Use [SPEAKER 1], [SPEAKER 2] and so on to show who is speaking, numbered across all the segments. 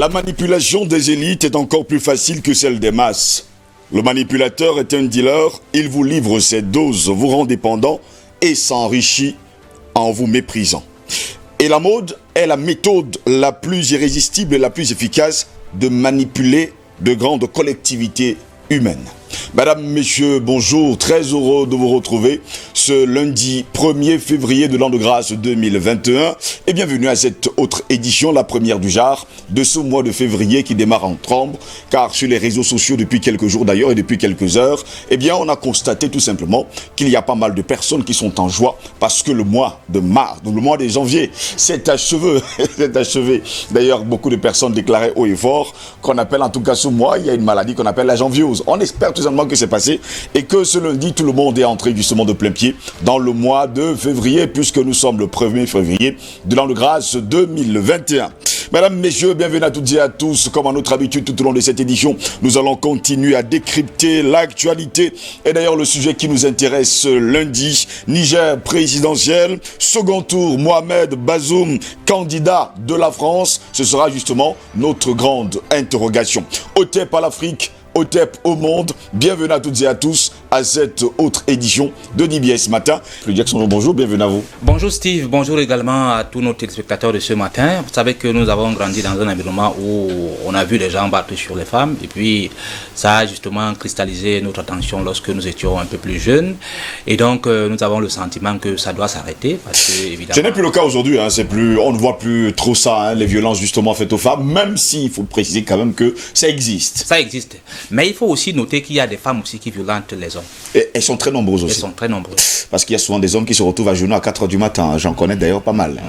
[SPEAKER 1] La manipulation des élites est encore plus facile que celle des masses. Le manipulateur est un dealer, il vous livre ses doses, vous rend dépendant et s'enrichit en vous méprisant. Et la mode est la méthode la plus irrésistible et la plus efficace de manipuler de grandes collectivités humaines. Madame, messieurs, bonjour, très heureux de vous retrouver ce lundi 1er février de l'an de grâce 2021 et bienvenue à cette autre édition, la première du genre de ce mois de février qui démarre en tremble, car sur les réseaux sociaux depuis quelques jours d'ailleurs et depuis quelques heures, eh bien on a constaté tout simplement qu'il y a pas mal de personnes qui sont en joie parce que le mois de mars, le mois de janvier s'est achevé, D'ailleurs, beaucoup de personnes déclaraient haut et fort qu'on appelle en tout cas ce mois, il y a une maladie qu'on appelle la janviose. On espère tout simplement que c'est passé et que ce lundi, tout le monde est entré justement de plein pied dans le mois de février, puisque nous sommes le 1er février de l'an de grâce 2021. Mesdames, messieurs, bienvenue à toutes et à tous. Comme à notre habitude tout au long de cette édition, nous allons continuer à décrypter l'actualité. Et d'ailleurs, le sujet qui nous intéresse lundi, Niger présidentiel, second tour, Mohamed Bazoum, candidat de la France. Ce sera justement notre grande interrogation. OTEP à l'Afrique, OTEP au monde, bienvenue à toutes et à tous à cette autre édition de DBS Matin. Le Jackson, bonjour, bienvenue à vous.
[SPEAKER 2] Bonjour Steve, bonjour également à tous nos téléspectateurs de ce matin. Vous savez que nous avons grandi dans un environnement où on a vu les gens battre sur les femmes et puis ça a justement cristallisé notre attention lorsque nous étions un peu plus jeunes et donc nous avons le sentiment que ça doit s'arrêter parce que évidemment... Ce
[SPEAKER 1] n'est plus le cas aujourd'hui, on ne voit plus trop ça, les violences justement faites aux femmes, même s'il faut préciser quand même que ça existe.
[SPEAKER 2] Ça existe. Mais il faut aussi noter qu'il y a des femmes aussi qui violentent les hommes.
[SPEAKER 1] Et elles sont très nombreuses aussi.
[SPEAKER 2] Elles sont très nombreuses.
[SPEAKER 1] Parce qu'il y a souvent des hommes qui se retrouvent à genoux à 4h du matin. J'en connais d'ailleurs pas mal.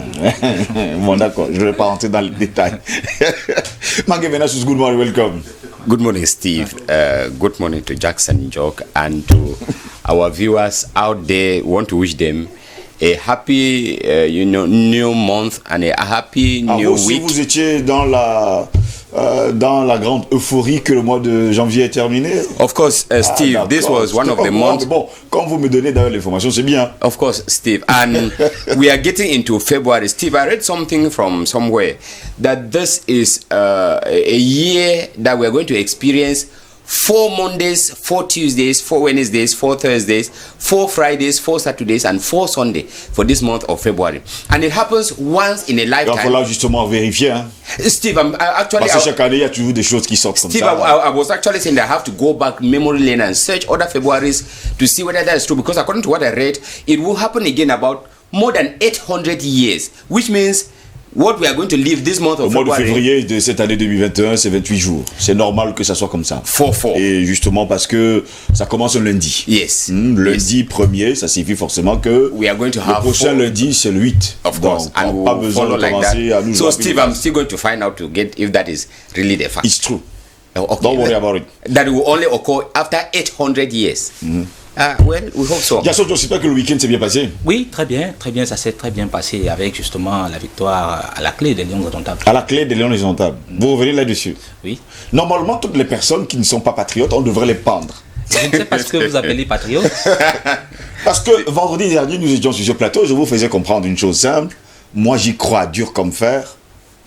[SPEAKER 1] Bon d'accord, je ne vais pas rentrer dans les détails. Mange Venasus, good morning, welcome.
[SPEAKER 3] Good morning, Steve. Good morning to Jackson Joke and to our viewers out there. We want to wish them a happy, new month and a happy new
[SPEAKER 1] week. Si vous étiez dans la grande euphorie que le mois de janvier est terminé.
[SPEAKER 3] Of course, Steve, this was one of the months.
[SPEAKER 1] Bon, quand vous me donnez d'ailleurs l'information, c'est bien.
[SPEAKER 3] Of course, Steve. And we are getting into February. Steve, I read something from somewhere that this is a year that we are going to experience 4 Mondays, 4 Tuesdays, 4 Wednesdays, 4 Thursdays, 4 Fridays, 4 Saturdays, and 4 Sundays for this month of February. And it happens once in a lifetime.
[SPEAKER 1] Il va falloir justement vérifier. Hein?
[SPEAKER 3] Steve, actually...
[SPEAKER 1] Parce que chaque année, il y a toujours des choses qui sortent
[SPEAKER 3] Steve,
[SPEAKER 1] comme ça.
[SPEAKER 3] I was actually saying that I have to go back memory lane and search other Februaries to see whether that is true. Because according to what I read, it will happen again about more than 800 years. Which means... what we are going to live this month of February.
[SPEAKER 1] Au mois de février de cette année 2021, c'est 28 jours. C'est normal que ça soit comme ça.
[SPEAKER 3] 4-4.
[SPEAKER 1] Et justement parce que ça commence un lundi.
[SPEAKER 3] Yes.
[SPEAKER 1] Lundi 1er, ça signifie forcément que
[SPEAKER 3] we are going to have
[SPEAKER 1] le prochain lundi, c'est le 8.
[SPEAKER 3] Of course.
[SPEAKER 1] Donc,
[SPEAKER 3] and
[SPEAKER 1] pas besoin de commencer à nous.
[SPEAKER 3] So Steve, I'm still going to find out to get if that is really the fact.
[SPEAKER 1] It's true.
[SPEAKER 3] Okay.
[SPEAKER 1] Don't worry about it.
[SPEAKER 3] That will only occur after 800 years. Well, we hope so.
[SPEAKER 1] Jason, j'espère que le week-end s'est bien passé.
[SPEAKER 2] Oui, très bien, ça s'est très bien passé avec justement la victoire à la clé des Lions indomptables.
[SPEAKER 1] À la clé des Lions indomptables. Vous revenez là-dessus.
[SPEAKER 2] Oui.
[SPEAKER 1] Normalement, toutes les personnes qui ne sont pas patriotes, on devrait les pendre.
[SPEAKER 2] Je ne sais pas ce que vous appelez patriote.
[SPEAKER 1] Parce que vendredi dernier, nous étions sur ce plateau, je vous faisais comprendre une chose simple. Moi, j'y crois dur comme fer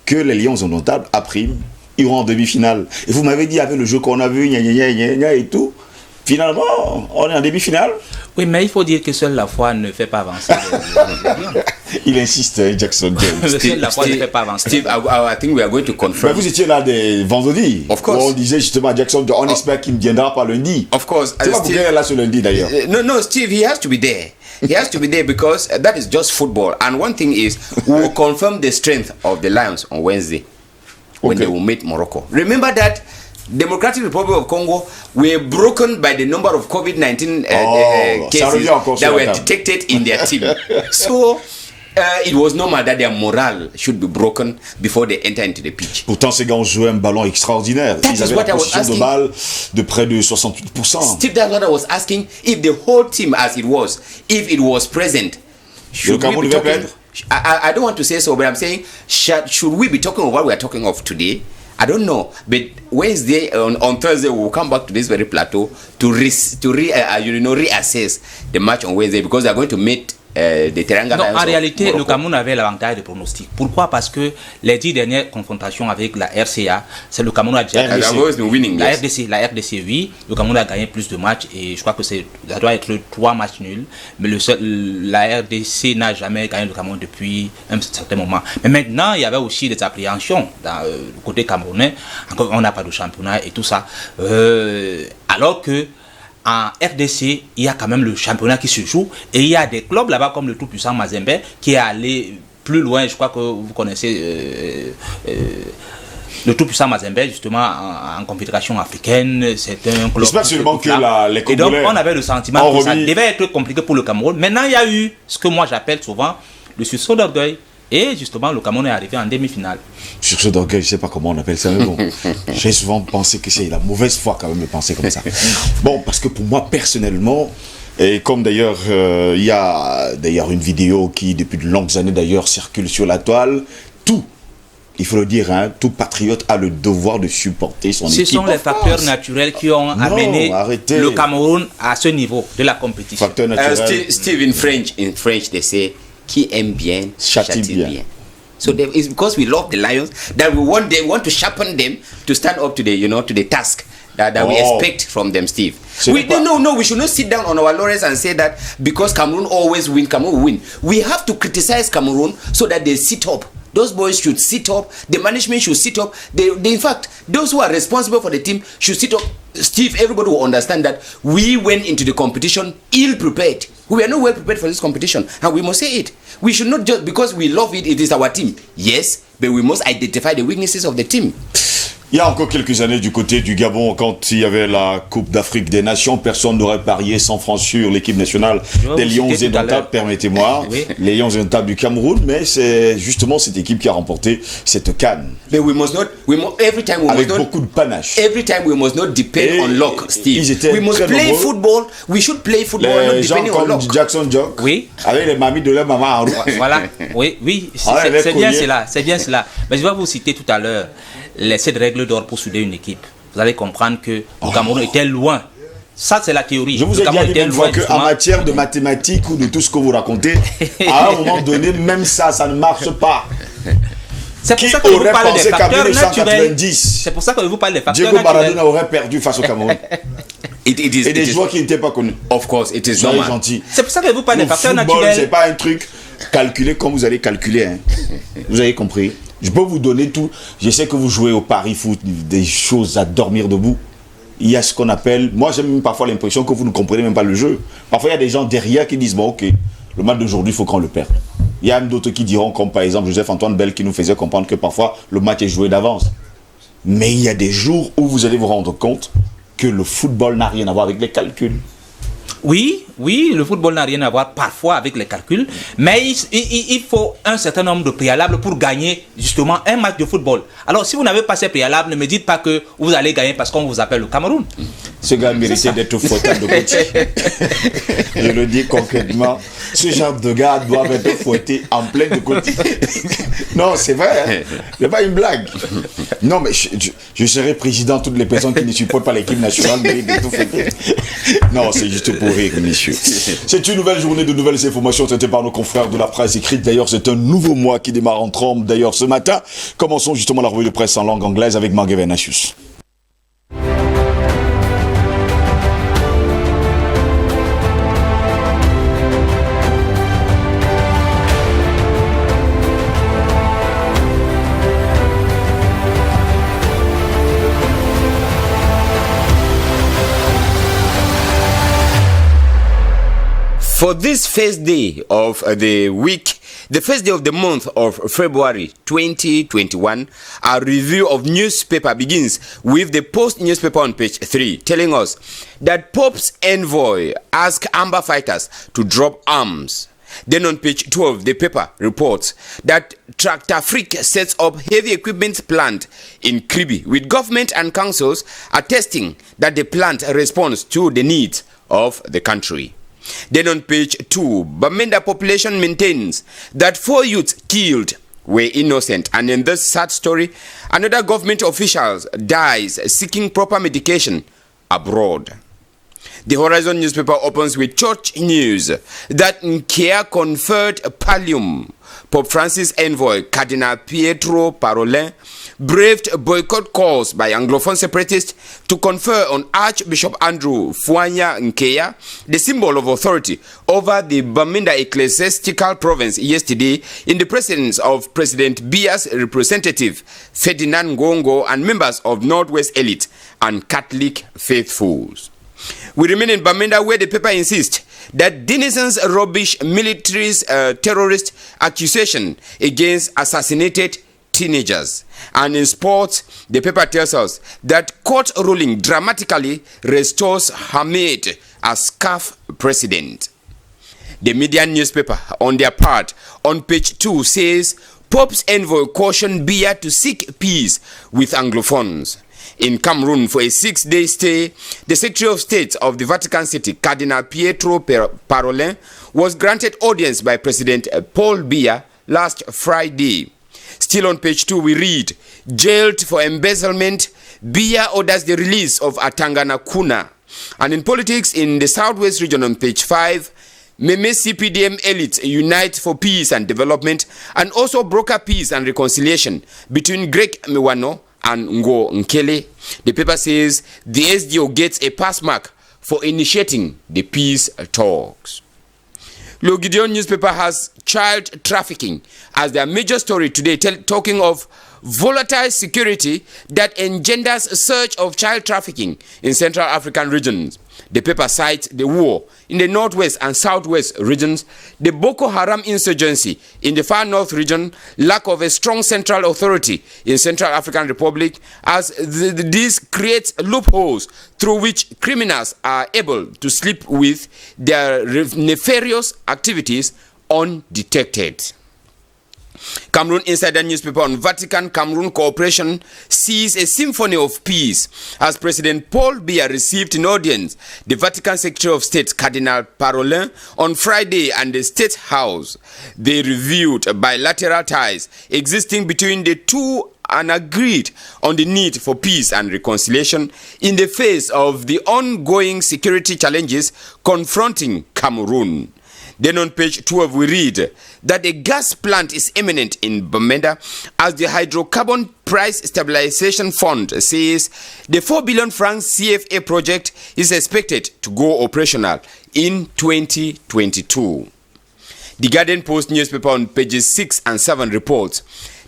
[SPEAKER 1] que les Lions indomptables, à prime, iront en demi-finale. Et vous m'avez dit, avec le jeu qu'on a vu, et tout, finalement, on est en demi-finale.
[SPEAKER 2] Oui, mais il faut dire que seule la foi ne fait pas avancer les Lions.
[SPEAKER 1] Il insiste, Jackson Jones.
[SPEAKER 2] Seule la foi ne fait pas avancer.
[SPEAKER 3] Steve, I think we are going to confirm.
[SPEAKER 1] Mais vous étiez là vendredi.
[SPEAKER 3] Of course.
[SPEAKER 1] Où on disait justement à Jackson, on espère qu'il ne viendra pas lundi.
[SPEAKER 3] Of course.
[SPEAKER 1] C'est pas pour qu'il est là ce lundi d'ailleurs.
[SPEAKER 3] No, Steve, he has to be there. He has to be there because that is just football. And one thing is, we will confirm the strength of the Lions on Wednesday when they will meet Morocco. Remember that Democratic Republic of Congo were broken by the number of COVID-19 cases that were detected in their team. So it was normal that their morale should be broken before they enter into the pitch.
[SPEAKER 1] Pourtant, ces gars ont joué un ballon extraordinaire. Ils avaient la possession de balle de près de 68%.
[SPEAKER 3] Steve, that's what I was asking. If the whole team as it was present, should we be talking? I don't want to say so, but I'm saying, should we be talking of what we are talking of today? I don't know, but Wednesday on Thursday we will come back to this very plateau to reassess the match on Wednesday because they are going to meet des Teranga Lions.
[SPEAKER 2] Non, en réalité, le Cameroun avait l'avantage de pronostic. Pourquoi? Parce que les 10 dernières confrontations avec la RCA, c'est le Cameroun a déjà gagné. La RDC, oui. Le Cameroun a gagné plus de matchs et je crois que ça doit être 3 matchs nuls. Mais la RDC n'a jamais gagné le Cameroun depuis un certain moment. Mais maintenant, il y avait aussi des appréhensions dans le côté camerounais. Encore, on n'a pas de championnat et tout ça. Alors que en RDC, il y a quand même le championnat qui se joue et il y a des clubs là-bas comme le tout-puissant Mazembe qui est allé plus loin. Je crois que vous connaissez le tout-puissant Mazembe justement en confédération africaine. C'est un club.
[SPEAKER 1] J'espère seulement que les Congolais.
[SPEAKER 2] Et donc on avait le sentiment que ça devait être compliqué pour le Cameroun. Maintenant il y a eu ce que moi j'appelle souvent le sursaut d'orgueil. Et justement, le Cameroun est arrivé en demi-finale.
[SPEAKER 1] Sursaut d'orgueil, je ne sais pas comment on appelle ça, mais bon. J'ai souvent pensé que c'est la mauvaise foi quand même de penser comme ça. Bon, parce que pour moi, personnellement, et comme d'ailleurs, il y a d'ailleurs une vidéo qui, depuis de longues années d'ailleurs, circule sur la toile, il faut le dire, hein, tout patriote a le devoir de supporter son équipe.
[SPEAKER 2] Ce sont les facteurs naturels qui ont amené le Cameroun à ce niveau de la compétition.
[SPEAKER 1] Facteurs naturels.
[SPEAKER 3] Steve, in French, they say, qui aime bien, châtie bien. So it's because we love the Lions that we want to sharpen them to stand up to the task that we expect from them, Steve. We should not sit down on our laurels and say that because Cameroon always win, Cameroon win. We have to criticize Cameroon so that they sit up. Those boys should sit up. The management should sit up. In fact, those who are responsible for the team should sit up. Steve, everybody will understand that we went into the competition ill-prepared. We were not well prepared for this competition. And we must say it. We should not just, because we love it, it is our team. Yes, but we must identify the weaknesses of the team.
[SPEAKER 1] Il y a encore quelques années du côté du Gabon, quand il y avait la Coupe d'Afrique des Nations, personne n'aurait parié 100 francs sur l'équipe nationale des Lions indomptables, permettez-moi, oui. Les Lions indomptables du Cameroun, mais c'est justement cette équipe qui a remporté cette CAN.
[SPEAKER 3] Mais avec
[SPEAKER 1] beaucoup de panache.
[SPEAKER 3] Every time we must not depend on luck, Steve. We must play football. We should play football, not depending on luck.
[SPEAKER 1] Jackson Jock,
[SPEAKER 2] oui.
[SPEAKER 1] Avec les mamies de leur maman en roue.
[SPEAKER 2] Voilà, oui, c'est bien cela, c'est bien cela. Mais je vais vous citer tout à l'heure les 7 règles d'or pour souder une équipe. Vous allez comprendre que le Cameroun était loin. Ça, c'est la théorie.
[SPEAKER 1] Je vous ai dit une fois qu'en matière de mathématiques ou de tout ce que vous racontez, à un moment donné, même ça ne marche pas.
[SPEAKER 2] C'est pour ça que je vous parle des facteurs naturels. C'est pour ça que je vous parle des facteurs
[SPEAKER 1] naturels. Diego Maradona aurait perdu face au Cameroun. Et des joueurs qui n'étaient pas connus.
[SPEAKER 3] Of course, it is normal.
[SPEAKER 1] Gentil.
[SPEAKER 2] C'est pour ça que je vous parle des facteurs naturels.
[SPEAKER 1] Le football, c'est pas un truc calculé comme vous allez calculer. Hein. Vous avez compris. Je peux vous donner tout. Je sais que vous jouez au pari foot, des choses à dormir debout. Il y a ce qu'on appelle... Moi, j'ai même parfois l'impression que vous ne comprenez même pas le jeu. Parfois, il y a des gens derrière qui disent, bon, ok, le match d'aujourd'hui, il faut qu'on le perde. Il y a même d'autres qui diront, comme par exemple Joseph-Antoine Bell, qui nous faisait comprendre que parfois, le match est joué d'avance. Mais il y a des jours où vous allez vous rendre compte que le football n'a rien à voir avec les calculs.
[SPEAKER 2] Oui, le football n'a rien à voir parfois avec les calculs, mais il faut un certain nombre de préalables pour gagner justement un match de football. Alors si vous n'avez pas ces préalables, ne me dites pas que vous allez gagner parce qu'on vous appelle le Cameroun.
[SPEAKER 1] Ce gars méritait d'être fouetté de côté. Je le dis concrètement, ce genre de gars doivent être fouettés en plein de côté. Non, c'est vrai, hein? C'est pas une blague. Non, mais je serai président, toutes les personnes qui ne supportent pas l'équipe nationale méritent d'être fouettées. Non, c'est juste pour rire, messieurs. C'est une nouvelle journée de nouvelles informations traitées par nos confrères de la presse écrite. D'ailleurs, c'est un nouveau mois qui démarre en trombe. D'ailleurs, ce matin, commençons justement la revue de presse en langue anglaise avec Marguerite Venatius.
[SPEAKER 3] For this first day of the week, the first day of the month of February 2021, our review of newspaper begins with the Post newspaper on page 3, telling us that Pope's envoy asked Amber fighters to drop arms. Then on page 12, the paper reports that Tractor Freak sets up heavy equipment plant in Kribi, with government and councils attesting that the plant responds to the needs of the country. Then on page 2, Bamenda population maintains that 4 youths killed were innocent. And in this sad story, another government official dies seeking proper medication abroad. The Horizon newspaper opens with church news that Nkea conferred pallium. Pope Francis envoy Cardinal Pietro Parolin braved boycott calls by Anglophone separatists to confer on Archbishop Andrew Fuanya Nkea, the symbol of authority over the Bamenda ecclesiastical province, yesterday in the presence of President Biya's representative Ferdinand Ngongo and members of Northwest elite and Catholic faithfuls. We remain in Bamenda, where the paper insists that Denison's rubbish military's terrorist accusation against assassinated teenagers. And in sports, the paper tells us that court ruling dramatically restores Hamid as CAF president. The Median newspaper, on their part, on page 2, says Pope's envoy cautioned Biya to seek peace with Anglophones. In Cameroon for a 6-day stay, the Secretary of State of the Vatican City, Cardinal Pietro Parolin, was granted audience by President Paul Biya last Friday. Still on page 2, we read, jailed for embezzlement, Biya orders the release of Atangana Kuna. And in politics, in the Southwest region on page 5, Meme CPDM elites unite for peace and development and also broker peace and reconciliation between Greg Miwano and Ngo Nkele. The paper says the SDO gets a pass mark for initiating the peace talks. Le Gideon newspaper has child trafficking as their major story today, talking of volatile security that engenders a surge of child trafficking in Central African regions. The paper cites the war in the Northwest and Southwest regions, the Boko Haram insurgency in the Far North region, lack of a strong central authority in Central African Republic, as this creates loopholes through which criminals are able to slip with their nefarious activities undetected. Cameroon Insider newspaper on Vatican Cameroon cooperation sees a symphony of peace as President Paul Biya received in audience the Vatican Secretary of State Cardinal Parolin on Friday and the State House. They reviewed bilateral ties existing between the two and agreed on the need for peace and reconciliation in the face of the ongoing security challenges confronting Cameroon. Then on page 12 we read that a gas plant is imminent in Bamenda as the Hydrocarbon Price Stabilization Fund says the 4 billion francs CFA project is expected to go operational in 2022. The Guardian Post newspaper on pages 6 and 7 reports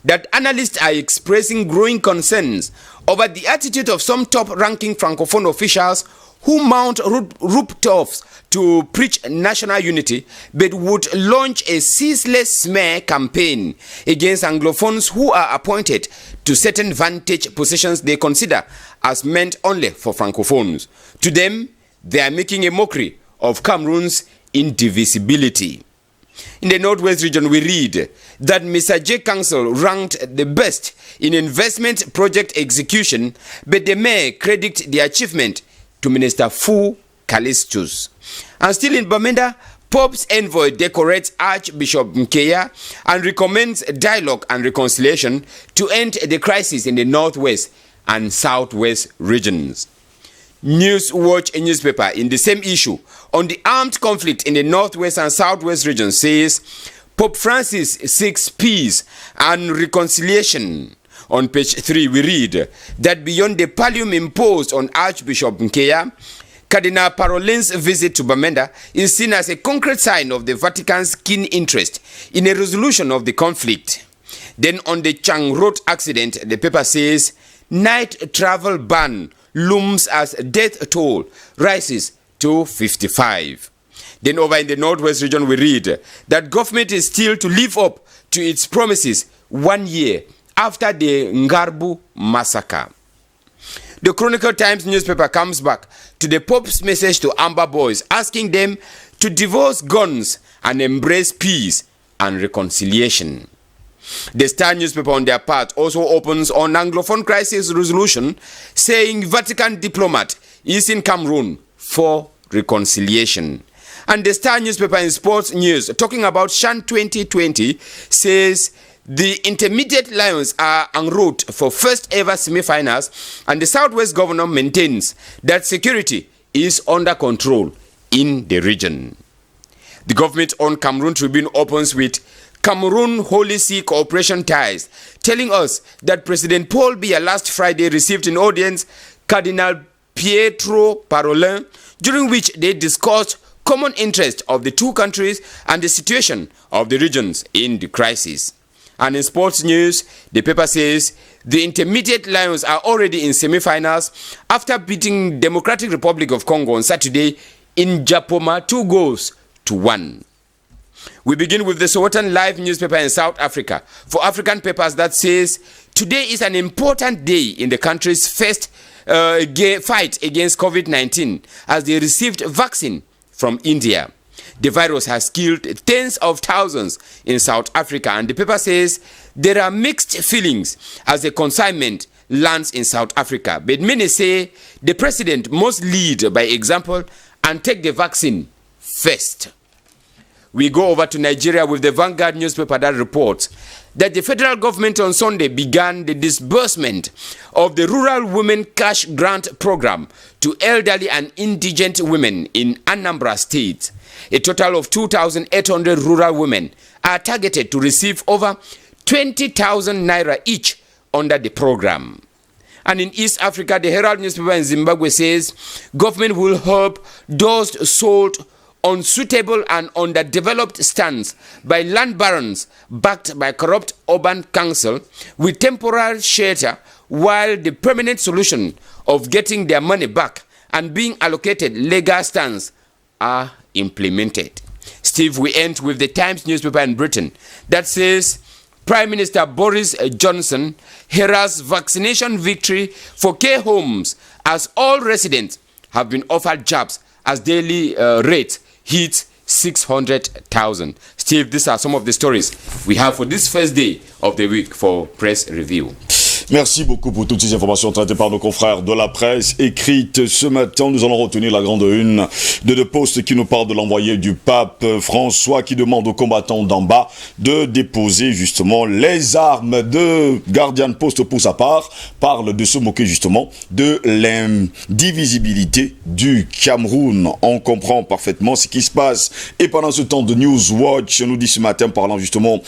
[SPEAKER 3] that analysts are expressing growing concerns over the attitude of some top-ranking Francophone officials who mount rooftops to preach national unity, but would launch a ceaseless smear campaign against Anglophones who are appointed to certain vantage positions they consider as meant only for Francophones. To them, they are making a mockery of Cameroon's indivisibility. In the Northwest region, we read that Mr. J. Council ranked the best in investment project execution, but the mayor credit the achievement to Minister Fu Callistus. And still in Bamenda, Pope's envoy decorates Archbishop Nkea and recommends dialogue and reconciliation to end the crisis in the Northwest and Southwest regions. Newswatch, a newspaper in the same issue on the armed conflict in the Northwest and Southwest regions, says Pope Francis seeks peace and reconciliation. On page 3 we read that beyond the pallium imposed on Archbishop Nkea, Cardinal Parolin's visit to Bamenda is seen as a concrete sign of the Vatican's keen interest in a resolution of the conflict. Then on the Chang Road accident, the paper says night travel ban looms as death toll rises to 55. Then over in the Northwest region we read that government is still to live up to its promises 1 year after the Ngarbu massacre. The Chronicle Times newspaper comes back to the Pope's message to Amber Boys, asking them to divorce guns and embrace peace and reconciliation. The Star newspaper on their part also opens on Anglophone crisis resolution, saying Vatican diplomat is in Cameroon for reconciliation. And the Star newspaper in sports news, talking about CHAN 2020, says the Intermediate Lions are en route for first ever semi-finals, and the Southwest governor maintains that security is under control in the region. The government-owned Cameroon Tribune opens with Cameroon Holy See Cooperation Ties, telling us that President Paul Biya last Friday received in audience Cardinal Pietro Parolin, during which they discussed common interest of the two countries and the situation of the regions in the crisis. And in sports news, the paper says the Intermediate Lions are already in semi-finals after beating Democratic Republic of Congo on Saturday in Japoma 2-1. We begin with the Sowetan Live newspaper in South Africa. For African papers, that says today is an important day in the country's first fight against COVID-19 as they received vaccine from India. The virus has killed tens of thousands in South Africa, and the paper says there are mixed feelings as the consignment lands in South Africa. But many say the president must lead by example and take the vaccine first. We go over to Nigeria with the Vanguard newspaper that reports that the federal government on Sunday began the disbursement of the Rural Women Cash Grant Program to elderly and indigent women in Anambra State. A total of 2,800 rural women are targeted to receive over 20,000 naira each under the program. And in East Africa, the Herald newspaper in Zimbabwe says government will help those sold unsuitable and underdeveloped stands by land barons backed by corrupt urban council with temporary shelter, while the permanent solution of getting their money back and being allocated legal stands are implemented. Steve, we end with the Times newspaper in Britain that says Prime Minister Boris Johnson heralds vaccination victory for care homes as all residents have been offered jabs as daily rate hits 600,000. Steve, these are some of the stories we have for this first day of the week for Press Review.
[SPEAKER 1] Merci beaucoup pour toutes ces informations traitées par nos confrères de la presse écrite ce matin. Nous allons retenir la grande une de The Post qui nous parle de l'envoyé du pape François qui demande aux combattants d'en bas de déposer justement les armes. De Guardian Post pour sa part parle de se moquer justement de l'indivisibilité du Cameroun. On comprend parfaitement ce qui se passe. Et pendant ce temps de Newswatch nous dit ce matin, parlant justement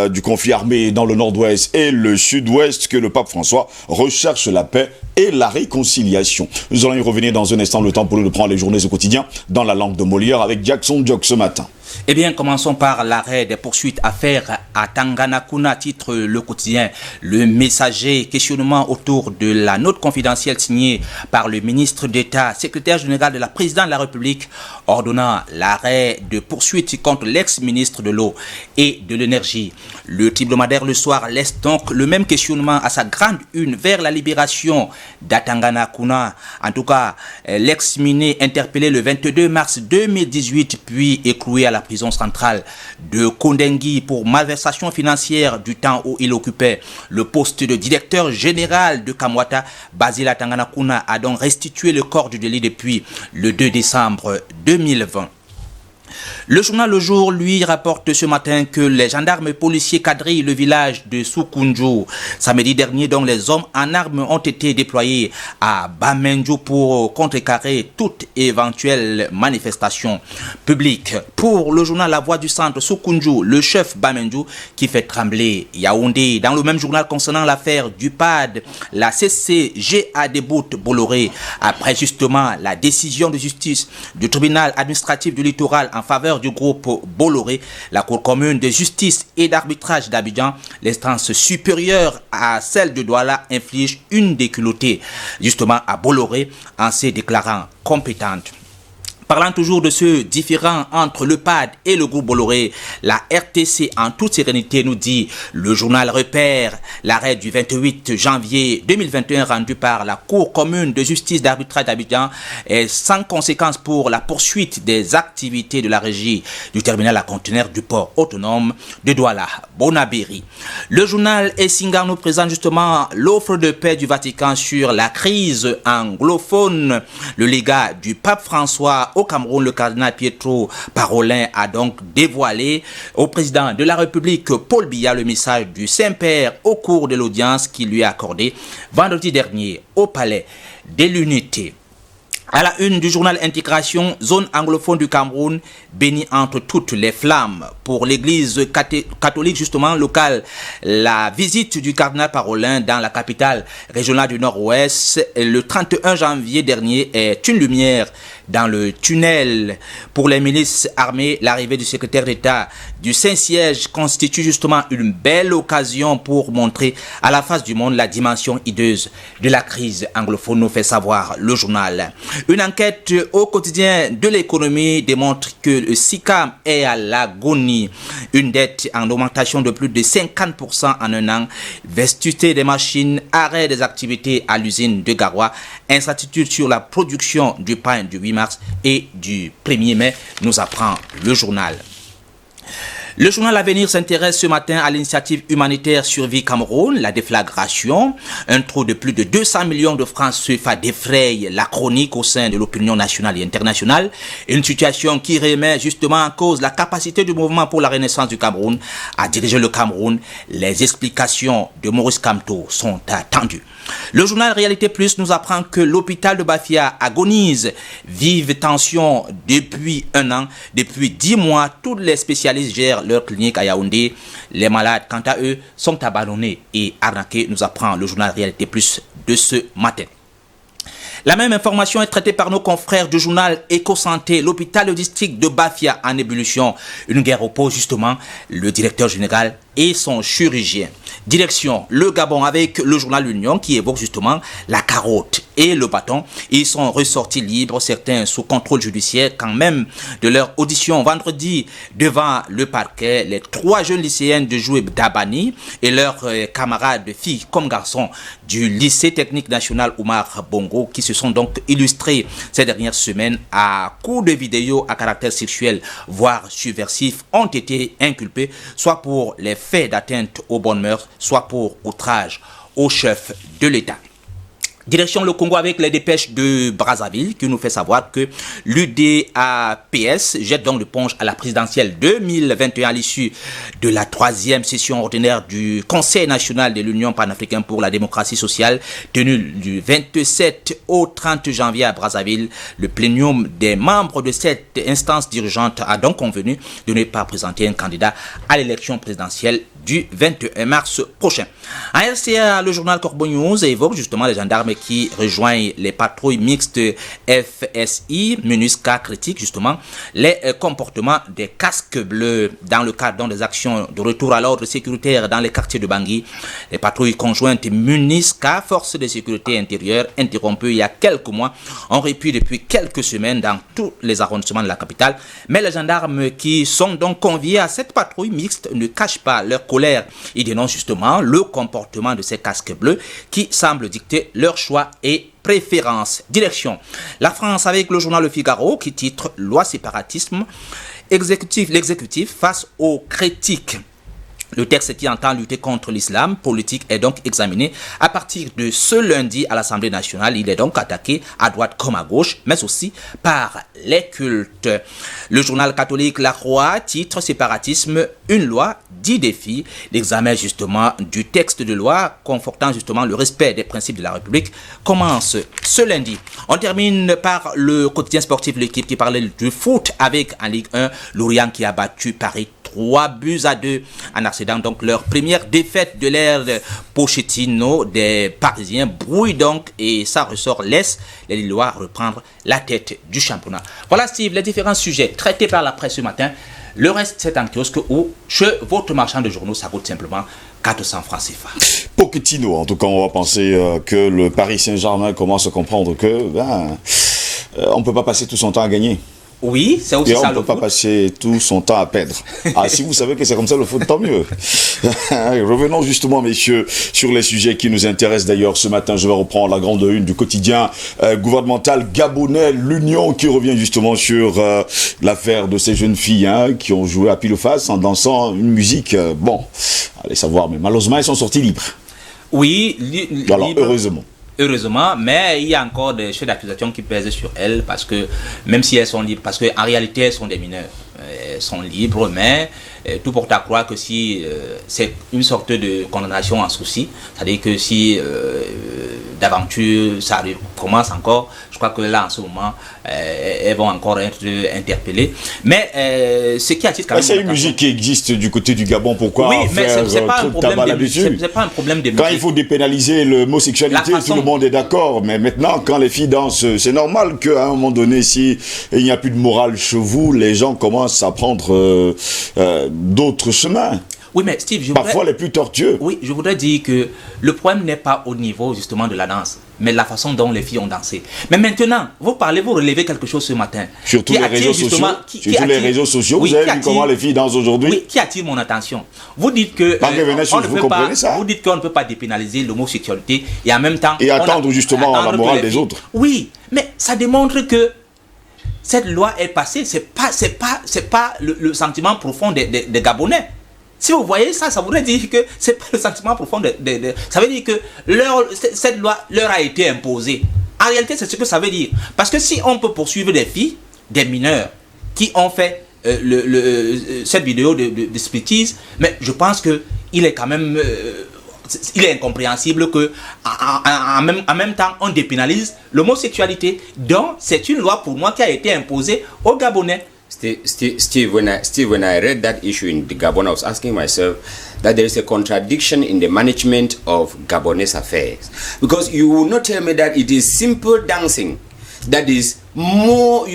[SPEAKER 1] du conflit armé dans le nord-ouest et le sud-ouest, que le pape François recherche la paix et la réconciliation. Nous allons y revenir dans un instant, le temps pour nous de prendre les journées au quotidien dans la langue de Molière avec Jackson Jock ce matin.
[SPEAKER 2] Eh bien, commençons par l'arrêt des poursuites à faire à Tanganakuna, titre le quotidien Le Messager. Questionnement autour de la note confidentielle signée par le ministre d'État, secrétaire général de la présidente de la République, ordonnant l'arrêt de poursuites contre l'ex-ministre de l'eau et de l'énergie. Le hebdomadaire Le Soir laisse donc le même questionnement à sa grande une vers la libération d'Atanganakuna. En tout cas, l'ex-miné interpellé le 22 mars 2018 puis écroué à la prison centrale de Kondengui pour malversation financière du temps où il occupait le poste de directeur général de Kamwata. Basile Atanganakuna a donc restitué le corps du délit depuis le 2 décembre 2020. Le journal Le Jour, lui, rapporte ce matin que les gendarmes et policiers quadrillent le village de Soukoundjou. Samedi dernier, donc, les hommes en armes ont été déployés à Bamenjou pour contrecarrer toute éventuelle manifestation publique. Pour le journal La Voix du Centre, Soukoundjou, le chef Bamenjou qui fait trembler Yaoundé. Dans le même journal concernant l'affaire du PAD, la CCGA déboute Bolloré après justement la décision de justice du tribunal administratif du littoral en faveur du groupe Bolloré. La Cour commune de justice et d'arbitrage d'Abidjan, l'instance supérieure à celle de Douala, inflige une déculottée justement à Bolloré en se déclarant compétente. Parlant toujours de ce différend entre le PAD et le groupe Bolloré, la RTC en toute sérénité nous dit, le journal Repère, l'arrêt du 28 janvier 2021 rendu par la Cour commune de justice d'arbitrage d'Abidjan est sans conséquence pour la poursuite des activités de la régie du terminal à conteneurs du port autonome de Douala, Bonabéry. Le journal Essingar nous présente justement l'offre de paix du Vatican sur la crise anglophone. Le légat du pape François au Cameroun, le cardinal Pietro Parolin, a donc dévoilé au président de la République, Paul Biya, le message du Saint-Père au cours de l'audience qui lui a accordée vendredi dernier au Palais de l'Unité. À la une du journal Intégration, zone anglophone du Cameroun, bénie entre toutes les flammes. Pour l'église catholique justement locale, la visite du cardinal Parolin dans la capitale régionale du Nord-Ouest le 31 janvier dernier est une lumière dans le tunnel. Pour les milices armées, l'arrivée du secrétaire d'État du Saint-Siège constitue justement une belle occasion pour montrer à la face du monde la dimension hideuse de la crise anglophone, nous fait savoir le journal. Une enquête au quotidien de l'économie démontre que le SICAM est à l'agonie. Une dette en augmentation de plus de 50% en un an, vetusté des machines, arrêt des activités à l'usine de Garoua, incertitude sur la production du pain du 8 mars et du 1er mai, nous apprend le journal. Le journal L'Avenir s'intéresse ce matin à l'initiative humanitaire Survie Cameroun, la déflagration. Un trou de plus de 200 millions de francs CFA défraye la chronique au sein de l'opinion nationale et internationale. Une situation qui remet justement en cause la capacité du mouvement pour la renaissance du Cameroun à diriger le Cameroun. Les explications de Maurice Kamto sont attendues. Le journal Réalité Plus nous apprend que l'hôpital de Bafia agonise. Vive tension depuis un an. Depuis 10 mois, tous les spécialistes gèrent leur clinique à Yaoundé. Les malades, quant à eux, sont abandonnés et arnaqués, nous apprend le journal Réalité Plus de ce matin. La même information est traitée par nos confrères du journal Éco-Santé. L'hôpital de district de Bafia en ébullition. Une guerre oppose justement le directeur général et son chirurgien. Direction le Gabon avec le journal L'Union qui évoque justement la carotte et le bâton. Ils sont ressortis libres, certains sous contrôle judiciaire quand même de leur audition vendredi devant le parquet. Les 3 jeunes lycéennes de Joué d'Abani et leurs camarades filles comme garçons du lycée technique national Oumar Bongo qui se sont donc illustrés ces dernières semaines à coups de vidéos à caractère sexuel voire subversif ont été inculpés soit pour les faits d'atteinte aux bonnes mœurs, soit pour outrage au chef de l'État. Direction le Congo avec les dépêches de Brazzaville qui nous fait savoir que l'UDAPS jette donc l'éponge à la présidentielle 2021 à l'issue de la 3e session ordinaire du Conseil national de l'Union panafricaine pour la démocratie sociale tenue du 27 au 30 janvier à Brazzaville. Le plénium des membres de cette instance dirigeante a donc convenu de ne pas présenter un candidat à l'élection présidentielle du 21 mars prochain. En RCA, le journal Corbeau News évoque justement les gendarmes qui rejoignent les patrouilles mixtes FSI, MINUSCA critique justement les comportements des casques bleus dans le cadre des actions de retour à l'ordre sécuritaire dans les quartiers de Bangui. Les patrouilles conjointes MINUSCA, forces de sécurité intérieure, interrompues il y a quelques mois, ont répui depuis quelques semaines dans tous les arrondissements de la capitale. Mais les gendarmes qui sont donc conviés à cette patrouille mixte ne cachent pas leur colère. Ils dénoncent justement le comportement de ces casques bleus qui semblent dicter leur choix et préférences. Direction la France avec le journal Le Figaro qui titre Loi séparatisme, l'exécutif face aux critiques. Le texte qui entend lutter contre l'islam politique est donc examiné à partir de ce lundi à l'Assemblée nationale. Il est donc attaqué à droite comme à gauche, mais aussi par les cultes. Le journal catholique La Croix titre Séparatisme, une loi, 10 défis. L'examen justement du texte de loi confortant justement le respect des principes de la République commence ce lundi. On termine par le quotidien sportif L'équipe qui parlait du foot avec en Ligue 1 Lorient qui a battu Paris 3-2 en accédant donc leur première défaite de l'ère de Pochettino. Des Parisiens brouillent donc et ça ressort laisse les Lillois reprendre la tête du championnat. Voilà Steve, les différents sujets traités par la presse ce matin. Le reste c'est en kiosque ou chez votre marchand de journaux, ça coûte simplement 400 francs CFA.
[SPEAKER 1] Pochettino, en tout cas on va penser que le Paris Saint-Germain commence à comprendre que on ne peut pas passer tout son temps à gagner.
[SPEAKER 2] Oui, c'est aussi
[SPEAKER 1] et
[SPEAKER 2] ça.
[SPEAKER 1] On ne peut pas passer tout son temps à perdre. Ah, si vous savez que c'est comme ça le foot, tant mieux. Revenons justement, messieurs, sur les sujets qui nous intéressent d'ailleurs. Ce matin, je vais reprendre la grande une du quotidien gouvernemental gabonais, l'Union, qui revient justement sur l'affaire de ces jeunes filles qui ont joué à pile ou face en dansant une musique. Bon, allez savoir, mais malheureusement, elles sont sorties libres.
[SPEAKER 2] Oui,
[SPEAKER 1] alors, heureusement.
[SPEAKER 2] Heureusement, mais il y a encore des chefs d'accusation qui pèsent sur elles parce que même si elles sont libres, parce qu'en réalité elles sont des mineurs, sont libres, mais tout porte à croire que si c'est une sorte de condamnation en souci, c'est-à-dire que si d'aventure ça commence encore, je crois que là en ce moment elles vont encore être interpellées. Mais ce qui attire quand même...
[SPEAKER 1] C'est une musique qui existe du côté du Gabon, pourquoi
[SPEAKER 2] oui, mais c'est pas un problème
[SPEAKER 1] c'est
[SPEAKER 2] pas un problème de
[SPEAKER 1] quand il faut dépénaliser l'homosexualité, tout le monde est d'accord, mais maintenant quand les filles dansent, c'est normal qu'à un moment donné, si il n'y a plus de morale chez vous, les gens commencent à prendre d'autres chemins.
[SPEAKER 2] Oui, mais Steve,
[SPEAKER 1] parfois les plus tortueux.
[SPEAKER 2] Oui, je voudrais dire que le problème n'est pas au niveau justement de la danse, mais la façon dont les filles ont dansé. Mais maintenant, vous relevez quelque chose ce matin.
[SPEAKER 1] Surtout les réseaux sociaux. Les réseaux sociaux, oui, vous avez vu comment les filles dansent aujourd'hui.
[SPEAKER 2] Oui, qui attire mon attention. Vous dites que vous dites qu'on ne peut pas dépénaliser l'homosexualité et en même temps
[SPEAKER 1] attendre justement la morale des autres.
[SPEAKER 2] Oui, mais ça démontre que cette loi est passée. C'est pas le sentiment profond des Gabonais. Si vous voyez ça, ça voudrait dire que c'est pas le sentiment profond ça veut dire que cette loi leur a été imposée. En réalité, c'est ce que ça veut dire. Parce que si on peut poursuivre des filles, des mineurs, qui ont fait cette vidéo de striptease, mais je pense que il est quand même... il est incompréhensible que en même temps on dépénalise l'homosexualité. Donc c'est une loi pour moi qui a été imposée aux Gabonais.
[SPEAKER 3] Steve, when I read that issue in the Gabon, I was asking myself that there is a contradiction in the management of Gabonese affairs, because you will not tell me that it is simple dancing that is more,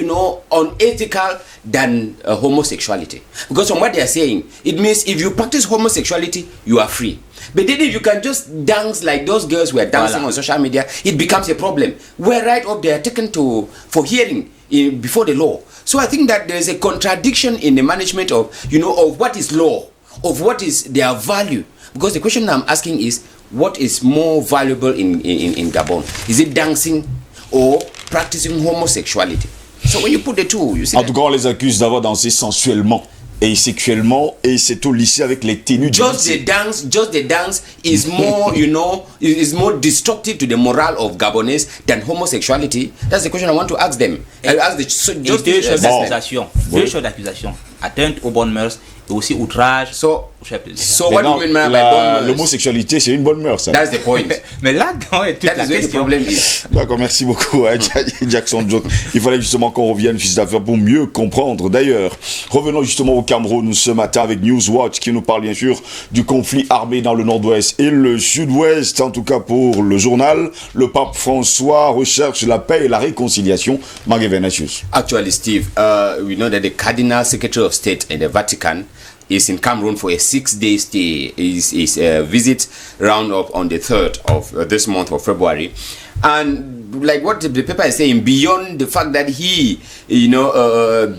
[SPEAKER 3] unethical than homosexuality. Because from what they are saying, it means if you practice homosexuality, you are free. But then if you can just dance like those girls were dancing on social media, it becomes a problem. We're right up there taken for hearing before the law. So I think that there is a contradiction in the management of what is law, of what is their value. Because the question I'm asking is, what is more valuable in Gabon? Is it dancing or practicing homosexuality? So when you put the two, you see.
[SPEAKER 1] En tout cas, on les accuse d'avoir dansé sensuellement et sexuellement, et c'est au lycée avec les tenues.
[SPEAKER 3] Just the dance is more, is more destructive to the morale of Gabonese than homosexuality. That's the question I want to ask them.
[SPEAKER 2] Deux choses d'accusation. Atteinte aux bonnes mœurs et aussi outrage.
[SPEAKER 3] So what do you mean by bonne mœurs?
[SPEAKER 1] L'homosexualité, c'est une bonne mœurs, ça.
[SPEAKER 3] That's the point.
[SPEAKER 2] Mais là, quand toute la question.
[SPEAKER 1] D'accord, merci beaucoup, Jackson Jones. Il fallait justement qu'on revienne sur cette affaire pour mieux comprendre. D'ailleurs, revenons justement au Cameroun ce matin avec Newswatch qui nous parle bien sûr du conflit armé dans le nord-ouest et le sud-ouest. En tout cas pour le journal, le pape François recherche la paix et la réconciliation.
[SPEAKER 3] Actually, Steve, we know that the Cardinal Secretary of State in the Vatican is in Cameroon for a 6-day stay. His visit round up on the 3rd of this month of February. And like what the paper is saying, beyond the fact that he,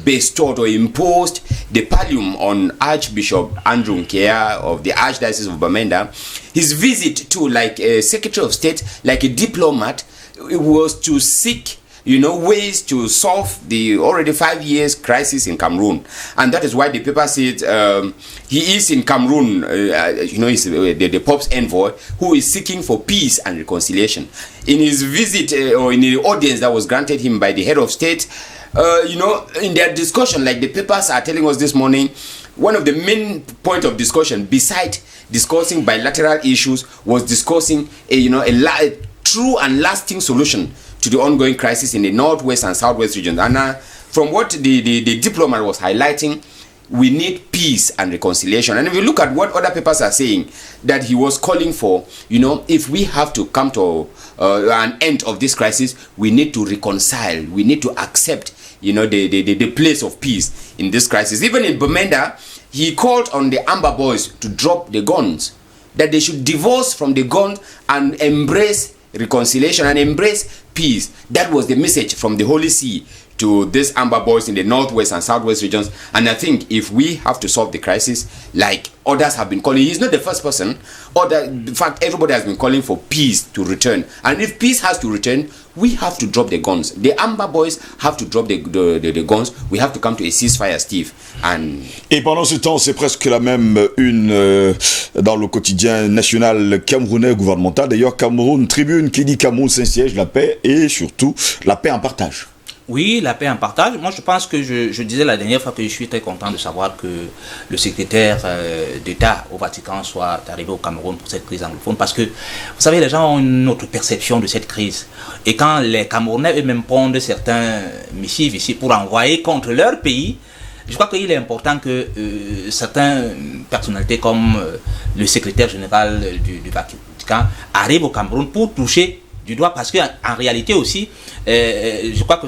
[SPEAKER 3] bestowed or imposed the pallium on Archbishop Andrew Nkea of the Archdiocese of Bamenda, his visit to like a Secretary of State, like a diplomat, it was to seek ways to solve the already 5 years crisis in Cameroon. And that is why the paper said he is in Cameroon, he's the Pope's envoy who is seeking for peace and reconciliation. In his visit or in the audience that was granted him by the head of state, in their discussion, like the papers are telling us this morning, one of the main point of discussion, beside discussing bilateral issues, was discussing a true and lasting solution to the ongoing crisis in the northwest and southwest regions. And from what the diplomat was highlighting, we need peace and reconciliation. And if you look at what other papers are saying, that he was calling for, if we have to come to an end of this crisis, we need to reconcile, we need to accept, the place of peace in this crisis. Even in Bamenda, he called on the Amber Boys to drop the guns, that they should divorce from the guns and embrace reconciliation and embrace peace. That was the message from the Holy See to these Amber Boys in the northwest and southwest regions. And I think if we have to solve the crisis, like others have been calling, he's not the first person, in fact everybody has been calling for peace to return. And if peace has to return, we have to drop the guns. The Amber Boys have to drop the guns. We have to come to a ceasefire, Steve.
[SPEAKER 1] Et pendant ce temps, c'est presque la même une dans le quotidien national camerounais gouvernemental. D'ailleurs, Cameroun Tribune qui dit Cameroun Saint-Siège, la paix et surtout la paix en partage.
[SPEAKER 2] Oui, la paix en partage. Moi, je pense que je disais la dernière fois que je suis très content de savoir que le secrétaire d'État au Vatican soit arrivé au Cameroun pour cette crise anglophone. Parce que, vous savez, les gens ont une autre perception de cette crise. Et quand les Camerounais eux-mêmes pondent certains missives ici pour envoyer contre leur pays, je crois qu'il est important que certaines personnalités comme le secrétaire général du Vatican arrivent au Cameroun pour toucher du doigt, parce qu'en réalité aussi, je crois que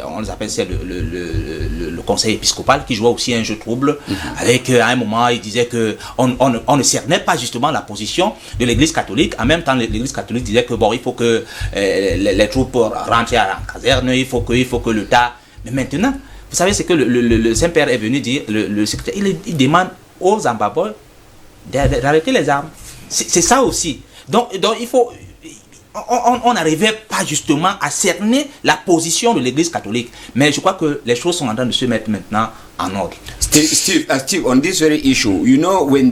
[SPEAKER 2] on les appelle le conseil épiscopal qui jouait aussi un jeu trouble, avec à un moment il disait que on ne cernait pas justement la position de l'église catholique. En même temps, l'église catholique disait que bon, il faut que les troupes rentrent à la caserne, il faut que l'État. Mais maintenant, vous savez, c'est que le Saint-Père est venu dire, le secrétaire, il demande aux ambaboys d'arrêter les armes. C'est ça aussi. Donc il faut. On n'arrivait pas justement à cerner la position de l'église catholique. Mais je crois que les choses sont en train de se mettre maintenant en ordre.
[SPEAKER 3] Steve, on this very issue, you know, when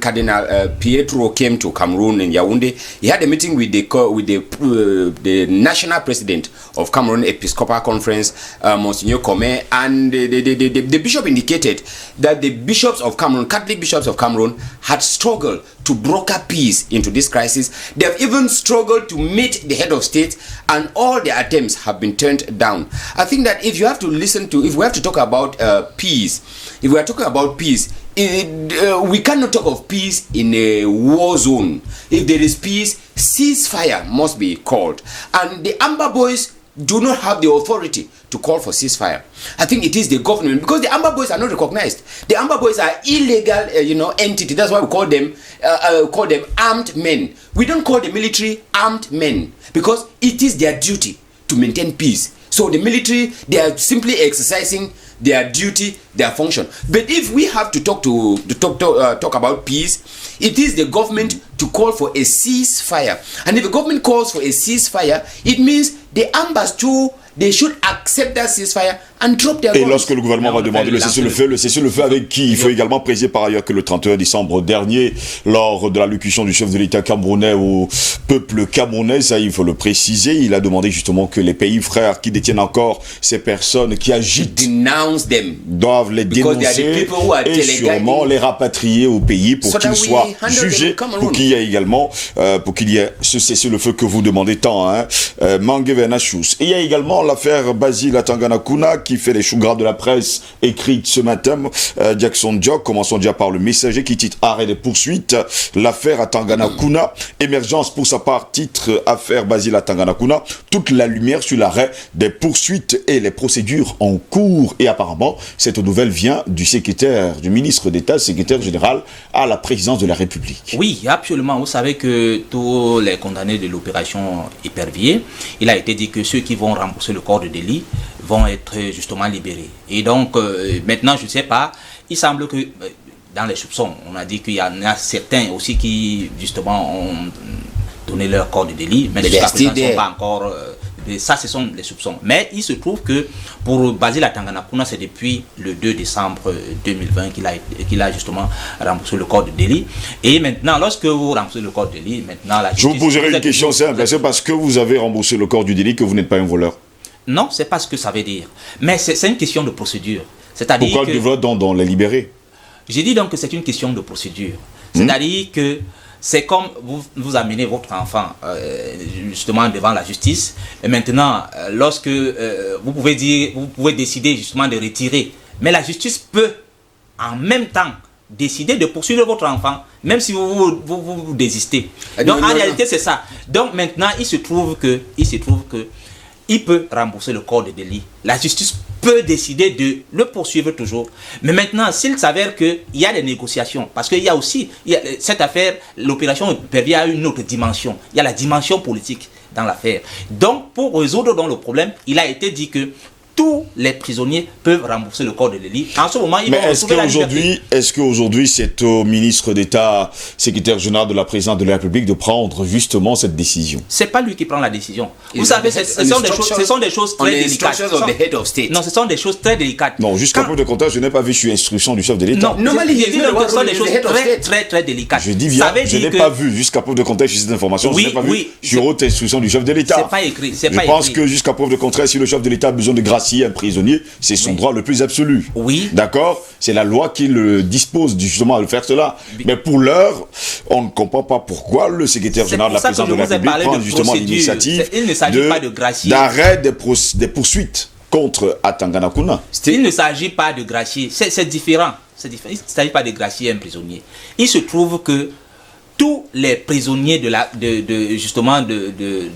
[SPEAKER 3] Cardinal Pietro came to Cameroon in Yaoundé, he had a meeting with the national president of Cameroon Episcopal Conference, Monsignor Comé, and the bishop indicated that the bishops of Cameroon, Catholic bishops of Cameroon, had struggled to broker peace into this crisis. They have even struggled to meet the head of state, and all their attempts have been turned down. I think that if we have to talk about peace, if we are talking about peace, we cannot talk of peace in a war zone. If there is peace, ceasefire must be called. And the Amber Boys do not have the authority to call for ceasefire. I think it is the government, because the Amber Boys are not recognized. The Amber Boys are illegal, entity. That's why we call them armed men. We don't call the military armed men, because it is their duty to maintain peace. So the military, they are simply exercising their duty, their function. But if we have to talk about peace, it is the government to call for a ceasefire. And if the government calls for a ceasefire, it means the Ambers too, they should accept that ceasefire and drop their guns.
[SPEAKER 1] Et lorsque le gouvernement va demander le cessez-le-feu avec qui? Il faut également préciser par ailleurs que le 31 décembre dernier, lors de l'allocution du chef de l'État camerounais au peuple camerounais, ça il faut le préciser, il a demandé justement que les pays frères qui détiennent encore ces personnes qui agitent doivent les dénoncer et sûrement les rapatrier au pays pour qu'ils soient jugés, pour qu'il y ait également ce cessez-le-feu que vous demandez tant, Manguevenachus. Et il y a également l'affaire Basile Atanganakuna qui fait les choux gras de la presse écrite ce matin. Jackson Jock, commençons déjà par le Messager qui titre arrêt des poursuites, l'affaire Atanganakuna, émergence pour sa part titre affaire Basile Atanganakuna, toute la lumière sur l'arrêt des poursuites et les procédures en cours. Et apparemment cette nouvelle vient du ministre d'État, secrétaire général à la présidence de la République.
[SPEAKER 2] Oui, absolument. Vous savez que tous les condamnés de l'opération Épervier, il a été dit que ceux qui vont rembourser le corps de délit vont être justement libérés. Et donc, maintenant, je ne sais pas, il semble que dans les soupçons, on a dit qu'il y en a certains aussi qui, justement, ont donné leur corps de délit, mais jusqu'à présent, ils ne sont pas encore... ça, ce sont les soupçons. Mais il se trouve que pour Basile Atanganakuna, c'est depuis le 2 décembre 2020 qu'il a justement remboursé le corps de délit. Et maintenant, lorsque vous remboursez le corps de délit, maintenant...
[SPEAKER 1] Je vous poserai une question simple. C'est parce que vous avez remboursé le corps du délit que vous n'êtes pas un voleur?
[SPEAKER 2] Non, c'est pas ce que ça veut dire. Mais c'est une question de procédure. C'est-à-dire
[SPEAKER 1] pourquoi devrait-on les libérer?
[SPEAKER 2] J'ai dit donc que c'est une question de procédure. C'est-à-dire que c'est comme vous amenez votre enfant justement devant la justice. Et maintenant, lorsque vous pouvez décider justement de retirer. Mais la justice peut en même temps décider de poursuivre votre enfant, même si vous désistez. Donc en réalité, c'est ça. Donc maintenant, il se trouve que il peut rembourser le corps de délit. La justice peut décider de le poursuivre toujours. Mais maintenant, s'il s'avère qu'il y a des négociations, parce qu'il y a aussi, cette affaire, l'opération Épervier a une autre dimension. Il y a la dimension politique dans l'affaire. Donc, pour résoudre le problème, il a été dit que tous les prisonniers peuvent rembourser le corps de l'élite. En ce moment, ils
[SPEAKER 1] Mais
[SPEAKER 2] vont retrouver la liberté.
[SPEAKER 1] est-ce qu'aujourd'hui c'est au ministre d'État, secrétaire général de la présidence de la République de prendre justement cette décision?
[SPEAKER 2] C'est pas lui qui prend la décision. Vous savez, ce sont des choses très délicates. Non, ce sont des choses très délicates.
[SPEAKER 1] Non, jusqu'à preuve de contraire, je n'ai pas vu sur instruction du chef de l'État.
[SPEAKER 2] Non, ce sont des choses très délicates.
[SPEAKER 1] Je dis bien, je n'ai pas vu jusqu'à preuve de contraire sur cette information. Je n'ai pas vu sur haute instruction du chef de l'État.
[SPEAKER 2] C'est pas écrit.
[SPEAKER 1] Je pense que jusqu'à preuve de contraire, si le chef de l'État a besoin de gracier un prisonnier, c'est son droit le plus absolu.
[SPEAKER 2] Oui.
[SPEAKER 1] D'accord? C'est la loi qui le dispose justement à le faire cela. Mais pour l'heure, on ne comprend pas pourquoi le secrétaire général de la présidence de la République prend justement l'initiative d'arrêt des poursuites contre Atangana Kuna.
[SPEAKER 2] Il ne s'agit pas de gracier. C'est différent. Il ne s'agit pas de gracier un prisonnier. Il se trouve que tous les prisonniers de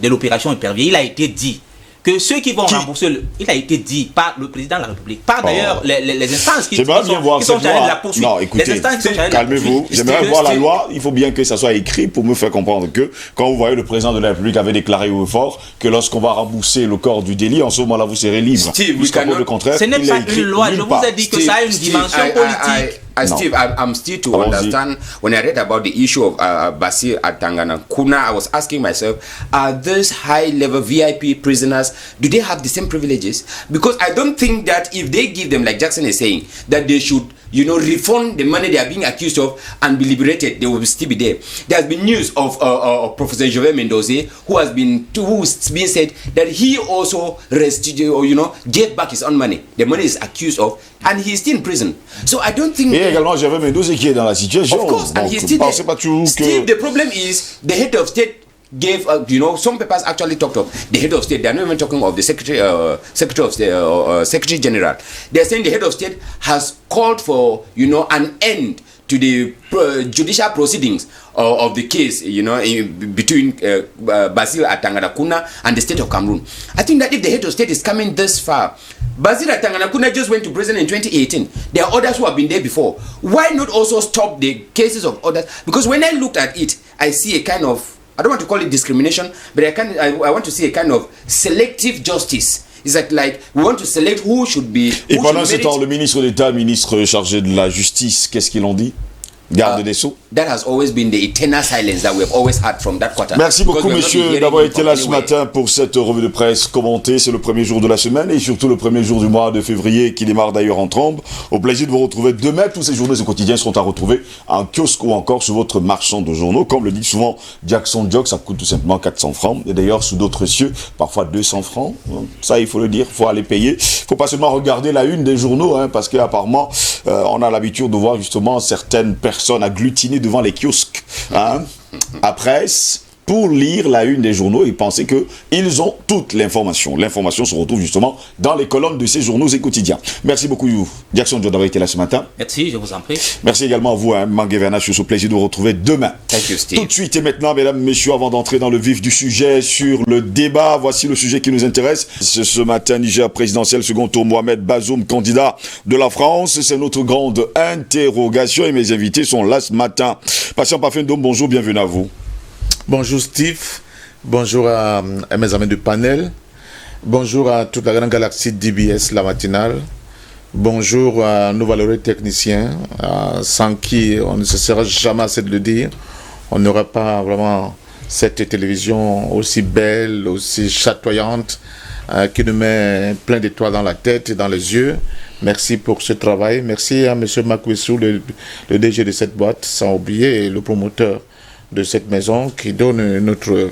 [SPEAKER 2] l'opération Épervier, il a été dit que ceux qui vont rembourser, il a été dit par le président de la République, par d'ailleurs les instances qui sont chargées de la poursuite.
[SPEAKER 1] Non, écoutez, calmez-vous. J'aimerais voir la loi. Il faut bien que ça soit écrit pour me faire comprendre que quand vous voyez le président de la République avait déclaré au fort que lorsqu'on va rembourser le corps du délit, en ce moment-là, vous serez libre. Jusqu'à preuve le contraire,
[SPEAKER 2] ce n'est pas une loi. Je vous ai dit que ça a une dimension politique.
[SPEAKER 3] Steve, I'm still to understand. When I read about the issue of Basil Atangana Kuna, I was asking myself, are those high-level VIP prisoners, do they have the same privileges? Because I don't think that if they give them, like Jackson is saying, that they should, refund the money they are being accused of and be liberated, they will still be there. There has been news of Professor Jovet Mendoza, who's been said that he also gave back his own money. The money is accused of, and he's still in prison. So I don't think.
[SPEAKER 1] Et également Jovet Mendoza qui est dans la situation.
[SPEAKER 3] Of course, and he's still there. Steve, the problem is the head of state gave, some papers actually talked of the head of state. They're not even talking of the secretary general. They're saying the head of state has called for, an end to the judicial proceedings of the case, between Basil Atangana Kuna and the state of Cameroon. I think that if the head of state is coming this far, Basil Atangana Kuna just went to prison in 2018. There are others who have been there before. Why not also stop the cases of others? Because when I looked at it, I see a kind of, I don't want to call it discrimination, but I want to see a kind of selective justice. It's like we want to select who should be.
[SPEAKER 1] Et pendant ce temps, le ministre d'État, ministre chargé de la Justice, qu'est-ce qu'il en dit? Garde des Sceaux.
[SPEAKER 3] That has always been the eternal silence that we have always had from that quarter.
[SPEAKER 1] Merci beaucoup, monsieur, d'avoir été là ce matin pour cette revue de presse commentée. C'est le premier jour de la semaine et surtout le premier jour du mois de février qui démarre d'ailleurs en trombe. Au plaisir de vous retrouver demain. Tous ces journaux et quotidiens seront à retrouver en kiosque ou encore sur votre marchand de journaux. Comme le dit souvent Jackson Jock, ça coûte tout simplement 400 francs. Et d'ailleurs, sous d'autres cieux, parfois 200 francs. Ça, il faut le dire, il faut aller payer. Il ne faut pas seulement regarder la une des journaux, parce qu'apparemment, on a l'habitude de voir justement certaines personnes agglutinées devant les kiosques, à presse, pour lire la une des journaux et penser qu'ils ont toute l'information. L'information se retrouve justement dans les colonnes de ces journaux et quotidiens. Merci beaucoup, Jackson Joe, d'avoir été là ce matin.
[SPEAKER 2] Merci, je vous en prie.
[SPEAKER 1] Merci également à vous, Mangue Verna, je suis au plaisir de vous retrouver demain.
[SPEAKER 3] Thank you, Steve.
[SPEAKER 1] Tout de suite et maintenant, mesdames, messieurs, avant d'entrer dans le vif du sujet sur le débat, voici le sujet qui nous intéresse. C'est ce matin, Niger présidentiel, second tour, Mohamed Bazoum, candidat de la France. C'est notre grande interrogation et mes invités sont là ce matin. Patient Pafendom, bonjour, bienvenue à vous.
[SPEAKER 4] Bonjour Steve, bonjour à mes amis du panel, bonjour à toute la grande galaxie d'IBS, la matinale, bonjour à nos valeureux techniciens, sans qui on ne se sera jamais assez de le dire, on n'aurait pas vraiment cette télévision aussi belle, aussi chatoyante, qui nous met plein d'étoiles dans la tête et dans les yeux. Merci pour ce travail, merci à M. Makwissou, le DG de cette boîte, sans oublier le promoteur de cette maison qui donne notre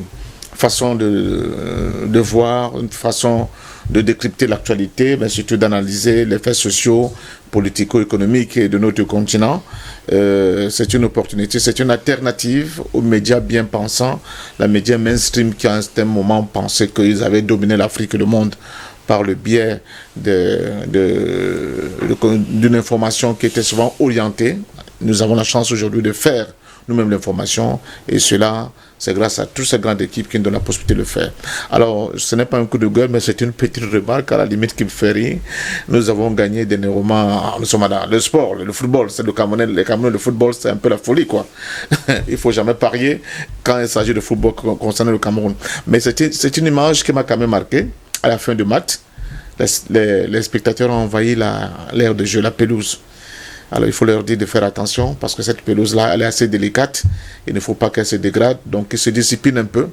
[SPEAKER 4] façon de voir, une façon de décrypter l'actualité, mais surtout d'analyser les faits sociaux, politico-économiques de notre continent. C'est une opportunité, c'est une alternative aux médias bien pensants, la média mainstream qui à un certain moment pensait qu'ils avaient dominé l'Afrique et le monde par le biais d'une information qui était souvent orientée. Nous avons la chance aujourd'hui de faire nous-mêmes l'information, et cela, c'est grâce à toute cette grande équipe qui nous donne la possibilité de le faire. Alors, ce n'est pas un coup de gueule, mais c'est une petite remarque à la limite qui me fait rire. Nous avons gagné des romans, nous sommes dans le sport, le football, c'est le Camerounais, le football, c'est un peu la folie, quoi. Il ne faut jamais parier quand il s'agit de football concernant le Cameroun. Mais c'est une image qui m'a quand même marqué à la fin de match. les spectateurs ont envahi l'aire de jeu, la pelouse. Alors il faut leur dire de faire attention parce que cette pelouse-là, elle est assez délicate. Il ne faut pas qu'elle se dégrade. Donc ils se disciplinent un peu.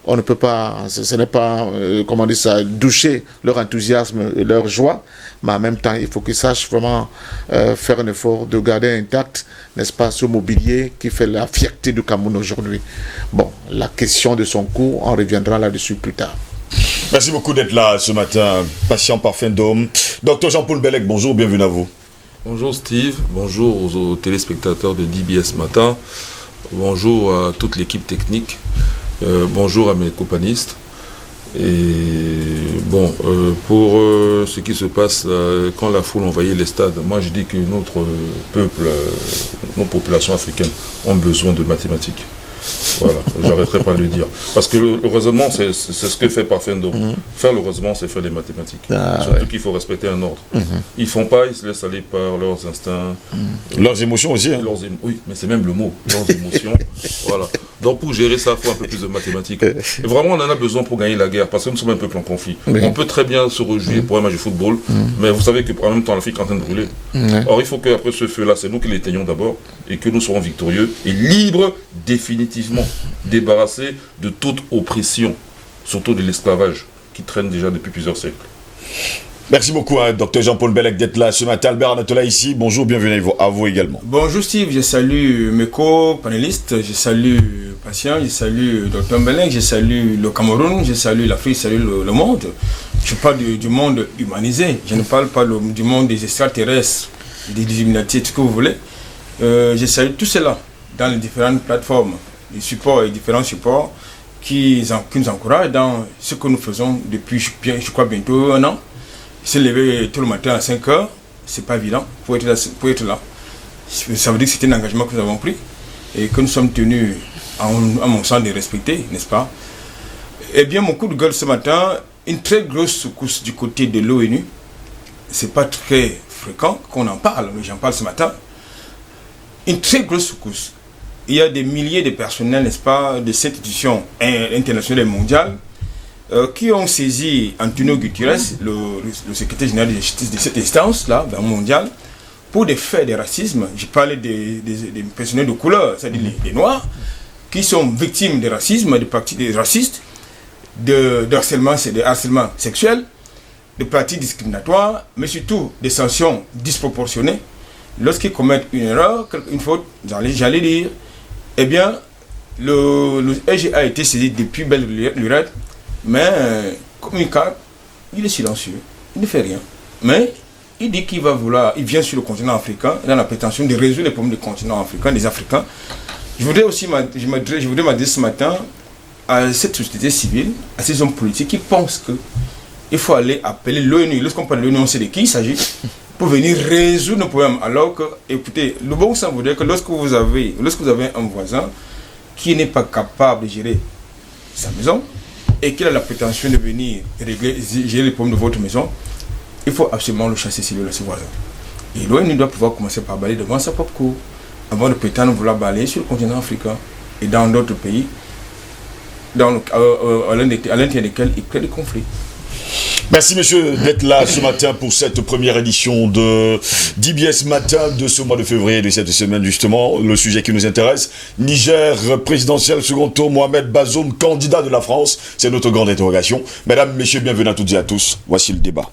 [SPEAKER 4] On ne peut pas, ce n'est pas, comment dire ça, doucher leur enthousiasme et leur joie. Mais en même temps, il faut qu'ils sachent vraiment faire un effort de garder intact, n'est-ce pas, ce mobilier qui fait la fierté du Cameroun aujourd'hui. Bon, la question de son coût, on reviendra là-dessus plus tard.
[SPEAKER 1] Merci beaucoup d'être là ce matin, patient parfum d'homme. Docteur Jean-Paul Bellec, bonjour, bienvenue à vous.
[SPEAKER 5] Bonjour Steve, bonjour aux téléspectateurs de DBS Matin, bonjour à toute l'équipe technique, bonjour à mes companistes. Et bon, pour ce qui se passe quand la foule envahit les stades, moi je dis que notre peuple, nos populations africaines ont besoin de mathématiques. Voilà, j'arrêterai pas de le dire. Parce que le raisonnement, c'est ce que fait Parfendo. Faire le raisonnement, c'est faire les mathématiques. Surtout qu'il faut respecter un ordre. Ils font pas, ils se laissent aller par leurs instincts.
[SPEAKER 1] Leurs émotions aussi. Hein.
[SPEAKER 5] Oui, mais c'est même le mot, leurs émotions. Voilà. Donc pour gérer ça, il faut un peu plus de mathématiques. Et vraiment, on en a besoin pour gagner la guerre, parce que nous sommes un peuple en conflit. On peut très bien se réjouir pour un match de football, mais vous savez que en même temps, l'Afrique est en train de brûler. Or, il faut qu'après ce feu-là, c'est nous qui l'éteignons d'abord, et que nous serons victorieux et libres définitivement, débarrassés de toute oppression, surtout de l'esclavage qui traîne déjà depuis plusieurs siècles.
[SPEAKER 1] Merci beaucoup, hein, docteur Jean-Paul Bellec, d'être là ce matin. Albert Anatola ici, bonjour, bienvenue à vous également.
[SPEAKER 6] Bonjour Steve, je salue mes co-panélistes, je salue Patient, je salue docteur Bellec, je salue le Cameroun, je salue l'Afrique, je salue le monde. Je parle du monde humanisé, je ne parle pas du monde des extraterrestres, des illuminati, tout ce que vous voulez. Je salue tout cela dans les différentes plateformes, les supports et différents supports qui nous encouragent dans ce que nous faisons depuis, je crois, bientôt un an. Se lever tout le matin à 5 heures, c'est pas évident pour être là. Ça veut dire que c'est un engagement que nous avons pris et que nous sommes tenus, à mon sens, de respecter, n'est-ce pas? Eh bien, mon coup de gueule ce matin, une très grosse secousse du côté de l'ONU. C'est pas très fréquent qu'on en parle, mais j'en parle ce matin. Une très grosse secousse. Il y a des milliers de personnels, n'est-ce pas, de cette institution internationale et mondiale qui ont saisi Antonio Guterres, le secrétaire général de justice de cette instance-là, mondiale, pour des faits de racisme. Je parlais des personnels de couleur, c'est-à-dire les Noirs, qui sont victimes de racisme, de pratiques racistes, de harcèlement sexuel, de pratiques discriminatoires, mais surtout des sanctions disproportionnées. Lorsqu'ils commettent une erreur, une faute, j'allais dire, eh bien, le SG a été saisi depuis belle lurette. Mais comme il est silencieux, il ne fait rien. Mais il dit qu'il vient sur le continent africain, il a la prétention de résoudre les problèmes du continent africain, des Africains. Je voudrais m'adresser ce matin à cette société civile, à ces hommes politiques qui pensent qu'il faut aller appeler l'ONU. Lorsqu'on parle de l'ONU, on sait de qui il s'agit, pour venir résoudre nos problèmes. Alors que, écoutez, le bon sens voudrait que lorsque vous avez un voisin qui n'est pas capable de gérer sa maison, et qu'il a la prétention de venir gérer les problèmes de votre maison, il faut absolument le chasser s'il veut ses voisins. Et l'ONU doit pouvoir commencer par balayer devant sa propre cour, avant de prétendre vouloir balayer sur le continent africain et dans d'autres pays, à l'intérieur desquels il crée des conflits.
[SPEAKER 1] Merci monsieur d'être là ce matin pour cette première édition de DBS Matin de ce mois de février de cette semaine justement. Le sujet qui nous intéresse, Niger présidentiel second tour, Mohamed Bazoum candidat de la France, c'est notre grande interrogation. Mesdames, messieurs, bienvenue à toutes et à tous, voici le débat.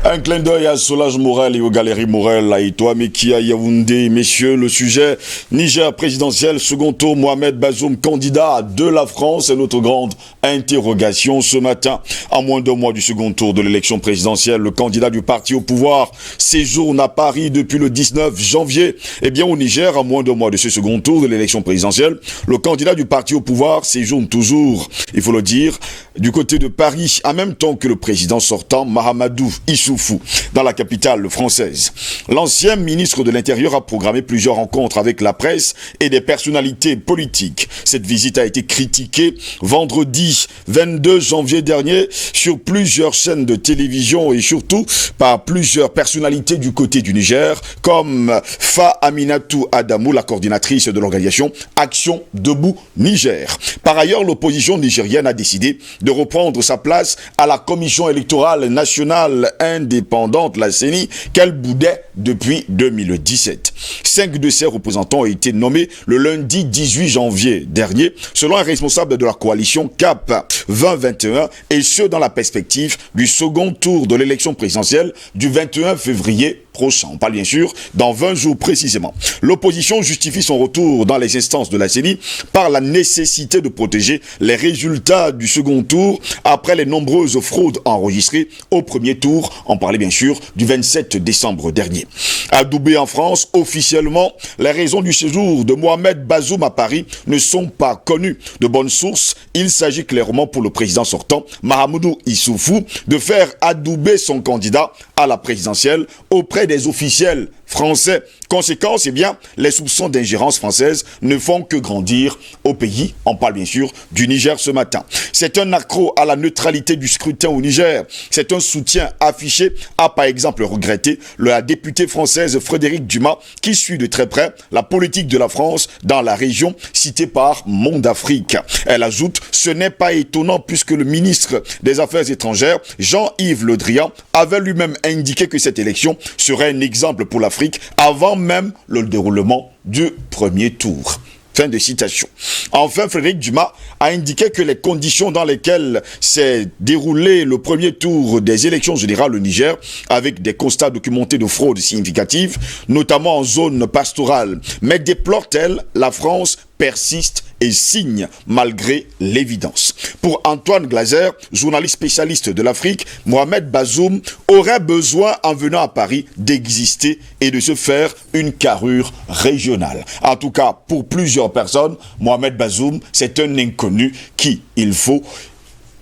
[SPEAKER 1] Un clin d'œil à Solange Morel et aux Galeries Morel, à Itoa Meki, à Yaoundé. Messieurs, le sujet, Niger présidentiel, second tour, Mohamed Bazoum, candidat de la France, est notre grande interrogation ce matin. À moins d'un mois du second tour de l'élection présidentielle, le candidat du parti au pouvoir séjourne à Paris depuis le 19 janvier. Eh bien, au Niger, à moins d'un mois de ce second tour de l'élection présidentielle, le candidat du parti au pouvoir séjourne toujours, il faut le dire, du côté de Paris, en même temps que le président sortant, Mahamadou Issoufou. Issoufou, dans la capitale française. L'ancien ministre de l'Intérieur a programmé plusieurs rencontres avec la presse et des personnalités politiques. Cette visite a été critiquée vendredi 22 janvier dernier sur plusieurs chaînes de télévision et surtout par plusieurs personnalités du côté du Niger, comme Fa Aminatou Adamou, la coordinatrice de l'organisation Action Debout Niger. Par ailleurs, l'opposition nigérienne a décidé de reprendre sa place à la Commission électorale nationale indépendante, la CENI, qu'elle boudait depuis 2017. 5 de ses représentants ont été nommés le lundi 18 janvier dernier, selon un responsable de la coalition CAP 2021, et ce dans la perspective du second tour de l'élection présidentielle du 21 février prochain. On parle bien sûr dans 20 jours précisément. L'opposition justifie son retour dans les instances de la CENI par la nécessité de protéger les résultats du second tour après les nombreuses fraudes enregistrées au premier tour. On parlait bien sûr du 27 décembre dernier. À Doubé en France, officiellement, les raisons du séjour de Mohamed Bazoum à Paris ne sont pas connues. De bonnes sources, il s'agit clairement pour le président sortant, Mahamadou Issoufou, de faire adouber son candidat à la présidentielle auprès des officiels français. Conséquence, eh bien, les soupçons d'ingérence française ne font que grandir au pays. On parle bien sûr du Niger ce matin. C'est un accroc à la neutralité du scrutin au Niger. C'est un soutien affiché à, par exemple, regretter la députée française Frédérique Dumas, qui suit de très près la politique de la France dans la région citée par Monde Afrique. Elle ajoute, ce n'est pas étonnant puisque le ministre des Affaires étrangères, Jean-Yves Le Drian, avait lui-même indiqué que cette élection serait un exemple pour l'Afrique avant même le déroulement du premier tour. Fin de citation. Enfin, Frédéric Dumas a indiqué que les conditions dans lesquelles s'est déroulé le premier tour des élections générales au Niger, avec des constats documentés de fraude significative, notamment en zone pastorale, mais déplore-t-elle, la France persiste et signe malgré l'évidence. Pour Antoine Glaser, journaliste spécialiste de l'Afrique, Mohamed Bazoum aurait besoin, en venant à Paris, d'exister et de se faire une carrure régionale. En tout cas, pour plusieurs personnes, Mohamed Bazoum, c'est un inconnu qui, il faut,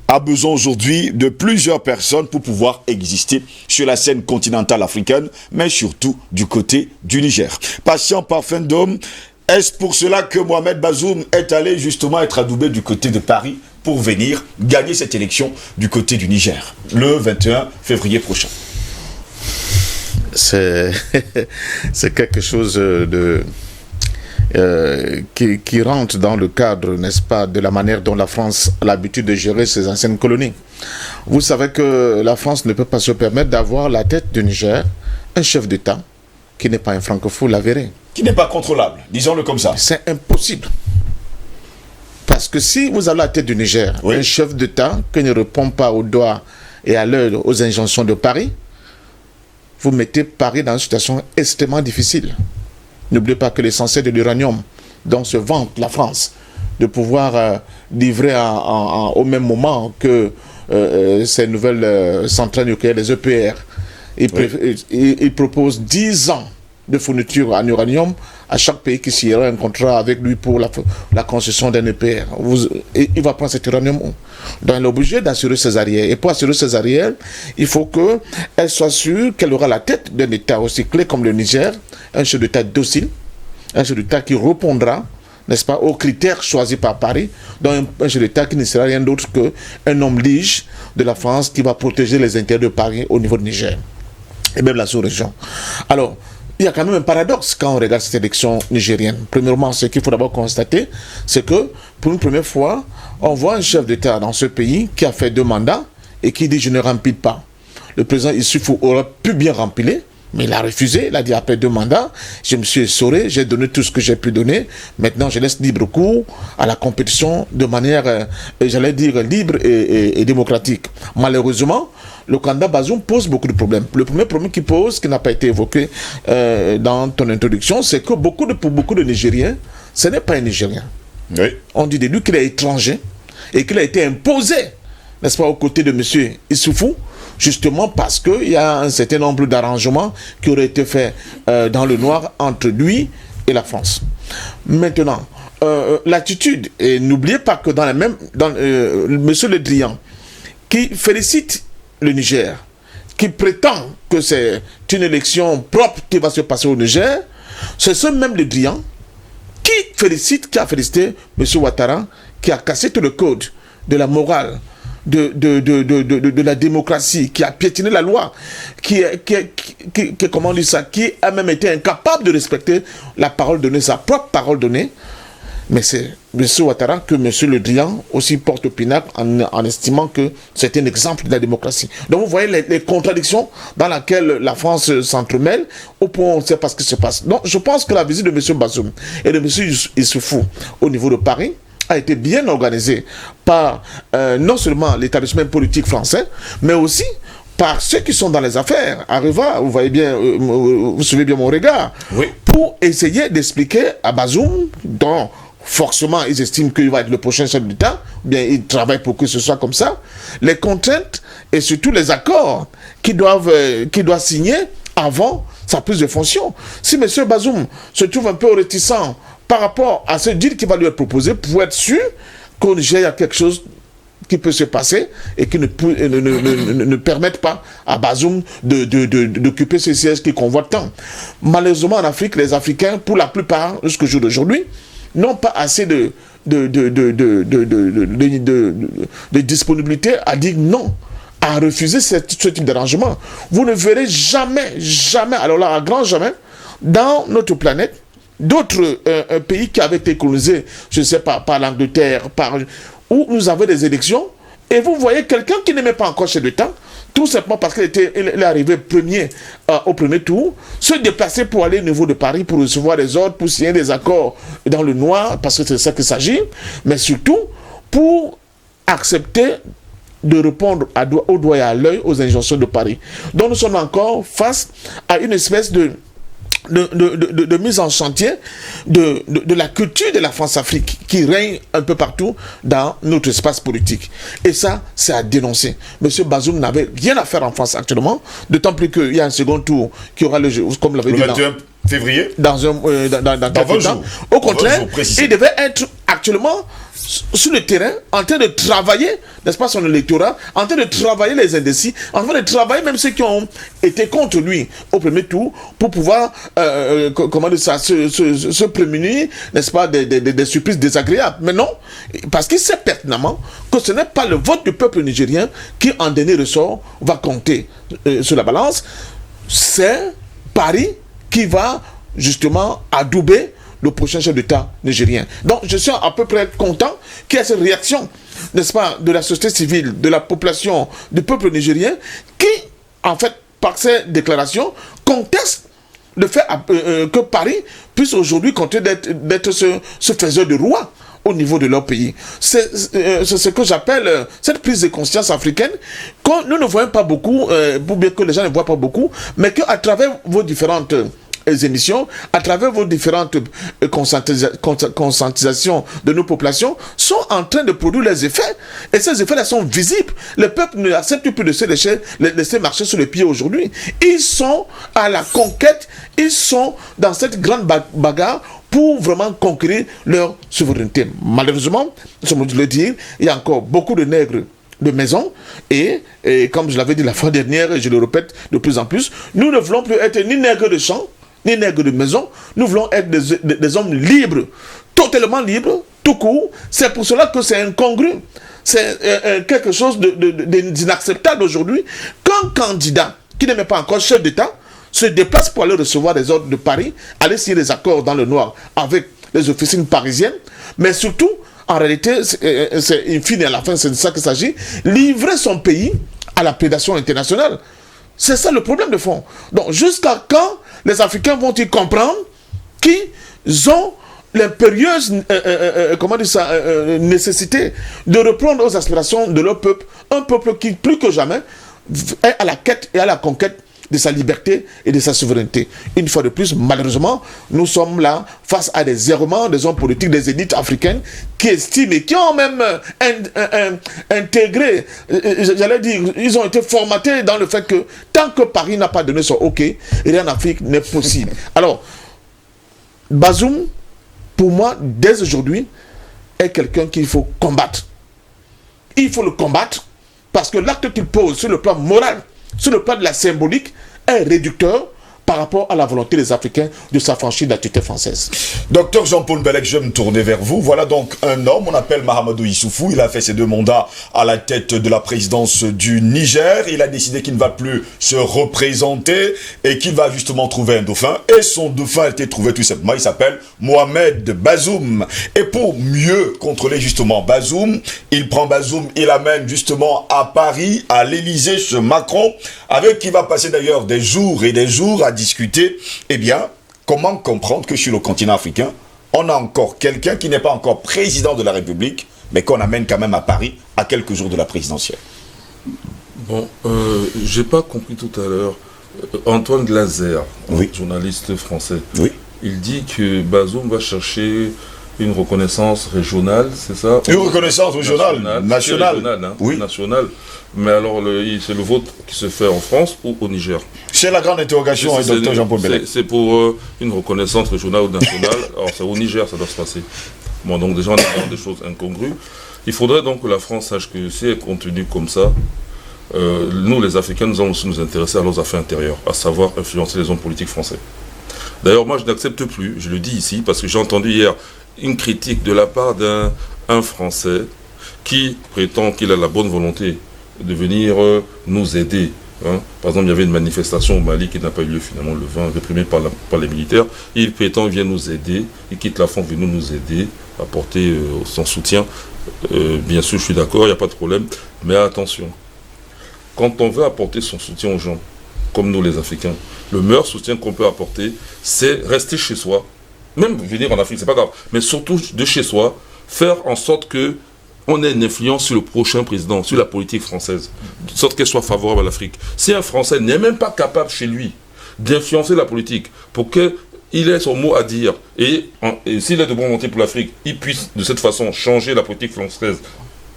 [SPEAKER 1] a besoin aujourd'hui de plusieurs personnes pour pouvoir exister sur la scène continentale africaine, mais surtout du côté du Niger. Patient parfum d'homme, est-ce pour cela que Mohamed Bazoum est allé justement être adoubé du côté de Paris pour venir gagner cette élection du côté du Niger, le 21 février prochain?
[SPEAKER 4] C'est quelque chose qui rentre dans le cadre, n'est-ce pas, de la manière dont la France a l'habitude de gérer ses anciennes colonies. Vous savez que la France ne peut pas se permettre d'avoir la tête du Niger, un chef d'État qui n'est pas un francophone avéré.
[SPEAKER 1] Qui n'est pas contrôlable, disons-le comme ça.
[SPEAKER 4] C'est impossible. Parce que si vous avez la tête du Niger, oui, un chef d'État qui ne répond pas au doigt et à l'heure aux injonctions de Paris, vous mettez Paris dans une situation extrêmement difficile. N'oubliez pas que l'essentiel de l'uranium dont se vante la France, de pouvoir livrer au même moment que ces nouvelles centrales nucléaires, les EPR, il propose 10 ans de fourniture en uranium à chaque pays qui signera un contrat avec lui pour la concession d'un EPR. Il va prendre cet uranium. Donc, il est obligé d'assurer ses arrières. Et pour assurer ses arrières, il faut qu'elle soit sûre qu'elle aura la tête d'un État aussi clé comme le Niger, un chef d'État docile, un chef d'État qui répondra, n'est-ce pas, aux critères choisis par Paris, donc un chef d'État qui ne sera rien d'autre qu'un homme lige de la France qui va protéger les intérêts de Paris au niveau du Niger et même la sous-région. Alors, il y a quand même un paradoxe quand on regarde cette élection nigérienne. Premièrement, ce qu'il faut d'abord constater, c'est que pour une première fois, on voit un chef d'État dans ce pays qui a fait 2 mandats et qui dit « je ne remplis pas ». Le président Issoufou aurait pu bien remplir, mais il a refusé. Il a dit après 2 mandats, je me suis essoré, j'ai donné tout ce que j'ai pu donner. Maintenant, je laisse libre cours à la compétition de manière, j'allais dire, libre et démocratique. Malheureusement, le candidat Bazoum pose beaucoup de problèmes. Le premier problème qu'il pose, qui n'a pas été évoqué dans ton introduction, c'est que pour beaucoup de Nigériens, ce n'est pas un Nigérien.
[SPEAKER 1] Oui.
[SPEAKER 4] On dit de lui qu'il est étranger et qu'il a été imposé, n'est-ce pas, aux côtés de M. Issoufou, justement parce qu'il y a un certain nombre d'arrangements qui auraient été faits dans le noir entre lui et la France. Maintenant, l'attitude, et n'oubliez pas que dans M. Le Drian, qui félicite le Niger, qui prétend que c'est une élection propre qui va se passer au Niger, c'est ce même Le Drian qui a félicité M. Ouattara, qui a cassé tout le code de la morale, de la démocratie, qui a piétiné la loi, qui comment on dit ça, qui a même été incapable de respecter la parole donnée, sa propre parole donnée. Mais c'est M. Ouattara que M. Le Drian aussi porte au pinacle en estimant que c'est un exemple de la démocratie. Donc vous voyez les contradictions dans lesquelles la France s'entremêle, au point où on ne sait pas ce qui se passe. Donc je pense que la visite de M. Bazoum et de M. Issoufou au niveau de Paris a été bien organisée par non seulement l'établissement politique français, mais aussi par ceux qui sont dans les affaires. Areva, vous voyez bien, vous suivez bien mon regard,
[SPEAKER 1] Oui.
[SPEAKER 4] pour essayer d'expliquer à Bazoum, dont forcément ils estiment qu'il va être le prochain chef d'État, ou bien ils travaillent pour que ce soit comme ça, les contraintes et surtout les accords qu'il doit signer avant sa prise de fonction. Si M. Bazoum se trouve un peu réticent par rapport à ce deal qui va lui être proposé, pour être sûr qu'au Niger, il y a quelque chose qui peut se passer et qui ne permettent pas à Bazoum d'occuper ce siège qui convoite tant. Malheureusement, en Afrique, les Africains, pour la plupart, jusqu'au jour d'aujourd'hui, n'ont pas assez de disponibilité à dire non, à refuser ce type d'arrangement. Vous ne verrez jamais, alors là, à grand jamais, dans notre planète, d'autres pays qui avaient été colonisés, je ne sais pas, par l'Angleterre, où nous avons des élections, et vous voyez quelqu'un qui n'aimait pas encore chef d'État, tout simplement parce qu'il est arrivé premier au premier tour, se déplacer pour aller au niveau de Paris, pour recevoir des ordres, pour signer des accords dans le noir, parce que c'est ça qu'il s'agit, mais surtout pour accepter de répondre au doigt et à l'œil aux injonctions de Paris. Donc nous sommes encore face à une espèce de mise en chantier de la culture de la France-Afrique qui règne un peu partout dans notre espace politique. Et ça, c'est à dénoncer. M. Bazoum n'avait rien à faire en France actuellement, d'autant plus qu'il y a un second tour qui aura comme l'avait dit,
[SPEAKER 1] 21 février
[SPEAKER 4] dans quelques temps. Au contraire, il devait être actuellement sur le terrain, en train de travailler, n'est-ce pas, son électorat, en train de travailler les indécis, en train de travailler même ceux qui ont été contre lui au premier tour, pour pouvoir comment dire ça, se prémunir, n'est-ce pas, des surprises désagréables. Mais non, parce qu'il sait pertinemment que ce n'est pas le vote du peuple nigérien qui, en dernier ressort, va compter sur la balance. C'est Paris qui va justement adouber le prochain chef d'État nigérien. Donc je suis à peu près content qu'il y ait cette réaction, n'est-ce pas, de la société civile, de la population, du peuple nigérien, qui, en fait, par ces déclarations, conteste le fait que Paris puisse aujourd'hui continuer d'être ce faiseur de roi au niveau de leur pays. C'est ce que j'appelle cette prise de conscience africaine que nous ne voyons pas beaucoup, pour bien que les gens ne voient pas beaucoup, mais qu'à travers vos différentes émissions, à travers vos différentes conscientisations de nos populations, sont en train de produire les effets. Et ces effets-là sont visibles. Le peuple ne accepte plus de se laisser marcher sur les pieds aujourd'hui. Ils sont à la conquête, ils sont dans cette grande bagarre pour vraiment conquérir leur souveraineté. Malheureusement, comme je le dis, il y a encore beaucoup de nègres de maison et comme je l'avais dit la fois dernière, et je le répète de plus en plus, nous ne voulons plus être ni nègres de champ, ni nègres de maison, nous voulons être des hommes libres, totalement libres, tout court. C'est pour cela que c'est incongru, c'est quelque chose d'inacceptable aujourd'hui qu'un candidat qui n'est même pas encore chef d'État se déplace pour aller recevoir des ordres de Paris, aller signer des accords dans le noir avec les officines parisiennes, mais surtout, en réalité, c'est in fine, à la fin, c'est de ça qu'il s'agit, livrer son pays à la prédation internationale. C'est ça le problème de fond. Donc, jusqu'à quand les Africains vont-ils comprendre qu'ils ont l'impérieuse nécessité de reprendre aux aspirations de leur peuple, un peuple qui, plus que jamais, est à la quête et à la conquête de sa liberté et de sa souveraineté. Une fois de plus, malheureusement, nous sommes là face à des errements des hommes politiques, des élites africaines qui estiment et qui ont même intégré, j'allais dire, ils ont été formatés dans le fait que tant que Paris n'a pas donné son OK, rien en Afrique n'est possible. Alors, Bazoum, pour moi, dès aujourd'hui, est quelqu'un qu'il faut combattre. Il faut le combattre parce que l'acte qu'il pose sur le plan moral sur le plan de la symbolique, est réducteur par rapport à la volonté des Africains de s'affranchir de la tutelle française.
[SPEAKER 1] Docteur Jean-Paul Bellec, je vais me tourner vers vous. Voilà donc un homme, on appelle Mahamadou Issoufou. Il a fait ses 2 mandats à la tête de la présidence du Niger. Il a décidé qu'il ne va plus se représenter et qu'il va justement trouver un dauphin. Et son dauphin a été trouvé tout simplement. Il s'appelle Mohamed Bazoum. Et pour mieux contrôler justement Bazoum, il prend Bazoum, il l'amène justement à Paris, à l'Élysée, chez Macron, avec qui va passer d'ailleurs des jours et des jours à discuter. Eh bien, comment comprendre que sur le continent africain, on a encore quelqu'un qui n'est pas encore président de la République, mais qu'on amène quand même à Paris à quelques jours de la présidentielle?
[SPEAKER 5] Bon, j'ai pas compris tout à l'heure. Antoine Glaser,
[SPEAKER 1] oui,
[SPEAKER 5] journaliste français,
[SPEAKER 1] oui,
[SPEAKER 5] il dit que Bazoum va chercher une reconnaissance régionale, c'est ça?
[SPEAKER 1] Une reconnaissance régionale, nationale.
[SPEAKER 5] Régionale, hein,
[SPEAKER 1] oui,
[SPEAKER 5] nationale. Mais alors, c'est le vote qui se fait en France ou au Niger?
[SPEAKER 1] C'est la grande interrogation, docteur Jean-Paul Bellec.
[SPEAKER 5] C'est pour une reconnaissance régionale ou nationale. Alors, c'est au Niger, ça doit se passer. Bon, donc déjà, on a des choses incongrues. Il faudrait donc que la France sache que si elle continue comme ça, nous, les Africains, nous allons aussi nous intéresser à leurs affaires intérieures, à savoir influencer les hommes politiques français. D'ailleurs, moi, je n'accepte plus, je le dis ici, parce que j'ai entendu hier une critique de la part d'un Français qui prétend qu'il a la bonne volonté de venir nous aider. Hein. Par exemple, il y avait une manifestation au Mali qui n'a pas eu lieu finalement le 20, réprimée par les militaires. Il prétend qu'il vient nous aider, il quitte la France, vient nous aider, apporter son soutien. Bien sûr, je suis d'accord, il n'y a pas de problème, mais attention. Quand on veut apporter son soutien aux gens, comme nous les Africains, le meilleur soutien qu'on peut apporter, c'est rester chez soi. Même venir en Afrique, c'est pas grave, mais surtout de chez soi, faire en sorte que on ait une influence sur le prochain président, sur la politique française, de sorte qu'elle soit favorable à l'Afrique. Si un Français n'est même pas capable chez lui d'influencer la politique pour qu'il ait son mot à dire, et s'il est de bonne volonté pour l'Afrique, il puisse de cette façon changer la politique française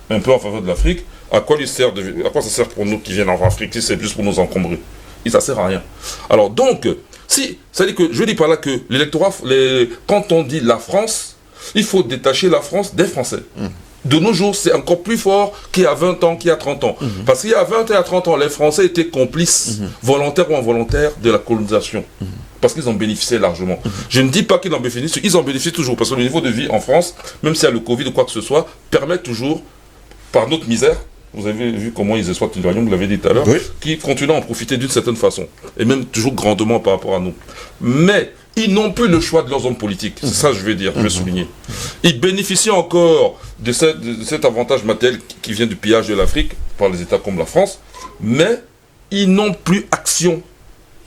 [SPEAKER 5] un peu en faveur de l'Afrique, à quoi ça sert pour nous qui viennent en Afrique si c'est juste pour nous encombrer? Et ça sert à rien. Alors donc, ça dit que je dis par là que l'électorat, quand on dit la France, il faut détacher la France des Français. De nos jours, c'est encore plus fort qu'il y a 20 ans, qu'il y a 30 ans. Parce qu'il y a 20 et à 30 ans, les Français étaient complices, volontaires ou involontaires, de la colonisation. Parce qu'ils en bénéficiaient largement. Je ne dis pas qu'ils en bénéficient, ils en bénéficient toujours. Parce que le niveau de vie en France, même s'il y a le Covid ou quoi que ce soit, permet toujours, par notre misère, vous avez vu comment ils exploitent l'uranium, vous l'avez dit tout à l'heure, oui, qui continuent à en profiter d'une certaine façon. Et même toujours grandement par rapport à nous. Mais ils n'ont plus le choix de leurs hommes politiques. C'est ça que je vais dire, je vais souligner. Ils bénéficient encore de cet avantage matériel qui vient du pillage de l'Afrique par les États comme la France, mais ils n'ont plus action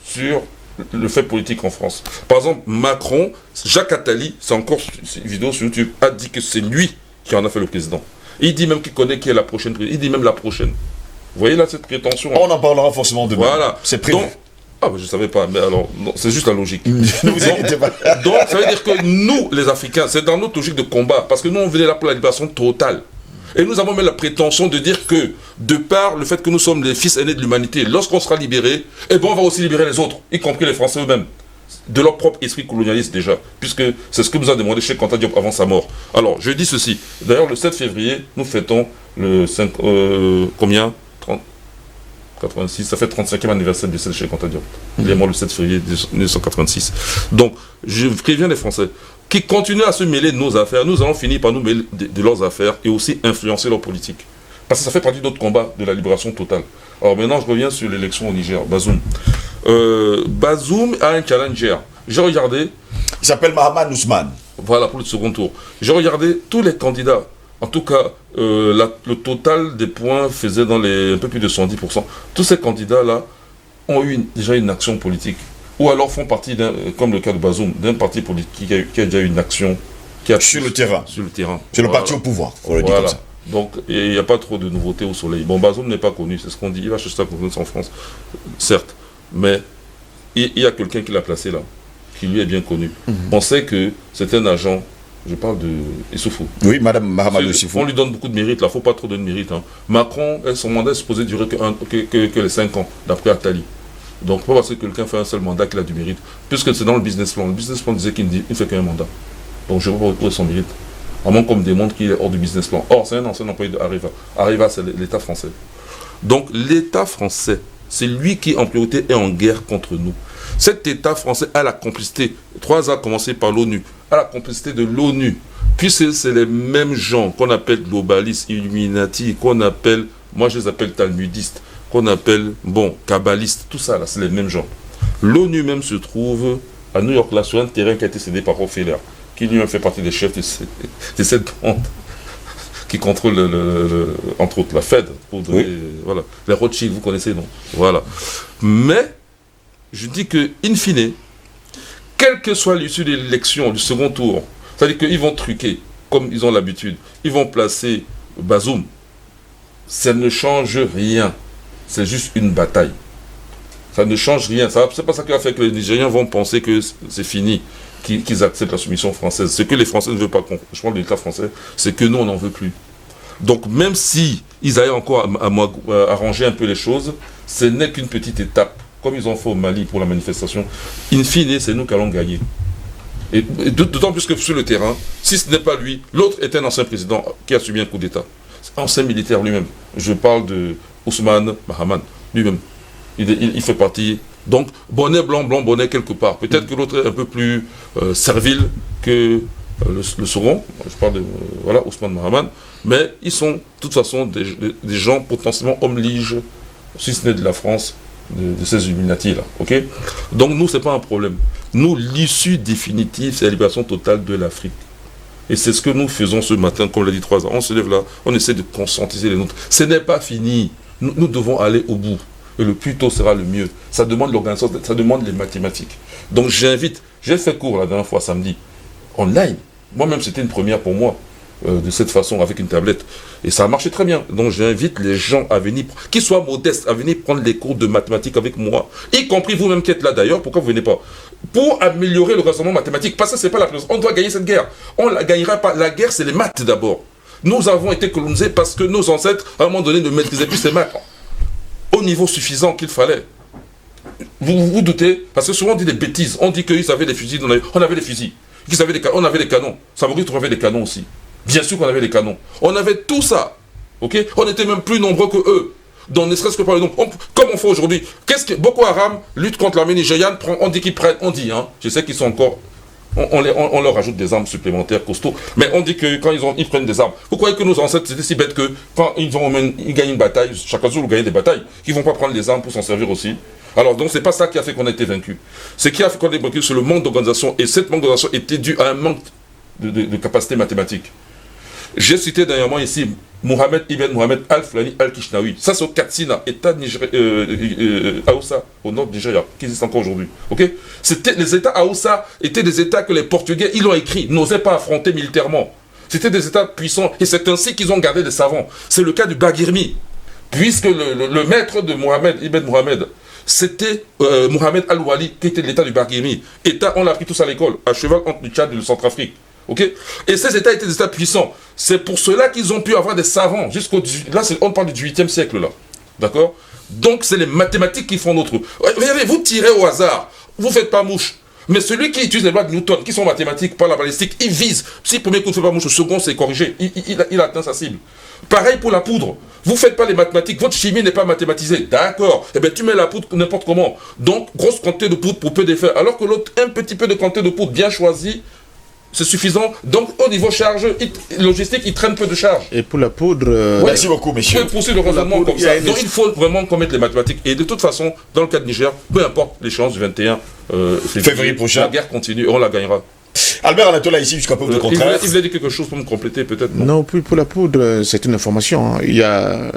[SPEAKER 5] sur le fait politique en France. Par exemple, Macron, Jacques Attali, c'est encore une vidéo sur YouTube, a dit que c'est lui qui en a fait le président. Il dit même qu'il connaît qui est la prochaine. Il dit même la prochaine. Vous voyez là cette prétention?
[SPEAKER 1] On en parlera forcément demain.
[SPEAKER 5] Voilà.
[SPEAKER 1] C'est prévu.
[SPEAKER 5] Donc, je ne savais pas, mais alors, c'est juste la logique. Ne vous inquiétez pas. Donc, ça veut dire que nous, les Africains, c'est dans notre logique de combat. Parce que nous, on venait là pour la libération totale. Et nous avons même la prétention de dire que, de par le fait que nous sommes les fils aînés de l'humanité, lorsqu'on sera libérés, eh ben, on va aussi libérer les autres, y compris les Français eux-mêmes. De leur propre esprit colonialiste déjà, puisque c'est ce que nous a demandé Cheikh Anta Diop avant sa mort. Alors, je dis ceci. D'ailleurs, le 7 février, nous fêtons le 5... combien 86, ça fait 35e anniversaire du décès de Cheikh Anta Diop. Il est mort le 7 février 1986. Donc, je préviens les Français qui continuent à se mêler de nos affaires. Nous allons finir par nous mêler de leurs affaires et aussi influencer leur politique. Parce que ça fait partie de notre combat de la libération totale. Alors maintenant, je reviens sur l'élection au Niger, Bazoum. Bazoum a un challenger. J'ai regardé.
[SPEAKER 1] Il s'appelle Mahaman Ousmane.
[SPEAKER 5] Voilà, pour le second tour. J'ai regardé tous les candidats. En tout cas, le total des points faisait dans un peu plus de 110%. Tous ces candidats-là ont eu déjà une action politique. Ou alors font partie, comme le cas de Bazoum, d'un parti politique qui a déjà eu une action.
[SPEAKER 1] Sur le terrain.
[SPEAKER 5] Sur le terrain.
[SPEAKER 1] C'est le parti au pouvoir, on le dit comme ça.
[SPEAKER 5] Donc, il n'y a pas trop de nouveautés au soleil. Bon, Bazoum n'est pas connu, c'est ce qu'on dit. Il va chercher sa confiance en France, certes. Mais il y a quelqu'un qui l'a placé là, qui lui est bien connu. On sait que c'est un agent, je parle de Issoufou.
[SPEAKER 1] Oui, Madame Mahamadou Issoufou.
[SPEAKER 5] On lui donne beaucoup de mérite, là, il ne faut pas trop donner de mérite. Hein. Macron, son mandat est supposé durer que les 5 ans, d'après Attali. Donc, pas parce que quelqu'un fait un seul mandat qu'il a du mérite. Puisque c'est dans le business plan. Le business plan disait qu'il ne fait qu'un mandat. Donc, je ne vais pas retrouver son mérite. À moins qu'on me démontre qu'il est hors du business plan. Or, c'est un ancien employé de Arriva. Arriva, c'est l'État français. Donc, l'État français, c'est lui qui en priorité est en guerre contre nous. Cet État français a la complicité, 3 a commencé par l'ONU, a la complicité de l'ONU. Puis c'est les mêmes gens qu'on appelle globalistes, Illuminati, qu'on appelle, moi je les appelle talmudistes, qu'on appelle, kabbalistes, tout ça là, c'est les mêmes gens. L'ONU même se trouve à New York, là, sur un terrain qui a été cédé par Rockefeller, qui lui-même fait partie des chefs de cette bande qui contrôle, entre autres, la Fed. Voilà. Les Rothschild, vous connaissez, non? Voilà. Mais, je dis que, in fine, quelle que soit l'issue de l'élection, du second tour, c'est-à-dire qu'ils vont truquer, comme ils ont l'habitude, ils vont placer Bazoum, ça ne change rien. C'est juste une bataille. Ça ne change rien. C'est pas ça qui va faire que les Nigériens vont penser que c'est fini, qu'ils acceptent la soumission française. Ce que les Français ne veulent pas, je parle de l'État français, c'est que nous, on n'en veut plus. Donc même si ils allaient encore à arranger un peu les choses, ce n'est qu'une petite étape, comme ils ont fait au Mali pour la manifestation. In fine, c'est nous qui allons gagner. Et d'autant plus que sur le terrain, si ce n'est pas lui, l'autre est un ancien président qui a subi un coup d'État. Ancien militaire lui-même. Je parle de Ousmane Mahaman, lui-même. Il fait partie. Donc, bonnet blanc, bonnet quelque part. Peut-être que l'autre est un peu plus servile que le second. Je parle de Ousmane Mahaman. Mais ils sont, de toute façon, des gens potentiellement hommes liges, si ce n'est de la France, de ces Illuminati-là. Okay? Donc, nous, ce n'est pas un problème. Nous, l'issue définitive, c'est la libération totale de l'Afrique. Et c'est ce que nous faisons ce matin, comme l'a dit 3 ans. On se lève là, on essaie de conscientiser les nôtres. Ce n'est pas fini. Nous devons aller au bout. Et le plus tôt sera le mieux. Ça demande l'organisation, ça demande les mathématiques. Donc j'invite, j'ai fait cours la dernière fois samedi, online. Moi-même, c'était une première pour moi, de cette façon, avec une tablette. Et ça a marché très bien. Donc j'invite les gens à venir, qu'ils soient modestes, à venir prendre les cours de mathématiques avec moi, y compris vous-même qui êtes là d'ailleurs, pourquoi vous ne venez pas? Pour améliorer le raisonnement mathématique. Parce que ce n'est pas la chose. On doit gagner cette guerre. On ne la gagnera pas. La guerre, c'est les maths d'abord. Nous avons été colonisés parce que nos ancêtres, à un moment donné, ne maîtrisaient plus ces maths au niveau suffisant qu'il fallait. Vous doutez? Parce que souvent on dit des bêtises. On dit qu'ils avaient des fusils, on avait des fusils. On avait des canons. Samori avait des canons aussi. Bien sûr qu'on avait des canons. On avait tout ça. Okay? On était même plus nombreux que eux. Donc ne serait-ce que par le nombre. Comme on fait aujourd'hui. Qu'est-ce que Boko Haram lutte contre l'armée nigériane? On dit qu'ils prennent. On dit, hein. Je sais qu'ils sont encore. On leur ajoute des armes supplémentaires costauds. Mais on dit que quand ils prennent des armes. Vous croyez que nos ancêtres c'était si bête que quand ils gagnent une bataille, chaque jour ils gagnent des batailles, qu'ils vont pas prendre les armes pour s'en servir aussi? Alors donc c'est pas ça qui a fait qu'on a été vaincu. Ce qui a fait qu'on a été vaincu, c'est le manque d'organisation. Et cette manque d'organisation était due à un manque de capacité mathématique. J'ai cité dernièrement ici Mohamed Ibn Mohamed Al-Fulani Al-Kishnawi. Ça c'est au Katsina, État Aoussa, au nord du Nigeria, qui existe encore aujourd'hui. Okay? Les États Aoussa étaient des États que les Portugais, ils l'ont écrit, n'osaient pas affronter militairement. C'était des États puissants, et c'est ainsi qu'ils ont gardé des savants. C'est le cas du Baguirmi, puisque le maître de Mohamed Ibn Mohamed, c'était Mohamed Al-Wali, qui était l'État du Baguirmi. État, on l'a appris tous à l'école, à cheval entre le Tchad et le Centrafrique. Okay? Et ces États étaient des États puissants. C'est pour cela qu'ils ont pu avoir des savants. Là, on parle du 8e siècle, là. D'accord? Donc, c'est les mathématiques qui font notre... Regardez, vous tirez au hasard. Vous ne faites pas mouche. Mais celui qui utilise les lois de Newton, qui sont mathématiques, pas la balistique, il vise. Si le premier coup ne fait pas mouche, le second, c'est corrigé. Il atteint sa cible. Pareil pour la poudre. Vous ne faites pas les mathématiques. Votre chimie n'est pas mathématisée. D'accord. Eh bien, tu mets la poudre n'importe comment. Donc, grosse quantité de poudre pour peu d'effets. Alors que l'autre, un petit peu de quantité de poudre bien choisie, c'est suffisant. Donc, au niveau charge, logistique, il traîne peu de charge.
[SPEAKER 4] Et pour la poudre...
[SPEAKER 1] Merci beaucoup, messieurs.
[SPEAKER 5] Vous pouvez poursuivre le raisonnement comme ça. Donc, il faut vraiment qu'on mette les mathématiques. Et de toute façon, dans le cas de Niger, peu importe l'échéance du 21 février prochain, la guerre continue et on la gagnera.
[SPEAKER 1] Albert Anatola ici jusqu'à peu de contraire.
[SPEAKER 5] Il voulait dire quelque chose pour me compléter, peut-être?
[SPEAKER 4] Non, pour la poudre, c'est une information. Il y a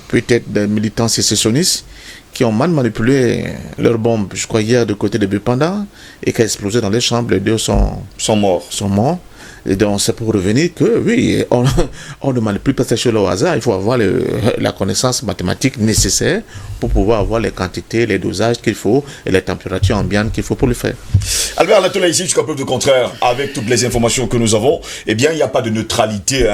[SPEAKER 4] peut-être des militants sécessionnistes qui ont mal manipulé leur bombe, je crois, hier, de côté de Bupanda, et qui a explosé dans les chambres. Les deux sont morts. Et donc, c'est pour revenir que, oui, on ne manipule pas ces choses-là au hasard. Il faut avoir la connaissance mathématique nécessaire pour pouvoir avoir les quantités, les dosages qu'il faut et les températures ambiantes qu'il faut pour le faire.
[SPEAKER 1] Albert Anatola ici, jusqu'à preuve de contraire, avec toutes les informations que nous avons, eh bien, il n'y a pas de neutralité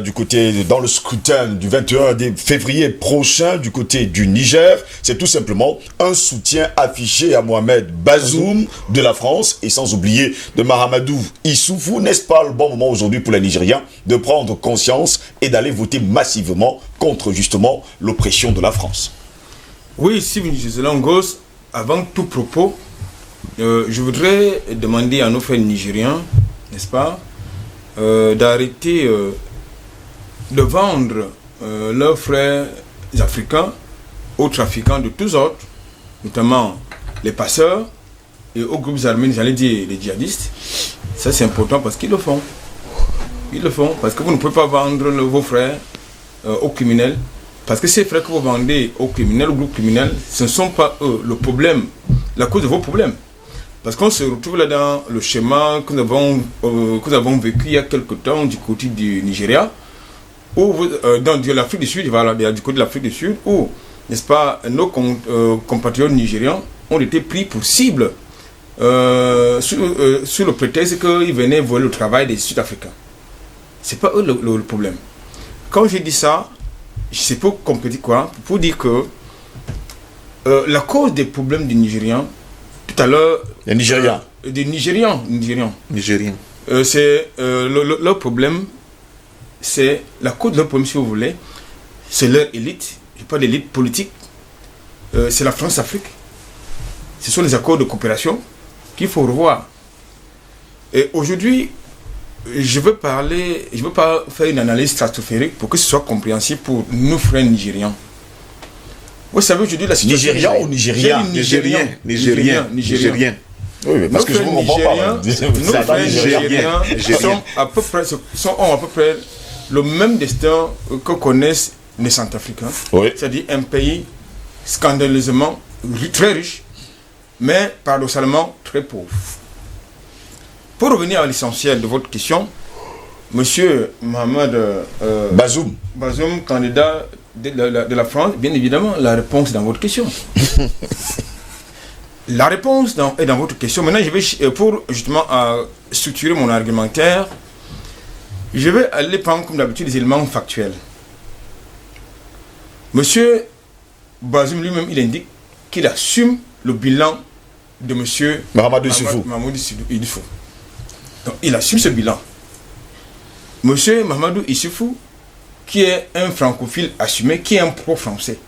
[SPEAKER 1] du côté, dans le scrutin du 21 février prochain, du côté du Niger. C'est tout simplement un soutien affiché à Mohamed Bazoum de la France et sans oublier de Mahamadou Issoufou. N'est-ce pas le bon moment aujourd'hui pour les Nigériens de prendre conscience et d'aller voter massivement contre justement l'oppression de la France?
[SPEAKER 6] Oui, Steve Zelangos, avant tout propos, je voudrais demander à nos frères nigériens, n'est-ce pas, d'arrêter de vendre leurs frères africains aux trafiquants de tous ordres, notamment les passeurs et aux groupes armés, j'allais dire les djihadistes. Ça c'est important parce qu'ils le font. Ils le font parce que vous ne pouvez pas vendre vos frères aux criminels. Parce que ces frères que vous vendez aux criminels, aux groupes criminels, ce ne sont pas eux le problème, la cause de vos problèmes. Parce qu'on se retrouve là dans le schéma que nous avons vécu il y a quelque temps du côté du Nigeria, ou dans l'Afrique du Sud, voilà, du côté de l'Afrique du Sud, où, n'est-ce pas, nos compatriotes nigérians ont été pris pour cible sous le prétexte qu'ils venaient voler le travail des Sud-Africains. C'est pas eux le problème. Quand j'ai dit ça, c'est pour compléter quoi? Pour dire que la cause des problèmes des Nigérians, tout à l'heure...
[SPEAKER 4] Les Nigérians.
[SPEAKER 6] Des Nigérians. C'est leur problème, c'est la cause de leur problème, si vous voulez, c'est leur élite. Je parle d'élite politique. C'est la France-Afrique. Ce sont les accords de coopération qu'il faut revoir. Et aujourd'hui, je veux pas faire une analyse stratosphérique pour que ce soit compréhensible pour nos frères nigérians. Vous savez, aujourd'hui, la situation...
[SPEAKER 4] Nigérian ou Nigérien? Nigérien. Oui, mais parce que je ne comprends pas.
[SPEAKER 6] Nos frères nigériens ont à peu près le même destin que connaissent les Centrafricains.
[SPEAKER 4] Oui.
[SPEAKER 6] C'est-à-dire un pays scandaleusement très riche, mais paradoxalement très pauvre. Pour revenir à l'essentiel de votre question, Monsieur Mohamed Bazoum, candidat de la France, bien évidemment, la réponse est dans votre question. La réponse est dans votre question. Maintenant, je vais, pour justement structurer mon argumentaire, je vais aller prendre comme d'habitude des éléments factuels. Monsieur Bazoum lui-même, il indique qu'il assume le bilan de Monsieur
[SPEAKER 4] Mahamadou Issoufou.
[SPEAKER 6] Donc, il assume ce bilan. Monsieur Mahamadou Issoufou, qui est un francophile assumé, qui est un pro-français.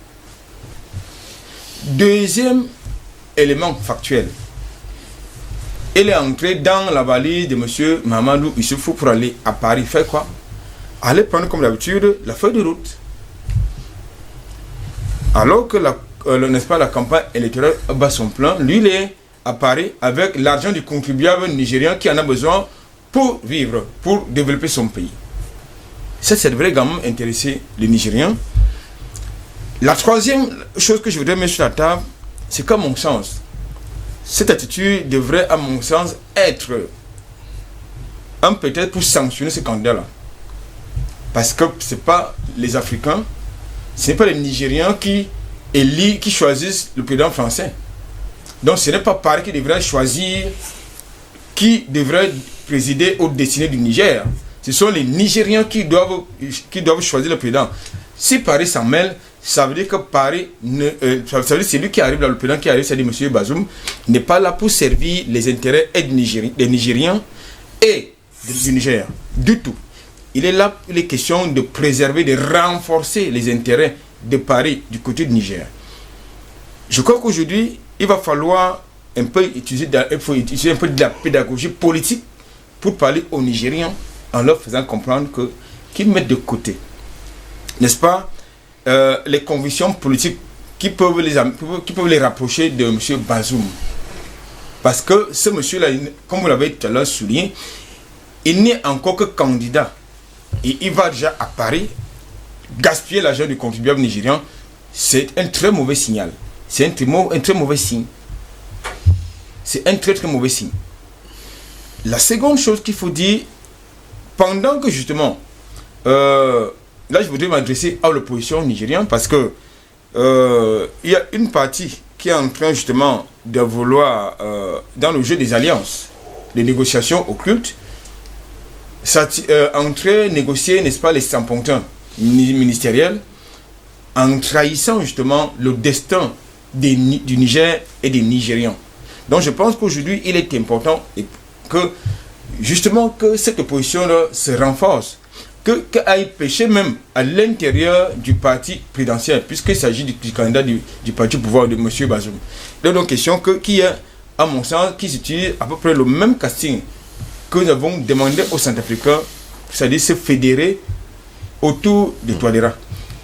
[SPEAKER 6] Deuxième élément factuel. Il est entré dans la valise de monsieur Mahamadou Issoufou pour aller à Paris. Faire quoi? Aller prendre comme d'habitude la feuille de route. Alors que n'est-ce pas, la campagne électorale bat son plein, lui il est à Paris avec l'argent du contribuable nigérian qui en a besoin pour vivre, pour développer son pays. Ça devrait également intéresser les Nigériens. La troisième chose que je voudrais mettre sur la table, c'est qu'à mon sens, cette attitude devrait, à mon sens, être un peut-être pour sanctionner ce candidat-là. Parce que ce n'est pas les Africains, ce n'est pas les Nigériens qui choisissent le président français. Donc ce n'est pas Paris qui devrait choisir qui devrait présider aux destinées du Niger. Ce sont les Nigériens qui doivent choisir le président. Si Paris s'en mêle, ça veut dire que Paris, ça veut dire que c'est lui qui arrive là, le président qui arrive, c'est-à-dire M. Bazoum, n'est pas là pour servir les intérêts des Nigériens et du Niger. Du tout. Il est là, il est question de préserver, de renforcer les intérêts de Paris du côté du Niger. Je crois qu'aujourd'hui, il va falloir un peu utiliser un peu de la pédagogie politique pour parler aux Nigériens en leur faisant comprendre qu'ils mettent de côté, n'est-ce pas, les convictions politiques qui peuvent les rapprocher de M. Bazoum. Parce que ce monsieur-là, comme vous l'avez tout à l'heure souligné, il n'est encore que candidat. Et il va déjà à Paris gaspiller l'argent du contribuable nigérian. C'est un très mauvais signal. C'est un très mauvais signe. C'est un très très mauvais signe. La seconde chose qu'il faut dire, pendant que justement, là je voudrais m'adresser à l'opposition nigérienne parce que il y a une partie qui est en train justement de vouloir, dans le jeu des alliances, des négociations occultes, entrer négocier, n'est-ce pas, les 100 points ministériels en trahissant justement le destin du Niger et des Nigérians. Donc je pense qu'aujourd'hui il est important que justement que cette opposition-là se renforce que aille pêcher même à l'intérieur du parti présidentiel, puisqu'il s'agit du candidat du parti au pouvoir de M. Bazoum. Il est donc question qui est, à mon sens, qui utilise à peu près le même casting que nous avons demandé aux Centrafricains, c'est-à-dire se fédérer autour de Touadéra.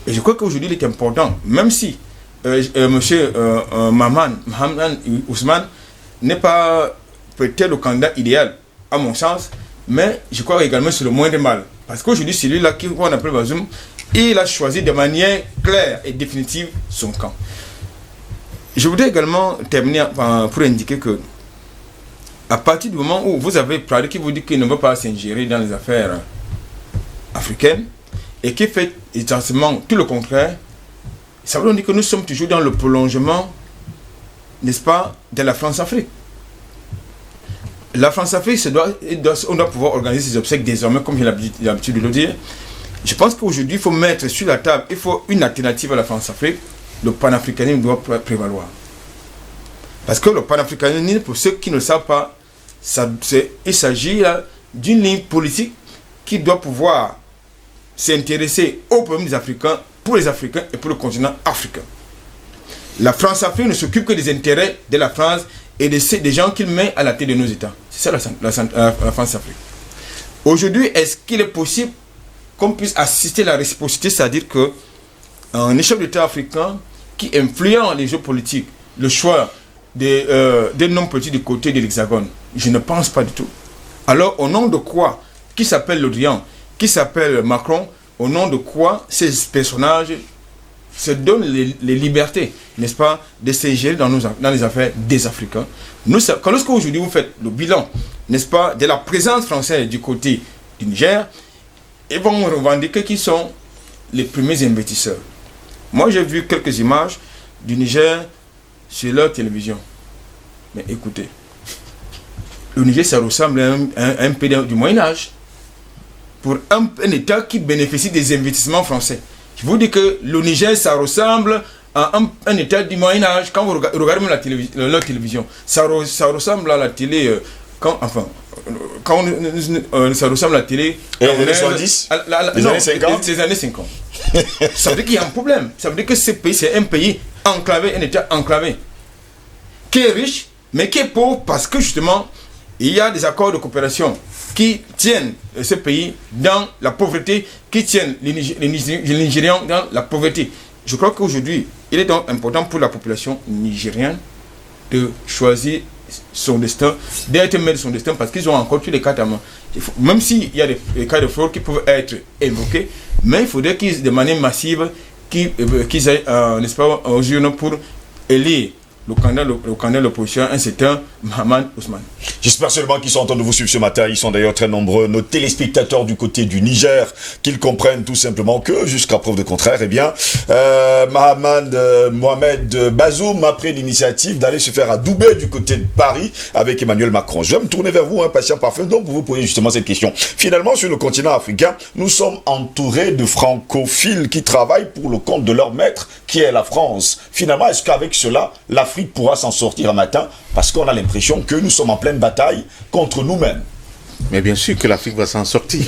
[SPEAKER 6] Et je crois qu'aujourd'hui, il est important, même si M. Mohamed Ousmane n'est pas peut-être le candidat idéal, à mon sens, mais je crois également que c'est le moindre mal. Parce qu'aujourd'hui, celui-là qu'on appelle Bazoum, il a choisi de manière claire et définitive son camp. Je voudrais également terminer pour indiquer que, à partir du moment où vous avez parlé qui vous dit qu'il ne veut pas s'ingérer dans les affaires africaines et qui fait essentiellement tout le contraire, ça veut dire que nous sommes toujours dans le prolongement, n'est-ce pas, de la France-Afrique. La France-Afrique, on doit pouvoir organiser ses obsèques désormais, comme j'ai l'habitude de le dire. Je pense qu'aujourd'hui, il faut mettre sur la table, il faut une alternative à la France-Afrique. Le panafricanisme doit prévaloir. Parce que le panafricanisme, pour ceux qui ne le savent pas, il s'agit d'une ligne politique qui doit pouvoir s'intéresser aux problèmes des Africains, pour les Africains et pour le continent africain. La France-Afrique ne s'occupe que des intérêts de la France et des gens qu'il met à la tête de nos États. C'est ça la France-Afrique. Aujourd'hui, est-ce qu'il est possible qu'on puisse assister à la réciprocité, c'est-à-dire qu'un chef d'État africain qui influence les jeux politiques, le choix des noms politiques du côté de l'Hexagone? Je ne pense pas du tout. Alors, au nom de quoi, qui s'appelle Le Drian, qui s'appelle Macron, au nom de quoi ces personnages se donnent les libertés, n'est-ce pas, de s'ingérer dans les affaires des Africains. Lorsque aujourd'hui vous faites le bilan, n'est-ce pas, de la présence française du côté du Niger, ils vont revendiquer qui sont les premiers investisseurs. Moi, j'ai vu quelques images du Niger sur leur télévision. Mais écoutez, le Niger, ça ressemble à un pays du Moyen-Âge. Pour un État qui bénéficie des investissements français. Je vous dis que le Niger, ça ressemble à un État du Moyen-Âge. Quand vous regardez même leur télévision, ça ressemble à la télé. Ça ressemble à la télé.
[SPEAKER 1] Et en 70 les années 50
[SPEAKER 6] Les années 50. Ça veut dire qu'il y a un problème. Ça veut dire que ce pays, c'est un pays enclavé, un État enclavé. Qui est riche, mais qui est pauvre parce que justement, il y a des accords de coopération qui tiennent ce pays dans la pauvreté, qui tiennent les Nigérians dans la pauvreté. Je crois qu'aujourd'hui, il est donc important pour la population nigérienne de choisir son destin, d'être maître de son destin, parce qu'ils ont encore tous les cartes à main. Même s'il y a des cas de fraude qui peuvent être évoqués, mais il faudrait qu'ils, de manière massive, qu'ils aillent, n'est-ce pas, aux urnes pour élire le candidat de l'opposition, un certain Mohamed Ousmane. J'espère seulement qu'ils sont en train de vous suivre ce matin. Ils sont d'ailleurs très nombreux, nos téléspectateurs du côté du Niger, qu'ils comprennent tout simplement que, jusqu'à preuve de contraire, eh bien, Mohamed Bazoum a pris l'initiative d'aller se faire adouber du côté de Paris avec Emmanuel Macron. Je vais me tourner vers vous, patient parfait, donc pour vous poser justement cette question. Finalement, sur le continent africain, nous sommes entourés de francophiles qui travaillent pour le compte de leur maître, qui est la France. Finalement, est-ce qu'avec cela, l'Afrique pourra s'en sortir un matin, parce qu'on a l'impression que nous sommes en pleine bataille contre nous-mêmes?
[SPEAKER 4] Mais bien sûr que l'Afrique va s'en sortir.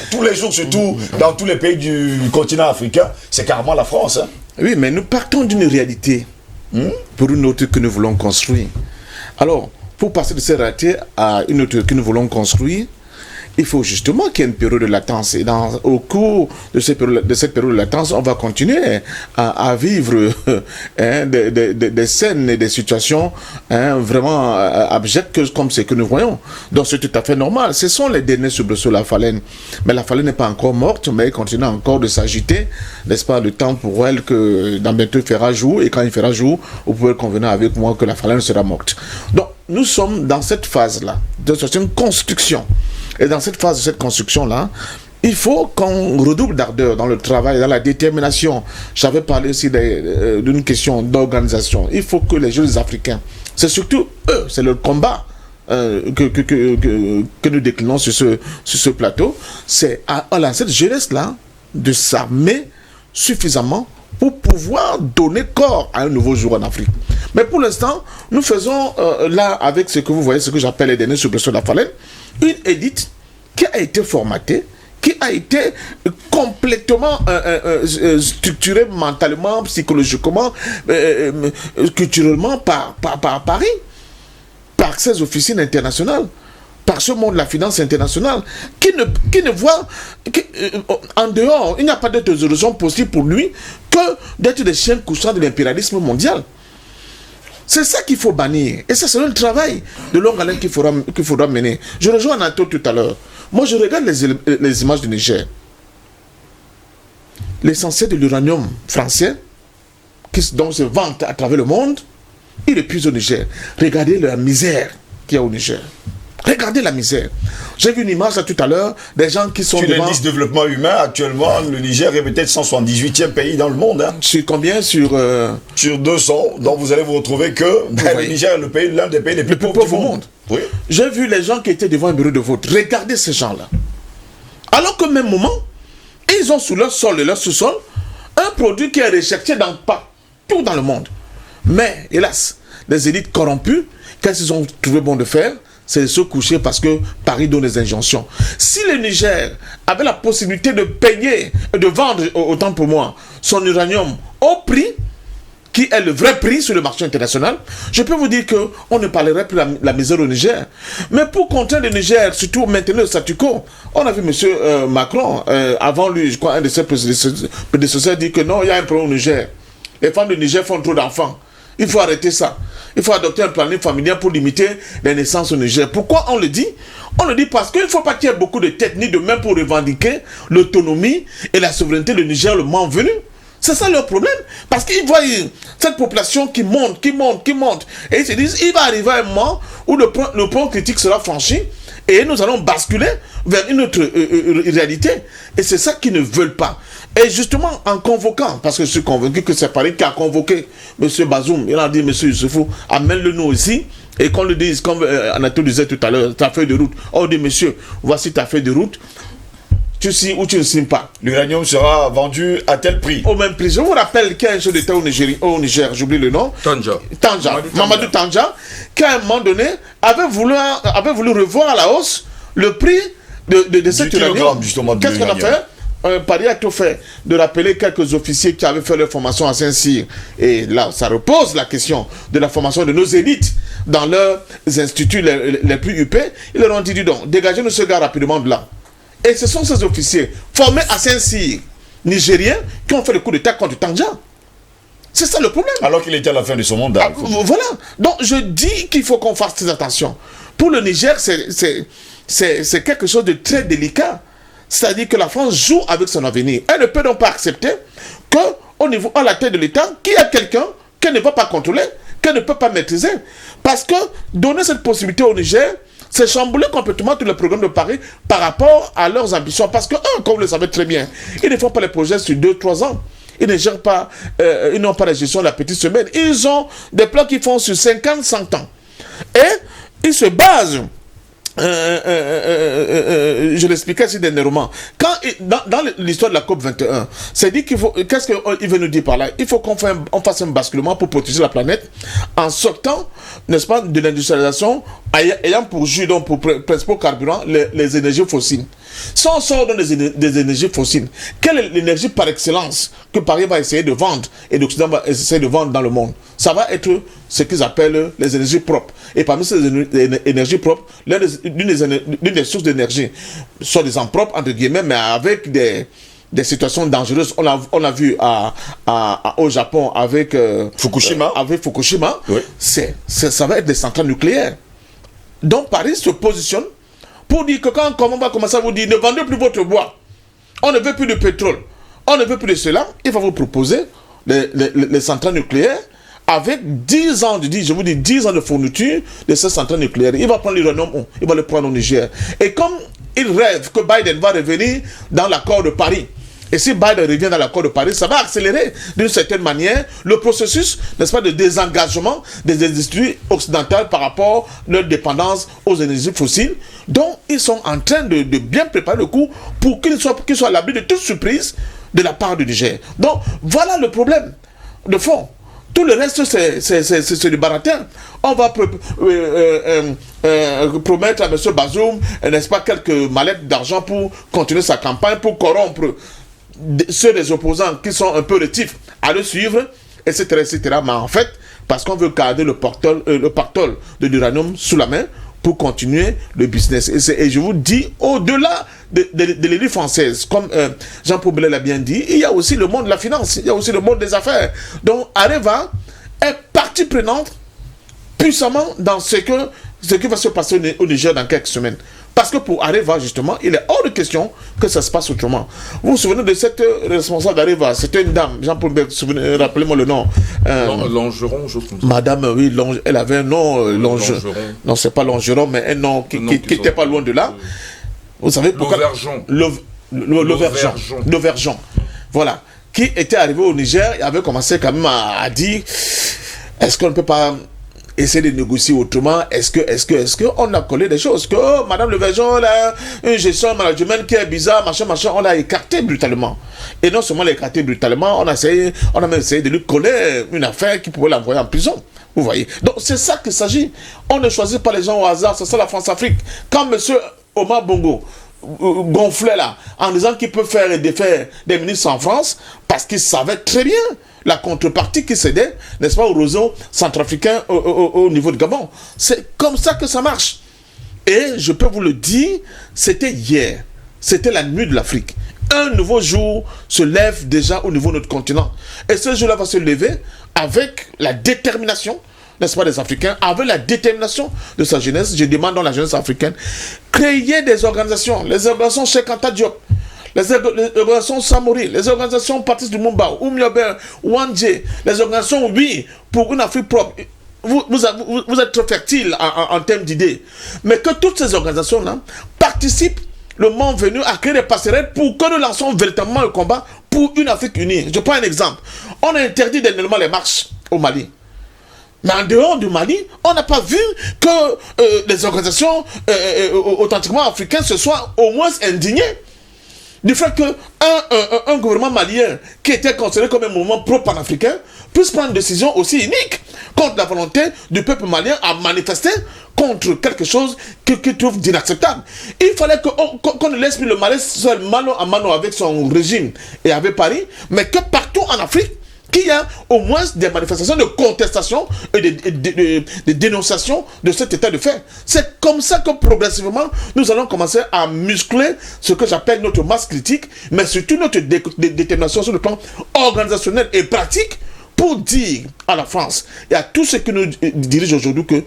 [SPEAKER 1] Tous les jours, surtout dans tous les pays du continent africain, c'est carrément la France. Hein?
[SPEAKER 4] Oui, mais nous partons d'une réalité pour une autre que nous voulons construire. Alors, pour passer de cette réalité à une autre que nous voulons construire, il faut justement qu'il y ait une période de latence. Et au cours de cette période de latence, on va continuer à vivre des scènes et des situations vraiment abjectes comme ce que nous voyons. Donc c'est tout à fait normal. Ce sont les derniers soubresauts de la phalène. Mais la phalène n'est pas encore morte, mais elle continue encore de s'agiter. N'est-ce pas, le temps pour elle que dans bientôt il fera jour. Et quand il fera jour, vous pouvez convenir avec moi que la phalène sera morte. Donc nous sommes dans cette phase-là, c'est une construction. Et dans cette phase de cette construction-là, il faut qu'on redouble d'ardeur dans le travail, dans la détermination. J'avais parlé aussi d'une question d'organisation. Il faut que les jeunes Africains, c'est surtout eux, c'est le combat que nous déclinons sur ce plateau, c'est à cette jeunesse-là de s'armer suffisamment pour pouvoir donner corps à un nouveau jour en Afrique. Mais pour l'instant, nous faisons là, avec ce que vous voyez, ce que j'appelle les derniers soubresauts de la phalène, une élite qui a été formatée, qui a été complètement structuré mentalement, psychologiquement, culturellement par Paris, par ces officines internationales, par ce monde de la finance internationale, qui ne voit en dehors, il n'y a pas d'autre solution possible pour lui que d'être des chiens couchants de l'impérialisme mondial. C'est ça qu'il faut bannir. Et ça, c'est un travail de longue haleine qu'il faudra mener. Je rejoins Nato tout à l'heure. Moi, je regarde les images du Niger. L'essentiel de l'uranium français, dont se vante à travers le monde, il est plus au Niger. Regardez la misère qu'il y a au Niger. Regardez la misère. J'ai vu une image là tout à l'heure des gens qui sont
[SPEAKER 1] sur
[SPEAKER 4] devant...
[SPEAKER 1] l'indice de développement humain, actuellement, le Niger est peut-être 178e pays dans le monde. Hein.
[SPEAKER 4] Sur combien? Sur
[SPEAKER 1] 200, donc vous allez vous retrouver que le Niger est l'un des pays les plus pauvres du monde. Oui.
[SPEAKER 4] J'ai vu les gens qui étaient devant un bureau de vote. Regardez ces gens-là. Alors qu'au même moment, ils ont sous leur sol et leur sous-sol un produit qui est recherché partout dans le monde. Mais, hélas, les élites corrompues, qu'est-ce qu'ils ont trouvé bon de faire? C'est de se coucher parce que Paris donne des injonctions. Si le Niger avait la possibilité de payer, de vendre, autant pour moi, son uranium au prix, qui est le vrai prix sur le marché international, je peux vous dire qu'on ne parlerait plus de la misère au Niger. Mais pour contraindre le Niger, surtout maintenir le statu quo, on a vu M. Macron, avant lui, je crois, un de ses prédécesseurs, dire que non, il y a un problème au Niger. Les femmes du Niger font trop d'enfants. Il faut arrêter ça. Il faut adopter un planning familial pour limiter les naissances au Niger. Pourquoi on le dit? On le dit parce qu'il ne faut pas qu'il y ait beaucoup de têtes ni de mains pour revendiquer l'autonomie et la souveraineté du Niger le moment venu. C'est ça leur problème. Parce qu'ils voient cette population qui monte. Et ils se disent, il va arriver un moment où le point critique sera franchi et nous allons basculer vers une autre réalité. Et c'est ça qu'ils ne veulent pas. Et justement, en convoquant, parce que je suis convaincu que c'est Paris qui a convoqué M. Bazoum, il a dit, M. Youssoufou, amène-le nous ici, et qu'on le dise, comme Anatole disait tout à l'heure, ta feuille de route. On dit, monsieur, voici ta feuille de route, tu signes ou tu ne signes pas.
[SPEAKER 1] L'uranium sera vendu à tel prix.
[SPEAKER 4] Au même prix. Je vous rappelle qu'il y a un chef d'État au Niger, j'oublie le nom. Mamadou Tandja, qui à un moment donné avait voulu revoir à la hausse le prix de cet uranium. Qu'est-ce qu'on a fait? Paris a tout fait de rappeler quelques officiers qui avaient fait leur formation à Saint-Cyr. Et là, ça repose la question de la formation de nos élites dans leurs instituts les plus huppés. Ils leur ont dit, dis donc, dégagez-nous ce gars rapidement de là. Et ce sont ces officiers formés à Saint-Cyr, nigériens, qui ont fait le coup d'état contre Tandja. C'est ça le problème.
[SPEAKER 1] Alors qu'il était à la fin de son mandat.
[SPEAKER 4] Voilà. Donc je dis qu'il faut qu'on fasse très attention. Pour le Niger, c'est quelque chose de très délicat. C'est-à-dire que la France joue avec son avenir. Elle ne peut donc pas accepter qu'au niveau, à la tête de l'État, qu'il y a quelqu'un qu'elle ne va pas contrôler, qu'elle ne peut pas maîtriser. Parce que donner cette possibilité au Niger, c'est chambouler complètement tout le programme de Paris par rapport à leurs ambitions. Parce que, comme vous le savez très bien, ils ne font pas les projets sur 2-3 ans. Ils ne gèrent pas, ils n'ont pas la gestion de la petite semaine. Ils ont des plans qui font sur 50-100 ans. Et ils se basent... je l'expliquais ici dernièrement. Dans l'histoire de la COP21, c'est dit qu'il faut. Qu'est-ce qu'il veut nous dire par là? Il faut qu'on fasse un basculement pour protéger la planète en sortant, n'est-ce pas, de l'industrialisation, ayant pour jus, donc pour principal carburant, les énergies fossiles. Si on sort dans des énergies fossiles, quelle est l'énergie par excellence que Paris va essayer de vendre et l'Occident va essayer de vendre dans le monde? Ça va être ce qu'ils appellent les énergies propres. Et parmi ces énergies propres, l'une des sources d'énergie, soi-disant propres, entre guillemets, mais avec des situations dangereuses. On a vu au Japon avec Fukushima.
[SPEAKER 1] Oui.
[SPEAKER 4] Ça va être des centrales nucléaires. Donc Paris se positionne pour dire que quand on va commencer à vous dire ne vendez plus votre bois, on ne veut plus de pétrole, on ne veut plus de cela, il va vous proposer les centrales nucléaires avec 10 ans de fourniture de ces centrales nucléaires. Il va prendre l'uranium, il va le prendre au Niger. Et comme il rêve que Biden va revenir dans l'accord de Paris, et si Biden revient dans l'accord de Paris, ça va accélérer d'une certaine manière le processus, n'est-ce pas, de désengagement des industries occidentales par rapport à leur dépendance aux énergies fossiles. Donc, ils sont en train de bien préparer le coup pour qu'ils soient à l'abri de toute surprise de la part du Niger. Donc, voilà le problème de fond. Tout le reste, c'est du baratin. On va promettre à M. Bazoum, n'est-ce pas, quelques mallettes d'argent pour continuer sa campagne, pour corrompre ceux des opposants qui sont un peu rétifs à le suivre, etc., etc. Mais en fait, parce qu'on veut garder le pactole de l'uranium sous la main pour continuer le business. Et je vous dis, au-delà de l'élite française, comme Jean-Paul Bellet l'a bien dit, il y a aussi le monde de la finance, il y a aussi le monde des affaires. Donc Areva est partie prenante puissamment dans ce qui va se passer au Niger dans quelques semaines. Parce que pour Areva, justement, il est hors de question que ça se passe autrement. Vous vous souvenez de cette responsable d'Areva? C'était une dame, Jean-Paul Bellet, rappelez-moi le nom.
[SPEAKER 5] Longeron, je pense.
[SPEAKER 4] Madame, oui, elle avait un nom, Longeron. Non, c'est pas Longeron, mais un nom qui n'était pas loin de là. Vous savez pourquoi? L'Auvergeon. Voilà. Qui était arrivé au Niger et avait commencé quand même à dire, est-ce qu'on ne peut pas essayer de négocier autrement? Est-ce que on a collé des choses que Madame Levergeon là, une gestion management qui est bizarre, machin, on l'a écarté brutalement. Et non seulement l'a écarté brutalement, on a même essayé de lui coller une affaire qui pouvait l'envoyer en prison. Vous voyez. Donc c'est ça qu'il s'agit. On ne choisit pas les gens au hasard, c'est ça la France-Afrique. Quand monsieur Omar Bongo gonflait là, en disant qu'il peut faire et défaire des ministres en France, parce qu'il savait très bien la contrepartie qui cédait, n'est-ce pas, au réseau centrafricain au niveau de Gabon. C'est comme ça que ça marche. Et je peux vous le dire, c'était hier. C'était la nuit de l'Afrique. Un nouveau jour se lève déjà au niveau de notre continent. Et ce jour-là va se lever avec la détermination, n'est-ce pas, des Africains, avec la détermination de sa jeunesse. Je demande dans la jeunesse africaine, créer des organisations, les organisations Cheikh Anta Diop, les organisations Samori, les organisations Patrice Lumumba, Oumiober, Wandje, les organisations Oui pour une Afrique propre. Vous êtes trop fertile en termes d'idées. Mais que toutes ces organisations-là participent le moment venu à créer des passerelles pour que nous lançons véritablement le combat pour une Afrique unie. Je prends un exemple. On a interdit dernièrement les marches au Mali. Mais en dehors du Mali, on n'a pas vu que les organisations authentiquement africaines se soient au moins indignées du fait qu'un gouvernement malien qui était considéré comme un mouvement pro-panafricain puisse prendre une décision aussi unique contre la volonté du peuple malien à manifester contre quelque chose qu'il trouve d'inacceptable. Il fallait qu'on ne laisse plus le Mali seul mano à mano avec son régime et avec Paris, mais que partout en Afrique, qu'il y a au moins des manifestations de contestation et de dénonciation de cet état de fait. C'est comme ça que progressivement, nous allons commencer à muscler ce que j'appelle notre masse critique, mais surtout notre détermination sur le plan organisationnel et pratique pour dire à la France et à tous ceux qui nous dirigent aujourd'hui que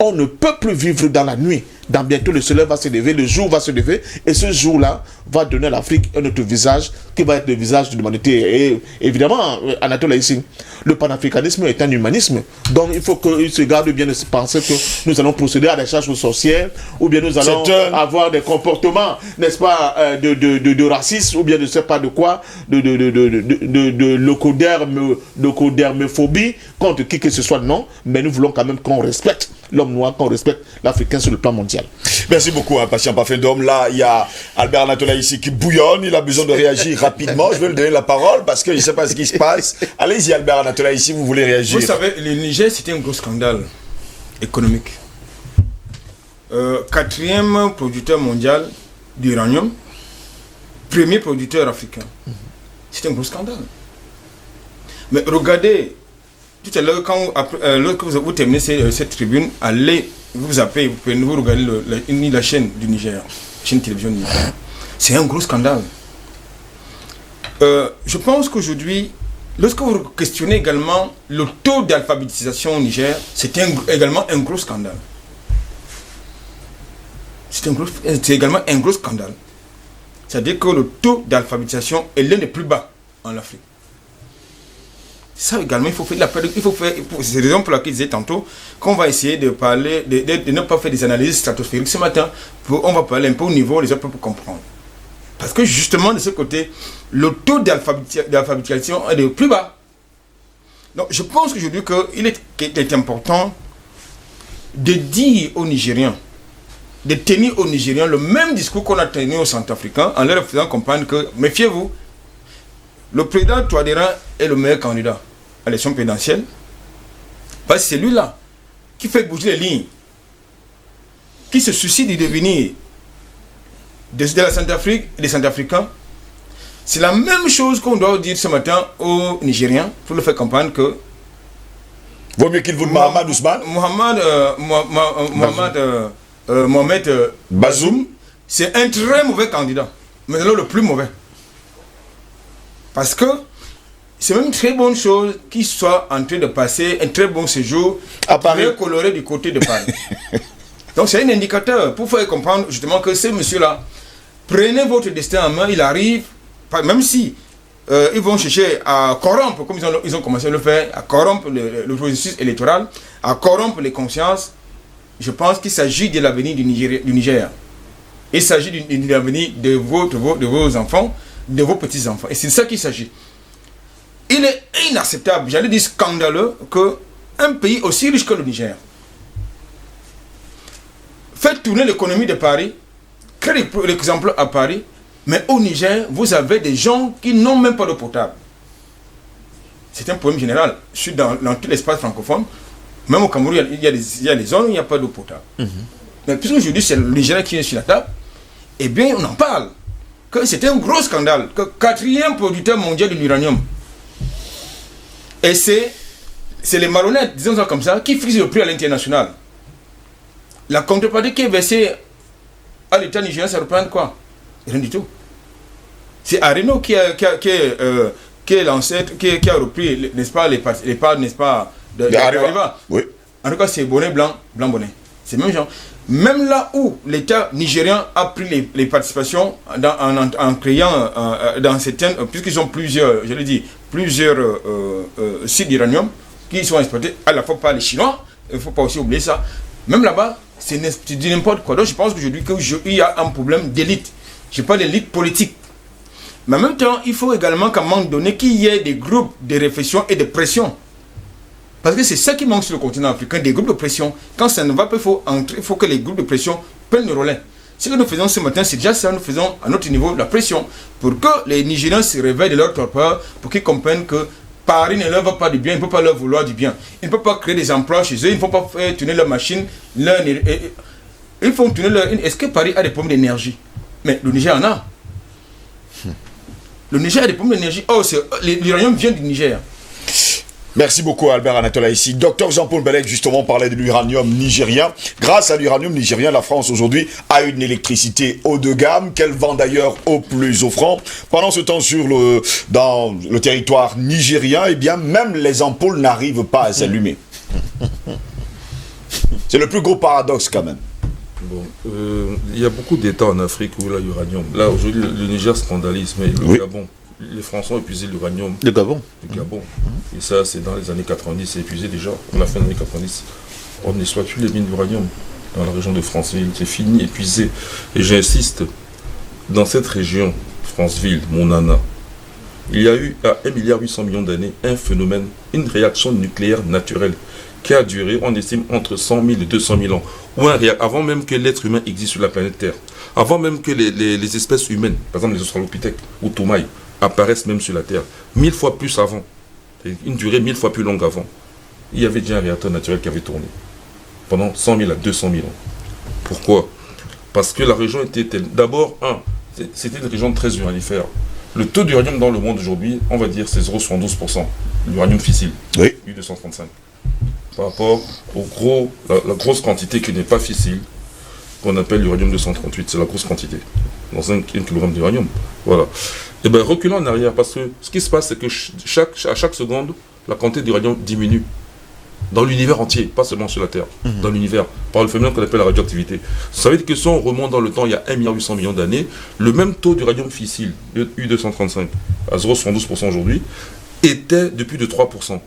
[SPEAKER 4] on ne peut plus vivre dans la nuit. Dans bientôt, le soleil va se lever, le jour va se lever, et ce jour-là va donner à l'Afrique un autre visage, qui va être le visage de l'humanité. Et évidemment, Anatole ici, le panafricanisme est un humanisme. Donc il faut qu'il se garde bien de se penser que nous allons procéder à des charges aux sorcières, ou bien nous allons avoir des comportements, n'est-ce pas, de racisme, ou bien de ne sais pas de quoi, de leucodermophobie, contre qui que ce soit, non. Mais nous voulons quand même qu'on respecte l'homme noir, qu'on respecte l'Africain sur le plan mondial.
[SPEAKER 1] Merci beaucoup, patient parfait d'homme. Là, il y a Albert Anatola ici qui bouillonne, il a besoin de réagir rapidement. Je vais lui donner la parole parce que je ne sais pas ce qui se passe. Allez-y, Albert Anatola ici, vous voulez réagir.
[SPEAKER 6] Vous savez, le Niger, c'était un gros scandale économique. 4e producteur mondial d'uranium, 1er producteur africain. C'était un gros scandale. Mais regardez, tout à l'heure, lorsque vous terminez cette tribune, allez vous zappez, vous regardez la chaîne du Niger, la chaîne télévision du Niger. C'est un gros scandale. Je pense qu'aujourd'hui, lorsque vous questionnez également le taux d'alphabétisation au Niger, c'est également un gros scandale. C'est également un gros scandale. C'est-à-dire que le taux d'alphabétisation est l'un des plus bas en Afrique. Ça également, il faut faire c'est la raison pour laquelle je disais tantôt qu'on va essayer de parler, de ne pas faire des analyses stratosphériques ce matin. On va parler un peu au niveau des autres pour comprendre. Parce que justement, de ce côté, le taux d'alphabétisation est le plus bas. Donc, je pense qu'aujourd'hui, qu'il est important de dire aux Nigériens, de tenir aux Nigériens le même discours qu'on a tenu aux Centrafricains, en leur faisant comprendre que, méfiez-vous, le président Touadéra est le meilleur candidat à l'élection présidentielle, Parce que c'est lui-là qui fait bouger les lignes, qui se soucie du devenir de la Centrafrique et des Centrafricains. C'est la même chose qu'on doit dire ce matin aux Nigériens pour leur faire comprendre que
[SPEAKER 1] Vaut mieux qu'il vote Mohamed Ousmane.
[SPEAKER 6] Mohamed
[SPEAKER 1] Bazoum.
[SPEAKER 6] c'est un très mauvais candidat, mais non le plus mauvais. Parce que c'est même une très bonne chose qu'il soit en train de passer un très bon séjour
[SPEAKER 1] À Paris.
[SPEAKER 6] très coloré du côté de Paris. Donc c'est un indicateur pour faire comprendre justement que ce monsieur-là, prenez votre destin en main, il arrive, même si ils vont chercher à corrompre, comme ils ont commencé à le faire, à corrompre le processus électoral, à corrompre les consciences. Je pense qu'il s'agit de l'avenir du Niger. Il s'agit de l'avenir de vos enfants, de vos petits-enfants. Et c'est de ça qu'il s'agit. Il est inacceptable, j'allais dire scandaleux, qu'un pays aussi riche que le Niger fait tourner l'économie de Paris, crée l'exemple à Paris, mais au Niger, vous avez des gens qui n'ont même pas d'eau potable. C'est un problème général. Dans tout l'espace francophone, même au Cameroun, il y a des zones où il n'y a pas d'eau potable. Mais puisqu'aujourd'hui, c'est le Nigeria qui est sur la table, eh bien, on en parle. Que c'était un gros scandale. Que 4e producteur mondial de l'uranium. Et c'est les marionnettes, disons ça comme ça, qui fixent le prix à l'international. La contrepartie qui est versée à l'État nigérien, ça représente quoi? Rien du tout. C'est Areno qui est l'ancêtre, qui a repris, n'est-ce pas, les parts, n'est-ce pas, de Arriva. Oui. En tout cas, c'est bonnet blanc bonnet. C'est le même genre. Même là où l'État nigérien a pris les participations en créant dans certaines, puisqu'ils ont plusieurs sites d'uranium qui sont exploités à la fois par les Chinois, il ne faut pas aussi oublier ça. Même là-bas, c'est n'importe quoi. Donc je pense qu'aujourd'hui il y a un problème d'élite. Je parle d'élite politique. Mais en même temps, il faut également qu'à un moment donné, qu'il y ait des groupes de réflexion et de pression. Parce que c'est ça qui manque sur le continent africain, des groupes de pression. Quand ça ne va pas, il faut que les groupes de pression prennent le relais. Ce que nous faisons ce matin, c'est déjà ça, nous faisons à notre niveau la pression. Pour que les Nigériens se réveillent de leur torpeur, pour qu'ils comprennent que Paris ne leur va pas du bien, il ne peut pas leur vouloir du bien. Il ne peut pas créer des emplois chez eux, il ne faut pas faire tourner leur machine. Ils font tourner leur... Est-ce que Paris a des problèmes d'énergie? Mais le Niger en a. Le Niger a des problèmes d'énergie. Oh, l'uranium vient du Niger.
[SPEAKER 1] Merci beaucoup Albert Anatola ici. Docteur Jean-Paul Bellec justement parlait de l'uranium nigérien. Grâce à l'uranium nigérien, la France aujourd'hui a une électricité haut de gamme qu'elle vend d'ailleurs au plus offrant. Pendant ce temps dans le territoire nigérien, eh bien même les ampoules n'arrivent pas à s'allumer. C'est le plus gros paradoxe quand même.
[SPEAKER 5] Bon, il y a beaucoup d'États en Afrique où il y a l'uranium. Là aujourd'hui le Niger scandalise, mais le Gabon. Les Français ont épuisé l'uranium.
[SPEAKER 4] Le Gabon.
[SPEAKER 5] Et ça, c'est dans les années 90, c'est épuisé déjà. À la fin des années 90, on n'exploite plus les mines d'uranium dans la région de Franceville. C'est fini, épuisé. Et j'insiste, dans cette région, Franceville, Monana, il y a eu, à 1,8 milliard d'années, un phénomène, une réaction nucléaire naturelle qui a duré, on estime, entre 100 000 et 200 000 ans. Avant même que l'être humain existe sur la planète Terre. Avant même que les espèces humaines, par exemple les australopithèques ou Toumaï, apparaissent même sur la Terre. 1000 fois plus avant. Une durée 1000 fois plus longue avant. Il y avait déjà un réacteur naturel qui avait tourné. Pendant 100 000 à 200 000 ans. Pourquoi? Parce que la région était telle. D'abord, c'était une région très uranifère. Le taux d'uranium dans le monde aujourd'hui, on va dire, c'est 0,72%. L'uranium fissile. Oui. U-235. Par rapport la grosse quantité qui n'est pas fissile, qu'on appelle l'uranium 238. C'est la grosse quantité. Dans 1 kg d'uranium. Voilà. Et bien, reculons en arrière, parce que ce qui se passe, c'est que à chaque seconde, la quantité d'uranium diminue. Dans l'univers entier, pas seulement sur la Terre, dans l'univers, par le phénomène qu'on appelle la radioactivité. Ça veut dire que si on remonte dans le temps, il y a 1,8 milliard d'années, le même taux d'uranium fissile, U-235, à 0,72% aujourd'hui, était de plus de 3%.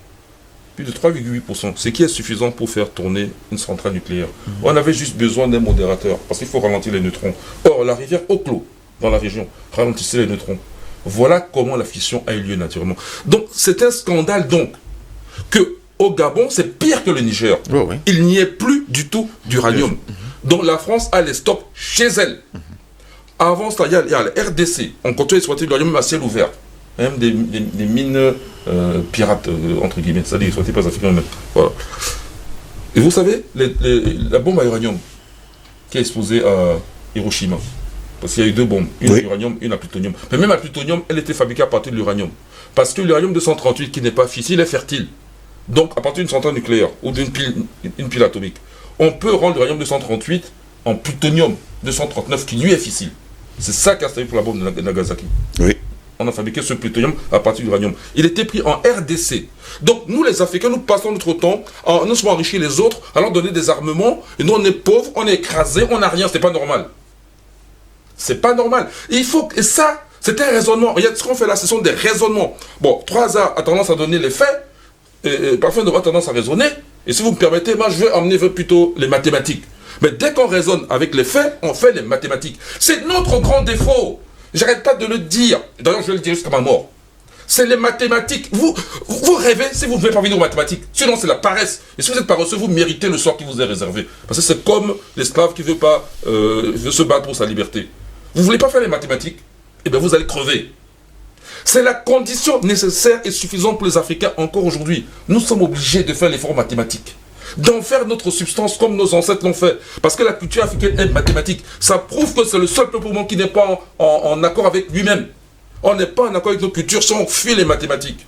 [SPEAKER 5] Plus de 3,8%, ce qui est suffisant pour faire tourner une centrale nucléaire. On avait juste besoin d'un modérateur, parce qu'il faut ralentir les neutrons. Or, la rivière Oklo, dans la région, ralentissait les neutrons. Voilà comment la fission a eu lieu naturellement. Donc, c'est un scandale, donc, que au Gabon, c'est pire que le Niger. Oh, oui. Il n'y ait plus du tout d'uranium. Donc, la France a les stocks chez elle. Avant ça, il y a la RDC. On continue à exploiter l'uranium à ciel ouvert. Même des mines pirates, entre guillemets, c'est-à-dire qu'ils ne sont pas africains eux-mêmes. Voilà. Et vous savez, la bombe à uranium qui est explosée à Hiroshima, parce qu'il y a eu 2 bombes, une à uranium, une à plutonium. Mais même à plutonium, elle était fabriquée à partir de l'uranium. Parce que l'uranium 238, qui n'est pas fissile, est fertile. Donc, à partir d'une centrale nucléaire ou d'une pile atomique, on peut rendre l'uranium 238 en plutonium 239 qui lui est fissile. C'est ça qui a servi pour la bombe de Nagasaki.
[SPEAKER 1] Oui.
[SPEAKER 5] On a fabriqué ce plutonium à partir de l'uranium. Il était pris en RDC. Donc nous les Africains, nous passons notre temps à non seulement enrichir les autres, à leur donner des armements, et nous on est pauvres, on est écrasés, on n'a rien, c'est pas normal. C'est pas normal. Et il faut, et ça, c'est un raisonnement. Regarde ce qu'on fait là, ce sont des raisonnements. Bon, 3A a tendance à donner les faits, parfois on a tendance à raisonner, et si vous me permettez, moi je vais emmener plutôt les mathématiques. Mais dès qu'on raisonne avec les faits, on fait les mathématiques. C'est notre grand défaut. J'arrête pas de le dire. D'ailleurs, je vais le dire jusqu'à ma mort. C'est les mathématiques. Vous rêvez si vous ne pouvez pas venir aux mathématiques. Sinon, c'est la paresse. Et si vous êtes paresseux, vous méritez le sort qui vous est réservé. Parce que c'est comme l'esclave qui veut se battre pour sa liberté. Vous ne voulez pas faire les mathématiques? Eh bien, vous allez crever. C'est la condition nécessaire et suffisante pour les Africains encore aujourd'hui. Nous sommes obligés de faire l'effort mathématique, d'en faire notre substance comme nos ancêtres l'ont fait. Parce que la culture africaine est mathématique. Ça prouve que c'est le seul peuple au monde qui n'est pas en accord avec lui-même. On n'est pas en accord avec nos cultures si on fuit les mathématiques.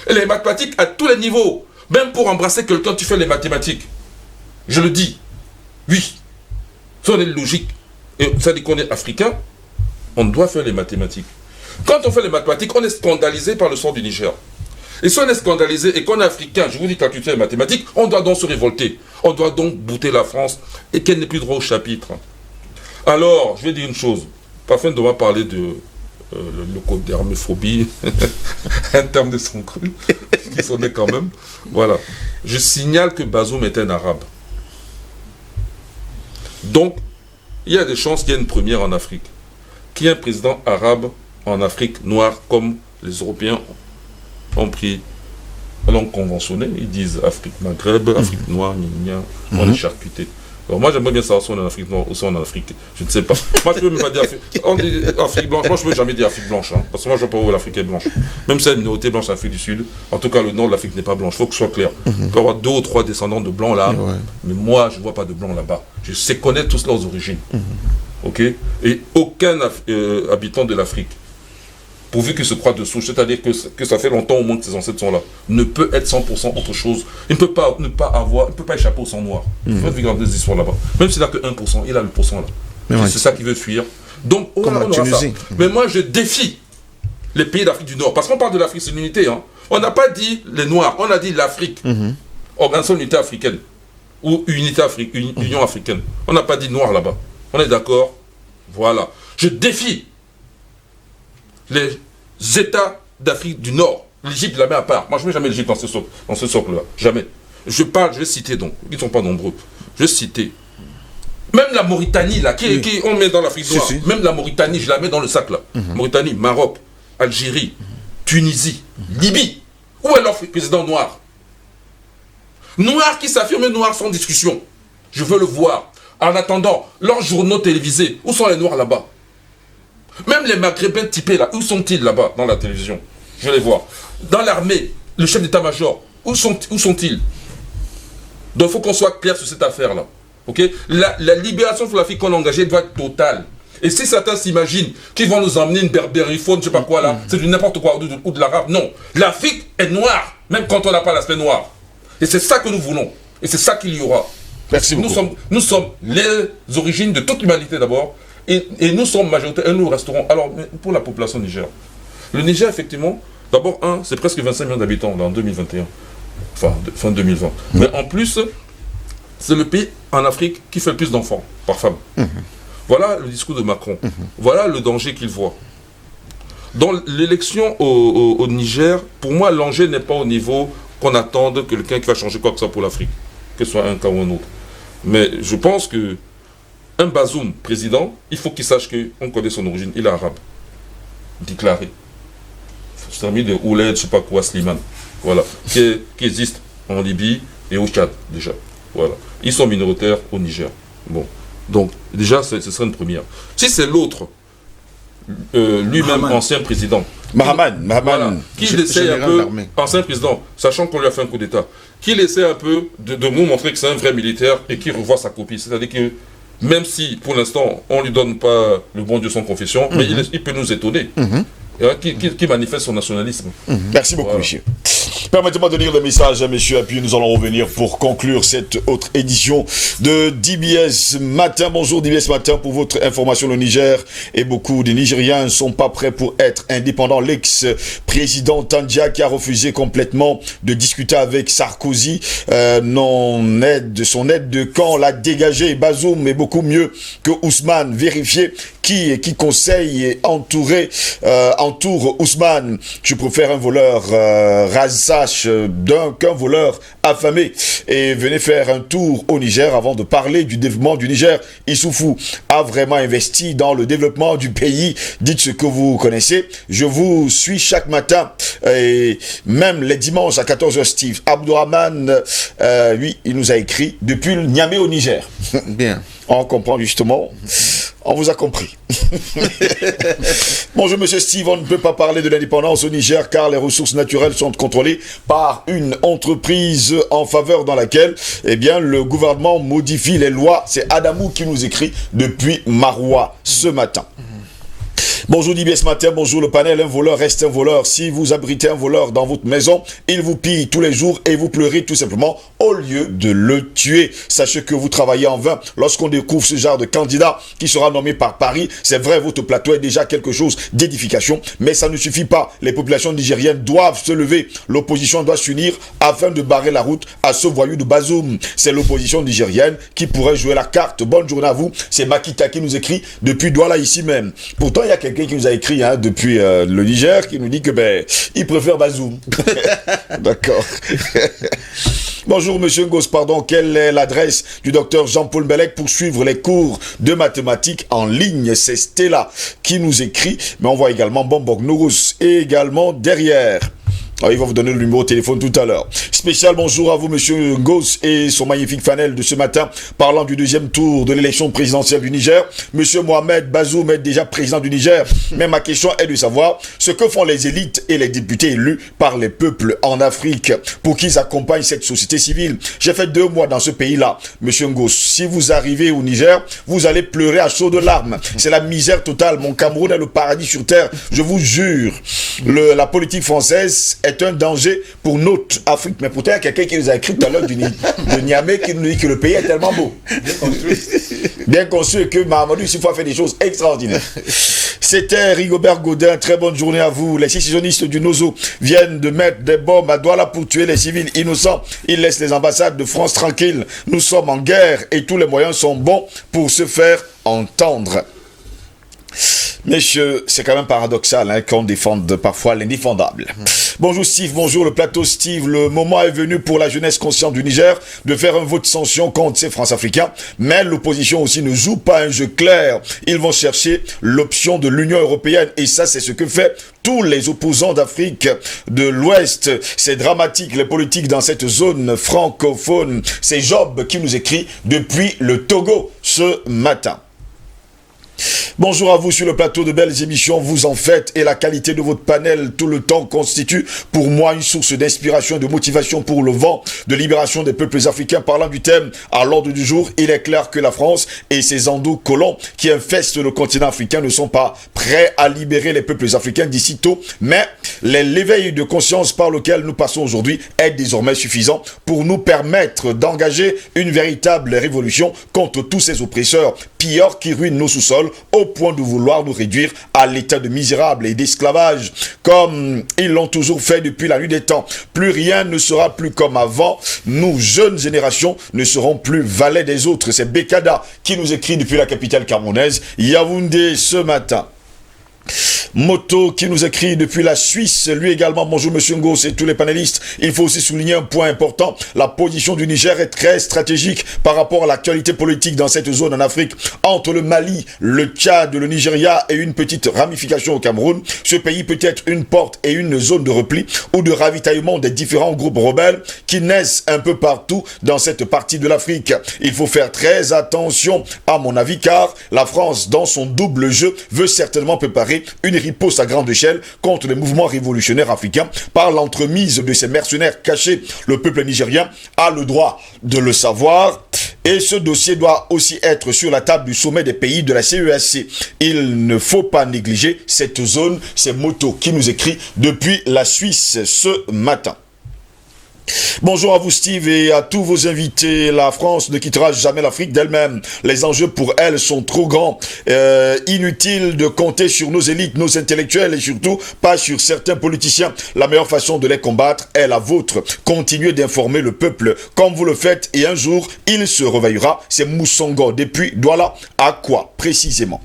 [SPEAKER 5] Et les mathématiques à tous les niveaux. Même pour embrasser quelqu'un, tu fais les mathématiques. Je le dis. Oui. Ça, on est logique. Et ça dit qu'on est africain, on doit faire les mathématiques. Quand on fait les mathématiques, on est scandalisé par le sort du Niger. Et si on est scandalisé et qu'on est africain, je vous dis que la culture est mathématique, on doit donc se révolter. On doit donc bouter la France et qu'elle n'ait plus droit au chapitre. Alors, je vais dire une chose. Parfois, on doit parler de le code d'hermophobie, un terme de son cru, qui sonnait quand même. Voilà. Je signale que Bazoum est un arabe. Donc, il y a des chances qu'il y ait une première en Afrique. Qu'il y ait un président arabe en Afrique noire comme les Européens ont pris, l'ont conventionné, ils disent Afrique Maghreb, Afrique noire, on est charcuté. Alors moi j'aimerais bien savoir si on est en Afrique noire ou si on est en Afrique, je ne sais pas. Moi je ne peux même pas dire Afrique blanche, moi je ne peux jamais dire Afrique blanche, hein, parce que moi je ne vois pas où l'Afrique est blanche. Même si il y a une minorité blanche en Afrique du Sud, en tout cas le nord de l'Afrique n'est pas blanche, il faut que ce soit clair. Il peut y avoir 2 ou 3 descendants de blancs là, mais moi je ne vois pas de blancs là-bas. Je sais connaître tous leurs origines. Ok. Et aucun habitant de l'Afrique, pourvu qu'il se croit de souche, c'est-à-dire que ça fait longtemps au moins que ses ancêtres sont là, ne peut être 100% autre chose. Il ne peut pas échapper au sang noir. Il faut regarder des histoires là-bas. Même s'il n'a que 1%, il a le pourcent là. C'est ça qu'il veut fuir. Donc,
[SPEAKER 4] comme la Tunisie.
[SPEAKER 5] Mais moi, je défie les pays d'Afrique du Nord. Parce qu'on parle de l'Afrique, c'est une unité. Hein. On n'a pas dit les Noirs, on a dit l'Afrique. Organisation unité africaine. Ou Union africaine. On n'a pas dit noir là-bas. On est d'accord? Voilà. Je défie les États d'Afrique du Nord. L'Égypte, je la mets à part. Moi, je ne mets jamais l'Égypte dans ce socle-là. Jamais. Je vais citer donc. Ils ne sont pas nombreux. Je vais citer. Même la Mauritanie, là, on met dans l'Afrique noire. Même la Mauritanie, je la mets dans le sac, là. Mauritanie, Maroc, Algérie, Tunisie, Libye. Où est leur président noir? Noir qui s'affirme noir sans discussion. Je veux le voir. En attendant, leurs journaux télévisés, où sont les Noirs là-bas? Même les Maghrébins typés là, où sont-ils là-bas dans la télévision? Je vais les voir. Dans l'armée, le chef d'état-major, où sont-ils? Donc il faut qu'on soit clair sur cette affaire-là. Okay? La libération pour l'Afrique qu'on a engagée doit être totale. Et si certains s'imaginent qu'ils vont nous emmener une berbériphone, je sais pas quoi là, c'est du n'importe quoi, ou de l'arabe, non. L'Afrique est noire, même quand on n'a pas l'aspect noir. Et c'est ça que nous voulons. Et c'est ça qu'il y aura.
[SPEAKER 1] Merci beaucoup.
[SPEAKER 5] Nous sommes les origines de toute l'humanité d'abord, et nous sommes majoritaires, et nous resterons. Alors, pour la population Niger, le Niger, effectivement, d'abord, c'est presque 25 millions d'habitants en 2021, enfin, fin 2020. Mais en plus, c'est le pays en Afrique qui fait le plus d'enfants par femme. Voilà le discours de Macron. Voilà le danger qu'il voit. Dans l'élection au Niger, pour moi, l'enjeu n'est pas au niveau qu'on attende quelqu'un qui va changer quoi que ce soit pour l'Afrique, que ce soit un cas ou un autre. Mais je pense que un Bazoum président, il faut qu'il sache qu'on connaît son origine. Il est arabe. Déclaré. C'est un ami de Ouled, je ne sais pas quoi, Slimane. Voilà. Qui existe en Libye et au Tchad, déjà. Voilà. Ils sont minoritaires au Niger. Bon. Donc, déjà, ce serait une première. Si c'est l'autre, lui-même ancien président,
[SPEAKER 1] Mahaman.
[SPEAKER 5] Voilà. Qu'il essaie un peu, ancien président, sachant qu'on lui a fait un coup d'État, qu'il essaie un peu de nous montrer que c'est un vrai militaire et qu'il revoit sa copie. C'est-à-dire que même si, pour l'instant, on ne lui donne pas le bon Dieu sans confession, mais il peut nous étonner. Qui manifeste son nationalisme.
[SPEAKER 1] Merci beaucoup, monsieur. Permettez-moi de lire le message, messieurs, et puis nous allons revenir pour conclure cette autre édition de DBS Matin. Bonjour DBS Matin, pour votre information, le Niger et beaucoup de Nigériens ne sont pas prêts pour être indépendants. L'ex-président Tandja, qui a refusé complètement de discuter avec Sarkozy, son aide de camp l'a dégagé. Bazoum est beaucoup mieux que Ousmane. Vérifiez qui conseille et entoure Ousmane. Je préfère un voleur rasache qu'un voleur affamé. Et venez faire un tour au Niger avant de parler du développement du Niger. Issoufou a vraiment investi dans le développement du pays. Dites ce que vous connaissez. Je vous suis chaque matin et même les dimanches à 14h. Steve Abdourahman, lui, il nous a écrit depuis le Niamey au Niger.
[SPEAKER 4] Bien.
[SPEAKER 1] On comprend justement. On vous a compris. Bonjour monsieur Steve, on ne peut pas parler de l'indépendance au Niger car les ressources naturelles sont contrôlées par une entreprise en faveur dans laquelle le gouvernement modifie les lois. C'est Adamou qui nous écrit depuis Maroua ce matin. Bonjour DBS Matin, bonjour le panel. Un voleur reste un voleur. Si vous abritez un voleur dans votre maison, il vous pille tous les jours et vous pleurez tout simplement au lieu de le tuer. Sachez que vous travaillez en vain lorsqu'on découvre ce genre de candidat qui sera nommé par Paris. C'est vrai, votre plateau est déjà quelque chose d'édification, mais ça ne suffit pas. Les populations nigériennes doivent se lever. L'opposition doit s'unir afin de barrer la route à ce voyou de Bazoum. C'est l'opposition nigérienne qui pourrait jouer la carte. Bonne journée à vous. C'est Makita qui nous écrit depuis Douala ici même. Pourtant, il y a quelqu'un qui nous a écrit depuis le Niger qui nous dit que il préfère Bazoum. D'accord. Bonjour monsieur Ngos, pardon, quelle est l'adresse du docteur Jean-Paul Bellec pour suivre les cours de mathématiques en ligne? C'est Stella qui nous écrit, mais on voit également Bombok Nourous également derrière. Alors, il va vous donner le numéro de téléphone tout à l'heure. Spécial bonjour à vous, monsieur Ngos, et son magnifique panel de ce matin, parlant du deuxième tour de l'élection présidentielle du Niger. Monsieur Mohamed Bazoum est déjà président du Niger, mais ma question est de savoir ce que font les élites et les députés élus par les peuples en Afrique pour qu'ils accompagnent cette société civile. J'ai fait 2 mois dans ce pays-là, monsieur Ngos. Si vous arrivez au Niger, vous allez pleurer à chaudes larmes. C'est la misère totale. Mon Cameroun est le paradis sur terre. Je vous jure, la politique française est un danger pour notre Afrique. Mais pourtant, il y a quelqu'un qui nous a écrit tout à l'heure de Niamey qui nous dit que le pays est tellement beau. Bien construit et que Mahamadou Issoufou a fait des choses extraordinaires. C'était Rigobert Godin. Très bonne journée à vous. Les sécessionnistes du Nozo viennent de mettre des bombes à Douala pour tuer les civils innocents. Ils laissent les ambassades de France tranquilles. Nous sommes en guerre et tous les moyens sont bons pour se faire entendre. Messieurs, c'est quand même paradoxal qu'on défende parfois l'indéfendable. Bonjour Steve, bonjour le plateau Steve. Le moment est venu pour la jeunesse consciente du Niger de faire un vote de sanction contre ces France-Africains. Mais l'opposition aussi ne joue pas un jeu clair. Ils vont chercher l'option de l'Union européenne. Et ça, c'est ce que fait tous les opposants d'Afrique de l'Ouest. C'est dramatique, les politiques dans cette zone francophone. C'est Job qui nous écrit depuis le Togo ce matin. Bonjour à vous sur le plateau, de belles émissions vous en faites et la qualité de votre panel tout le temps constitue pour moi une source d'inspiration et de motivation pour le vent de libération des peuples africains. Parlant du thème à l'ordre du jour, il est clair que la France et ses endo-colons qui infestent le continent africain ne sont pas prêts à libérer les peuples africains d'ici tôt, mais l'éveil de conscience par lequel nous passons aujourd'hui est désormais suffisant pour nous permettre d'engager une véritable révolution contre tous ces oppresseurs pilleurs qui ruinent nos sous-sols au point de vouloir nous réduire à l'état de misérable et d'esclavage, comme ils l'ont toujours fait depuis la nuit des temps. Plus rien ne sera plus comme avant. Nous, jeunes générations, ne serons plus valets des autres. C'est Bekada qui nous écrit depuis la capitale camerounaise, Yaoundé, ce matin. Moto qui nous écrit depuis la Suisse, lui également, bonjour monsieur Ngos et tous les panélistes. Il faut aussi souligner un point important, la position du Niger est très stratégique par rapport à l'actualité politique dans cette zone en Afrique. Entre le Mali, le Tchad, le Nigeria et une petite ramification au Cameroun, ce pays peut être une porte et une zone de repli ou de ravitaillement des différents groupes rebelles qui naissent un peu partout dans cette partie de l'Afrique. Il faut faire très attention à mon avis car la France dans son double jeu veut certainement préparer une riposte à grande échelle contre les mouvements révolutionnaires africains par l'entremise de ces mercenaires cachés. Le peuple nigérien a le droit de le savoir. Et ce dossier doit aussi être sur la table du sommet des pays de la CEAC. Il ne faut pas négliger cette zone. C'est Moto qui nous écrit depuis la Suisse ce matin. Bonjour à vous Steve et à tous vos invités. La France ne quittera jamais l'Afrique d'elle-même. Les enjeux pour elle sont trop grands. Inutile de compter sur nos élites, nos intellectuels et surtout pas sur certains politiciens. La meilleure façon de les combattre est la vôtre. Continuez d'informer le peuple comme vous le faites et un jour il se réveillera. C'est Moussongo depuis Douala. À quoi précisément?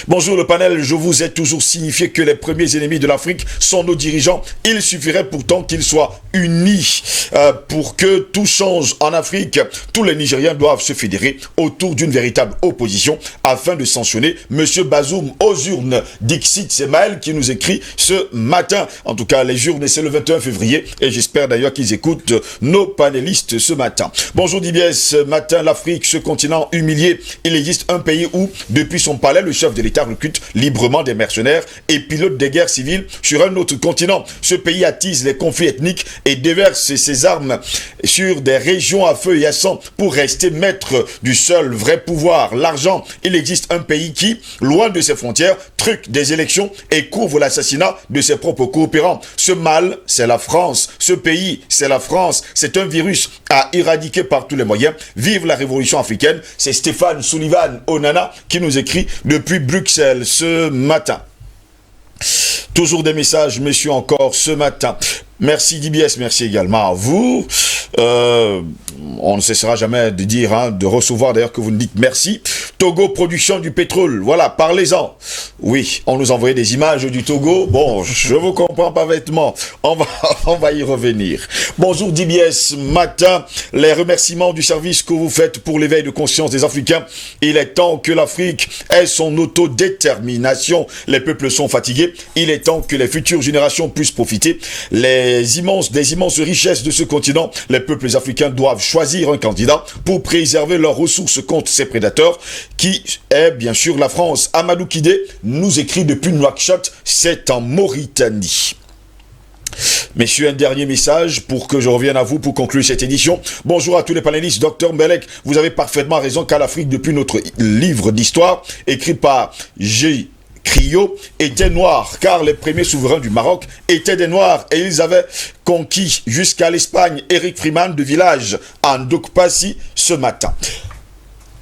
[SPEAKER 1] Bonjour le panel, je vous ai toujours signifié que les premiers ennemis de l'Afrique sont nos dirigeants. Il suffirait pourtant qu'ils soient unis pour que tout change en Afrique. Tous les Nigériens doivent se fédérer autour d'une véritable opposition afin de sanctionner M. Bazoum aux urnes. Dixit, c'est Maël qui nous écrit ce matin. En tout cas, les urnes, c'est le 21 février et j'espère d'ailleurs qu'ils écoutent nos panélistes ce matin. Bonjour DBS, ce matin, l'Afrique, ce continent humilié. Il existe un pays où, depuis son palais, le chef de l'État recrute librement des mercenaires et pilote des guerres civiles sur un autre continent. Ce pays attise les conflits ethniques et déverse ses armes sur des régions à feu et à sang pour rester maître du seul vrai pouvoir, l'argent. Il existe un pays qui, loin de ses frontières, truque des élections et couvre l'assassinat de ses propres coopérants. Ce mal, c'est la France. Ce pays, c'est la France. C'est un virus à éradiquer par tous les moyens. Vive la révolution africaine. C'est Stéphane Sullivan Onana qui nous écrit depuis Bruxelles ce matin. Toujours des messages, monsieur, encore ce matin. Merci DBS, merci également à vous. On ne cessera jamais de dire, de recevoir d'ailleurs que vous nous dites merci. Togo, production du pétrole, voilà, parlez-en. Oui, on nous envoyait des images du Togo. Bon, je vous comprends parfaitement. On va y revenir. Bonjour DBS, matin, les remerciements du service que vous faites pour l'éveil de conscience des Africains. Il est temps que l'Afrique ait son autodétermination. Les peuples sont fatigués. Il est temps que les futures générations puissent profiter des immenses richesses de ce continent. Les peuples africains doivent choisir un candidat pour préserver leurs ressources contre ces prédateurs, qui est bien sûr la France. Amadou Kidé nous écrit depuis Nouakchott, c'est en Mauritanie. Messieurs, un dernier message pour que je revienne à vous pour conclure cette édition. Bonjour à tous les panélistes. Dr Mbelek, vous avez parfaitement raison qu'à l'Afrique, depuis notre livre d'histoire, écrit par G. Criot, étaient noirs, car les premiers souverains du Maroc étaient des noirs et ils avaient conquis jusqu'à l'Espagne. Eric Freeman de Village en Dokpasi ce matin.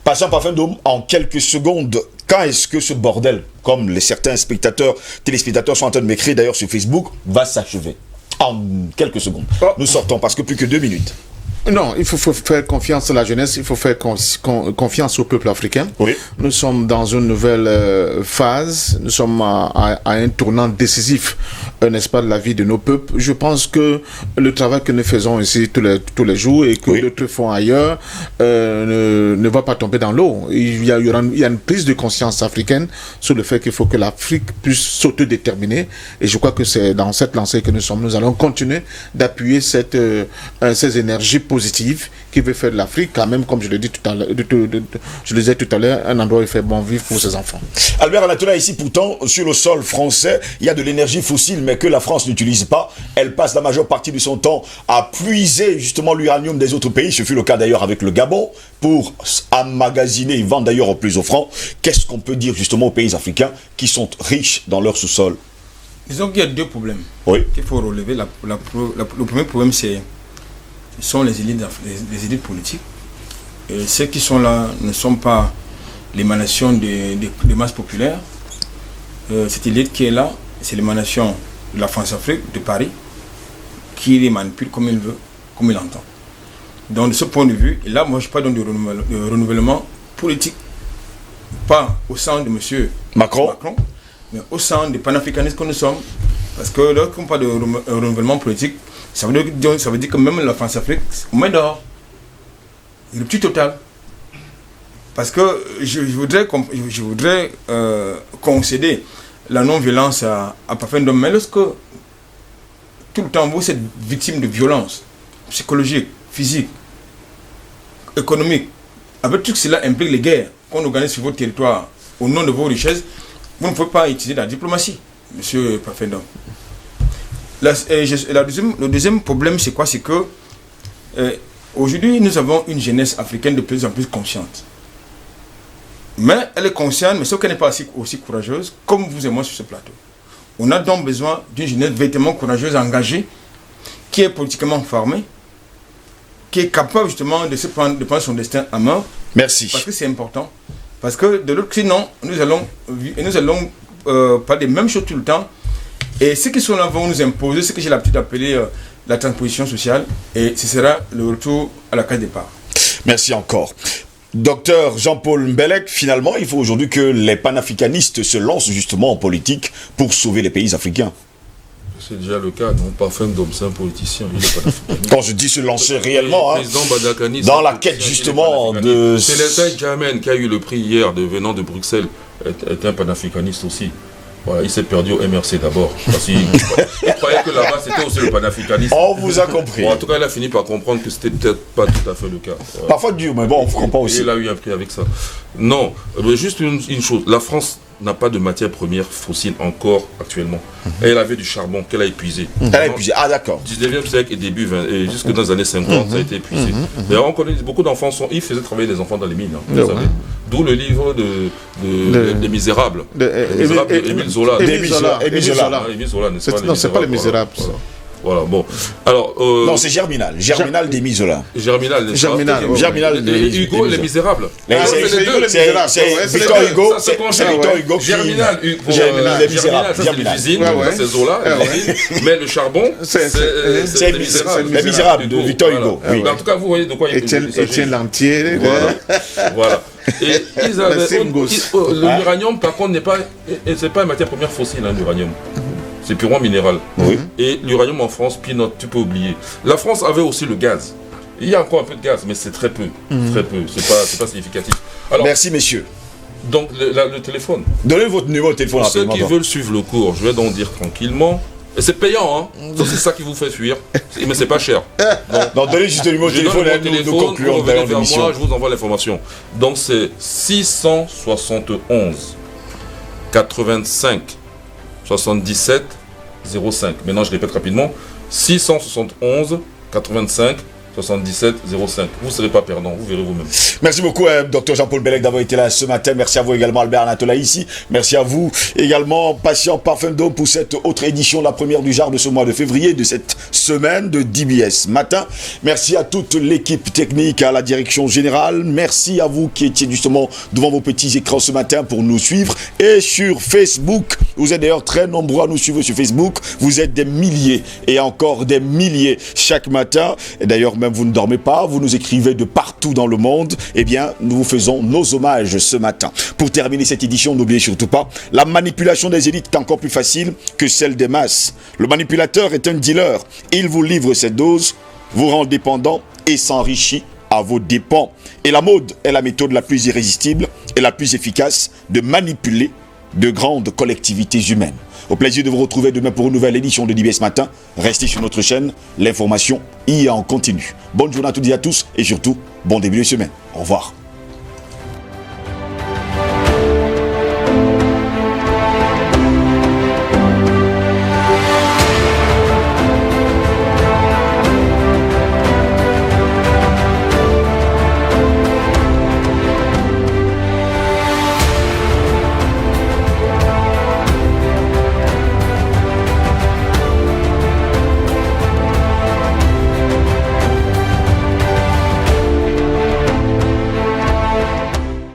[SPEAKER 1] Passons par fin d'homme en quelques secondes. Quand est-ce que ce bordel, comme certains téléspectateurs sont en train de m'écrire d'ailleurs sur Facebook, va s'achever? En quelques secondes. Nous sortons parce que plus que 2 minutes.
[SPEAKER 4] Non, il faut faire confiance à la jeunesse, il faut faire confiance au peuple africain.
[SPEAKER 1] Oui.
[SPEAKER 4] Nous sommes dans une nouvelle phase, nous sommes à un tournant décisif, n'est-ce pas, de la vie de nos peuples. Je pense que le travail que nous faisons ici tous les jours et que d'autres font ailleurs ne va pas tomber dans l'eau. Il y a une prise de conscience africaine sur le fait qu'il faut que l'Afrique puisse s'autodéterminer. Et je crois que c'est dans cette lancée que nous sommes. Nous allons continuer d'appuyer ces énergies positive qui veut faire de l'Afrique, quand même, comme je le disais tout à l'heure, un endroit où il fait bon vivre pour ses enfants.
[SPEAKER 1] Albert Anatola, ici pourtant, sur le sol français, il y a de l'énergie fossile, mais que la France n'utilise pas. Elle passe la majeure partie de son temps à puiser justement l'uranium des autres pays. Ce fut le cas d'ailleurs avec le Gabon, pour emmagasiner et vendre d'ailleurs au plus offrant. Qu'est-ce qu'on peut dire justement aux pays africains qui sont riches dans leur sous-sol?
[SPEAKER 6] Disons qu'il y a 2 problèmes qu'il faut relever. Le premier problème, sont les élites politiques. Et ceux qui sont là ne sont pas l'émanation des masses populaires. Cette élite qui est là, c'est l'émanation de la France-Afrique, de Paris, qui les manipule comme il veut, comme il entend. Donc de ce point de vue, et là moi je parle de renouvellement politique, pas au sein de M. Macron, mais au sein des panafricanistes que nous sommes. Parce que lorsqu'on parle de renouvellement politique, ça veut dire que même la France-Afrique, au moins dehors, rupture totale. Parce que je voudrais concéder la non-violence à parfum d'homme. Mais lorsque tout le temps vous êtes victime de violence psychologique, physique, économique, avec tout cela implique les guerres qu'on organise sur votre territoire au nom de vos richesses, vous ne pouvez pas utiliser la diplomatie, monsieur Parfendon. Le deuxième problème, c'est quoi? C'est que aujourd'hui, nous avons une jeunesse africaine de plus en plus consciente. Mais elle est consciente, mais sauf qu'elle n'est pas aussi courageuse, comme vous et moi sur ce plateau. On a donc besoin d'une jeunesse véritablement courageuse, engagée, qui est politiquement formée, qui est capable justement de prendre son destin à main.
[SPEAKER 1] Merci.
[SPEAKER 6] Parce que c'est important. Parce que de l'autre, sinon, nous allons parler des mêmes choses tout le temps. Et ceux qui sont là vont nous imposer ce que j'ai l'habitude d'appeler la transposition sociale. Et ce sera le retour à la case départ.
[SPEAKER 1] Merci encore. Docteur Jean-Paul Mbelek, finalement, il faut aujourd'hui que les panafricanistes se lancent justement en politique pour sauver les pays africains.
[SPEAKER 5] C'est déjà le cas, non? Parfendom, c'est un politicien, il est panafricaniste.
[SPEAKER 1] Quand je dis se lancer réellement, hein,
[SPEAKER 5] président Badakani,
[SPEAKER 1] dans la quête justement de...
[SPEAKER 5] Célestin Djamen, qui a eu le prix hier venant de Bruxelles, est un panafricaniste aussi. Voilà, il s'est perdu au MRC d'abord. Parce qu'il croyait que là-bas c'était aussi le panafricanisme.
[SPEAKER 1] On vous a compris.
[SPEAKER 5] Bon, en tout cas, il a fini par comprendre que c'était peut-être pas tout à fait le cas. Voilà.
[SPEAKER 1] Parfois dur, mais bon, on comprend aussi.
[SPEAKER 5] Et il a eu un prix avec ça. Non, juste une chose. La France n'a pas de matière première fossile encore actuellement. Elle avait du charbon qu'elle a épuisé.
[SPEAKER 1] Elle a épuisé, ah d'accord.
[SPEAKER 5] 19e siècle et début 20, et jusque dans les années 50, ça a été épuisé. D'ailleurs, on connaît beaucoup d'enfants, ils faisaient travailler les enfants dans les mines. Hein, vous savez. D'où le livre des Misérables. Émile Zola.
[SPEAKER 1] Émile
[SPEAKER 5] Zola, n'est-ce pas?
[SPEAKER 4] Non, c'est pas les Misérables.
[SPEAKER 5] Voilà, bon. Alors,
[SPEAKER 1] non, c'est Germinal. Germinal d'Émile Zola.
[SPEAKER 5] Germinal
[SPEAKER 1] de
[SPEAKER 5] Hugo, Les Misérables.
[SPEAKER 1] C'est Victor Hugo. C'est Victor Hugo.
[SPEAKER 5] Germinal, c'est Zola. Mais le charbon, c'est Les
[SPEAKER 1] Misérables de Victor Hugo.
[SPEAKER 5] En tout cas, vous voyez de quoi il s'agit.
[SPEAKER 4] Étienne Lantier.
[SPEAKER 5] Voilà. Et ils avaient l'uranium, par contre, c'est pas une matière première fossile, l'uranium. C'est purement minéral.
[SPEAKER 1] Oui.
[SPEAKER 5] Et l'uranium en France, peanut, tu peux oublier. La France avait aussi le gaz. Il y a encore un peu de gaz, mais c'est très peu. Très peu. C'est pas significatif. Alors,
[SPEAKER 1] merci, messieurs.
[SPEAKER 5] Donc, le téléphone.
[SPEAKER 1] Donnez votre numéro de téléphone.
[SPEAKER 5] Pour ceux qui veulent suivre le cours, je vais donc dire tranquillement. Et c'est payant, hein. C'est ça qui vous fait fuir. Mais c'est pas cher.
[SPEAKER 1] Donc, donnez juste le numéro de téléphone et nous concluons d'ailleurs l'émission.
[SPEAKER 5] Moi, je vous envoie l'information. Donc, c'est 671 85 77 05. Maintenant, je répète rapidement. 671 85 77 05. Vous ne serez pas perdant, vous verrez vous-même.
[SPEAKER 1] Merci beaucoup, Dr Jean-Paul Mbelek, d'avoir été là ce matin. Merci à vous également, Albert Anatola, ici. Merci à vous également, Patient Parfendom, pour cette autre édition, la première du genre de ce mois de février, de cette semaine de DBS Matin. Merci à toute l'équipe technique, à la direction générale. Merci à vous qui étiez justement devant vos petits écrans ce matin pour nous suivre. Et sur Facebook, vous êtes d'ailleurs très nombreux à nous suivre sur Facebook. Vous êtes des milliers et encore des milliers chaque matin. Et d'ailleurs, même vous ne dormez pas, vous nous écrivez de partout dans le monde. Eh bien, nous vous faisons nos hommages ce matin. Pour terminer cette édition, n'oubliez surtout pas, la manipulation des élites est encore plus facile que celle des masses. Le manipulateur est un dealer. Il vous livre ses doses, vous rend dépendant et s'enrichit à vos dépens. Et la mode est la méthode la plus irrésistible et la plus efficace de manipuler de grandes collectivités humaines. Au plaisir de vous retrouver demain pour une nouvelle édition de DBS Matin. Restez sur notre chaîne, l'information y est en continu. Bonne journée à toutes et à tous et surtout, bon début de semaine. Au revoir.